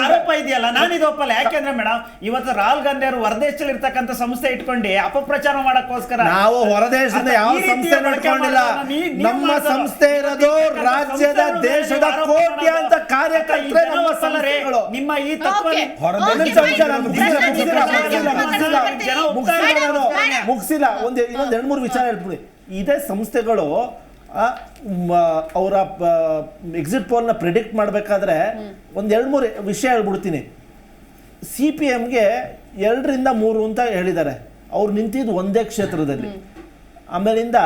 ಆರೋಪ ಇದೆಯಲ್ಲ, ನಾನು ಇದು ಒಪ್ಪಲ್ಲ. ಯಾಕೆಂದ್ರೆ ಮೇಡಮ್, ಇವತ್ತು ರಾಹುಲ್ ಗಾಂಧಿ ಅವರು ಹೊರದೇಶದಲ್ಲಿ ಇರ್ತಕ್ಕಂಥ ಸಂಸ್ಥೆ ಇಟ್ಕೊಂಡು ಅಪಪ್ರಚಾರ ಮಾಡಕ್ಕೋಸ್ಕರ ನಾವು ಹೊರದೇಶದಿಂದ ಯಾವ ಸಂಸ್ಥೆ ನೋಡ್ಕೊಂಡಿಲ್ಲ. ನಮ್ಮ ಸಂಸ್ಥೆ ಇರೋದು ರಾಜ್ಯದ ದೇಶದ ಕೋಟ್ಯಾಂತರ ಕಾರ್ಯಕರ್ತರೇ ನಮ್ಮ ಸಂಸ್ಥೆಗಳು. ನಿಮ್ಮ ಈ ತತ್ವ ಮುಗಿಸಿಲ್ಲ. ಇನ್ನೊಂದು 2-3 ವಿಚಾರ ಹೇಳ್ಬಿಡಿ. ಇದೇ ಸಂಸ್ಥೆಗಳು ಅವರ ಎಕ್ಸಿಟ್ ಪೋಲ್ನ ಪ್ರಿಡಿಕ್ಟ್ ಮಾಡಬೇಕಾದ್ರೆ ಒಂದು 2-3 ವಿಷಯ ಹೇಳ್ಬಿಡ್ತೀನಿ. CPMಗೆ 2ರಿಂದ 3 ಅಂತ ಹೇಳಿದ್ದಾರೆ. ಅವ್ರು ನಿಂತಿದ್ದು ಒಂದೇ ಕ್ಷೇತ್ರದಲ್ಲಿ. ಆಮೇಲಿಂದ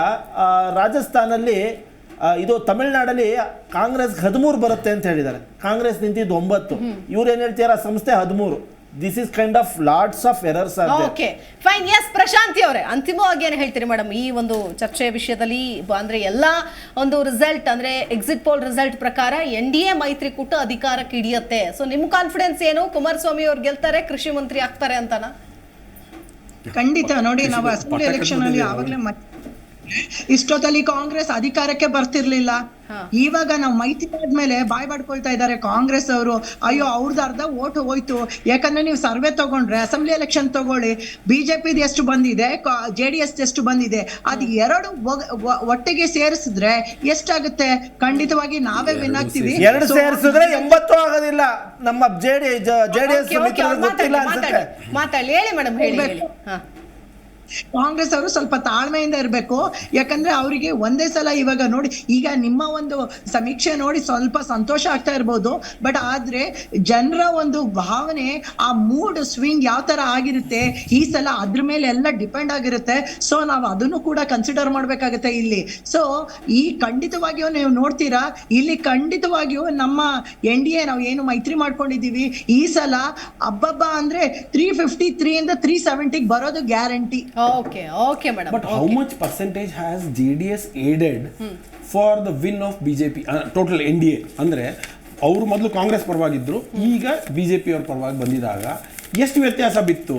ರಾಜಸ್ಥಾನಲ್ಲಿ, ಇದು ತಮಿಳ್ನಾಡಲ್ಲಿ ಕಾಂಗ್ರೆಸ್ 13 ಬರುತ್ತೆ ಅಂತ ಹೇಳಿದ್ದಾರೆ. ಕಾಂಗ್ರೆಸ್ ನಿಂತಿದ್ದು 9. ಇವ್ರು ಏನ್ ಹೇಳ್ತೀರಾ, ಸಂಸ್ಥೆ 13. This is kind of lots of errors. Okay fine. Yes Prashanthi ಅವರೇ, ಅಂತಿಮವಾಗಿ ಏನು ಹೇಳ್ತೀರಿ ಮೇಡಮ್ ಈ ಒಂದು ಚರ್ಚೆಯ ವಿಷಯದಲ್ಲಿ? ಅಂದ್ರೆ ಎಲ್ಲಾ ಒಂದು ರಿಸಲ್ಟ್, ಅಂದ್ರೆ ಎಕ್ಸಿಟ್ ಪೋಲ್ ರಿಸಲ್ಟ್ ಪ್ರಕಾರ NDA ಮೈತ್ರಿಕೂಟ ಅಧಿಕಾರಕ್ಕೆ ಹಿಡಿಯುತ್ತೆ. ಸೊ ನಿಮ್ ಕಾನ್ಫಿಡೆನ್ಸ್ ಏನು? ಕುಮಾರಸ್ವಾಮಿ ಅವ್ರು ಗೆಲ್ತಾರೆ, ಕೃಷಿ ಮಂತ್ರಿ ಆಗ್ತಾರೆ ಅಂತನಾ? ಖಂಡಿತ. ನೋಡಿ, ನಾವು ಅಸೆಂಬ್ಲಿ ಎಲೆಕ್ಷನ್ ಅಲ್ಲಿ ಆವಾಗಲೇ ಇಷ್ಟೊತ್ತಲ್ಲಿ ಕಾಂಗ್ರೆಸ್ ಅಧಿಕಾರಕ್ಕೆ ಬರ್ತಿರ್ಲಿಲ್ಲ. ಇವಾಗ ನಾವು ಮೈತ್ರಿ ಆದ್ಮೇಲೆ ಬಾಯ್ ಬಡ್ಕೊಳ್ತಾ ಇದ್ದಾರೆ ಕಾಂಗ್ರೆಸ್ ಅವರು. ಅಯ್ಯೋ, ಅವ್ರದ್ದು ಅರ್ಧ ಓಟ್ ಹೋಯ್ತು. ಯಾಕಂದ್ರೆ ನೀವು ಸರ್ವೆ ತಗೊಂಡ್ರೆ, ಅಸೆಂಬ್ಲಿ ಎಲೆಕ್ಷನ್ ತಗೊಳ್ಳಿ, ಬಿಜೆಪಿದು ಎಷ್ಟು ಬಂದಿದೆ, JDS ಎಷ್ಟು ಬಂದಿದೆ, ಅದು ಎರಡು ಒಟ್ಟಿಗೆ ಸೇರಿಸಿದ್ರೆ ಎಷ್ಟಾಗುತ್ತೆ? ಖಂಡಿತವಾಗಿ ನಾವೇ ವಿನ್ ಆಗ್ತೀವಿ. 2 ಸೇರಿಸಿದ್ರೆ 80 ಆಗೋದಿಲ್ಲ. ನಮ್ಮ JDS ಮಾತಾಡಿ ಹೇಳಿ ಮೇಡಮ್, ಹೇಳಿ. ಕಾಂಗ್ರೆಸ್ ಅವರು ಸ್ವಲ್ಪ ತಾಳ್ಮೆಯಿಂದ ಇರಬೇಕು. ಯಾಕಂದ್ರೆ ಅವರಿಗೆ ಒಂದೇ ಸಲ ಇವಾಗ ನೋಡಿ, ಈಗ ನಿಮ್ಮ ಒಂದು ಸಮೀಕ್ಷೆ ನೋಡಿ ಸ್ವಲ್ಪ ಸಂತೋಷ ಆಗ್ತಾ ಇರ್ಬೋದು, ಬಟ್ ಆದ್ರೆ ಜನರ ಒಂದು ಭಾವನೆ, ಆ ಮೂಡ್ ಸ್ವಿಂಗ್ ಯಾವ ತರ ಆಗಿರುತ್ತೆ ಈ ಸಲ, ಅದ್ರ ಮೇಲೆ ಎಲ್ಲ ಡಿಪೆಂಡ್ ಆಗಿರುತ್ತೆ. ಸೊ ನಾವು ಅದನ್ನು ಕೂಡ ಕನ್ಸಿಡರ್ ಮಾಡ್ಬೇಕಾಗತ್ತೆ ಇಲ್ಲಿ. ಸೊ ಈ ಖಂಡಿತವಾಗಿಯೂ ನೀವು ನೋಡ್ತೀರಾ, ಇಲ್ಲಿ ಖಂಡಿತವಾಗಿಯೂ ನಮ್ಮ NDA ನಾವು ಏನು ಮೈತ್ರಿ ಮಾಡ್ಕೊಂಡಿದೀವಿ, ಈ ಸಲ ಹಬ್ಬಬ್ಬ ಅಂದ್ರೆ 353 ಇಂದ 370 ಬರೋದು guarantee. Okay okay madam. But how much percentage has JDS aided for the win of BJP total NDA? ಅಂದ್ರೆ ಅವರು ಮೊದಲು ಕಾಂಗ್ರೆಸ್ ಪರವಾಗಿದ್ರು, ಈಗ BJP ಅವ್ರ ಪರವಾಗಿ ಬಂದಿದಾಗ ಎಷ್ಟು ವ್ಯತ್ಯಾಸ ಬಿತ್ತು?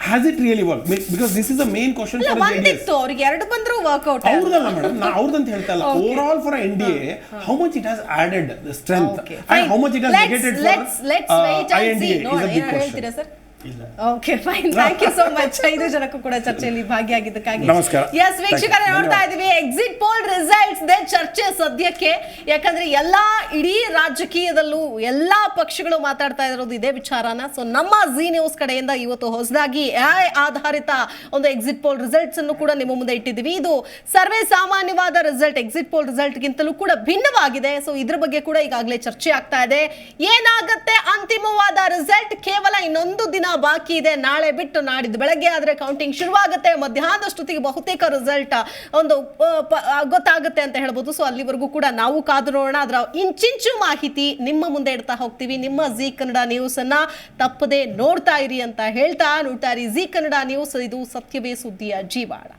Has it really worked? Because this is the main question for JDS. ಬಂದಿತ್ತು ಅವ್ರಿಗೆ, ಎರಡು ಬಂದ್ರು ವರ್ಕೌಟ್. ಅವ್ರದಲ್ಲ ಮೇಡಮ್, ನಾ ಅವ್ರದಂತ ಹೇಳ್ತಾ ಇಲ್ಲ. Overall for NDA, how much it has added the strength and how much it has negated for INDA is a big question. Sir okay fine, thank you so much 5 ಜನಕ್ಕೂ ಕೂಡ ಚರ್ಚೆಯಲ್ಲಿ ಭಾಗಿಯಾಗಿದ್ದಕ್ಕಾಗಿ. ನಮಸ್ಕಾರ. ಎಸ್ ವೀಕ್ಷಕರೇ, ನೋಡ್ತಾ ಇದೀವಿ ಎಕ್ಸಿಟ್ ಪೋಲ್ ರಿಸಲ್ಟ್ಸ್ ದೇ ಚರ್ಚೆ ಸದ್ಯಕ್ಕೆ. ಯಾಕಂದ್ರೆ ಎಲ್ಲಾ ಇಡೀ ರಾಜಕೀಯದಲ್ಲೂ ಎಲ್ಲಾ ಪಕ್ಷಗಳು ಮಾತಾಡ್ತಾ ಇರೋದು ಇದೇ ವಿಚಾರನ. ಸೊ ನಮ್ಮ ಜಿ ನ್ಯೂಸ್ ಕಡೆಯಿಂದ ಇವತ್ತು ಹೊಸದಾಗಿ AI ಆಧಾರಿತ ಒಂದು ಎಕ್ಸಿಟ್ ಪೋಲ್ ರಿಸಲ್ಟ್ಸ್ ಅನ್ನು ಕೂಡ ನಿಮ್ಮ ಮುಂದೆ ಇಟ್ಟಿದ್ದೀವಿ. ಇದು ಸರ್ವೇ ಸಾಮಾನ್ಯವಾದ ರಿಸಲ್ಟ್, ಎಕ್ಸಿಟ್ ಪೋಲ್ ರಿಸಲ್ಟ್ ಗಿಂತಲೂ ಕೂಡ ಭಿನ್ನವಾಗಿದೆ. ಸೊ ಇದ್ರ ಬಗ್ಗೆ ಕೂಡ ಈಗಾಗಲೇ ಚರ್ಚೆ ಆಗ್ತಾ ಇದೆ. ಏನಾಗುತ್ತೆ ಅಂತಿಮವಾದ ರಿಸಲ್ಟ್? ಕೇವಲ ಇನ್ನೊಂದು ದಿನ ಬಾಕಿ ಇದೆ. ನಾಳೆ ಬಿಟ್ಟು ನಾಡಿದ್ದು ಬೆಳಗ್ಗೆ ಆದ್ರೆ ಕೌಂಟಿಂಗ್ ಶುರುವಾಗುತ್ತೆ. ಮಧ್ಯಾಹ್ನದಷ್ಟೊತ್ತಿಗೆ ಬಹುತೇಕ ರಿಸಲ್ಟ್ ಒಂದು ಗೊತ್ತಾಗುತ್ತೆ ಅಂತ ಹೇಳ್ಬೋದು. ಸೊ ಅಲ್ಲಿವರೆಗೂ ಕೂಡ ನಾವು ಕಾದು ನೋಡೋಣ. ಅದರ ಇಂಚಿಂಚು ಮಾಹಿತಿ ನಿಮ್ಮ ಮುಂದೆ ಇಡ್ತಾ ಹೋಗ್ತೀವಿ. ನಿಮ್ಮ ಜಿ ಕನ್ನಡ ನ್ಯೂಸ್ ಅನ್ನ ತಪ್ಪದೆ ನೋಡ್ತಾ ಇರಿ ಅಂತ ಹೇಳ್ತಾ, ನೋಡ್ತಾ ಇರಿ ಜಿ ಕನ್ನಡ ನ್ಯೂಸ್. ಇದು ಸತ್ಯವೇ ಸುದ್ದಿಯ ಜೀವಾಳ.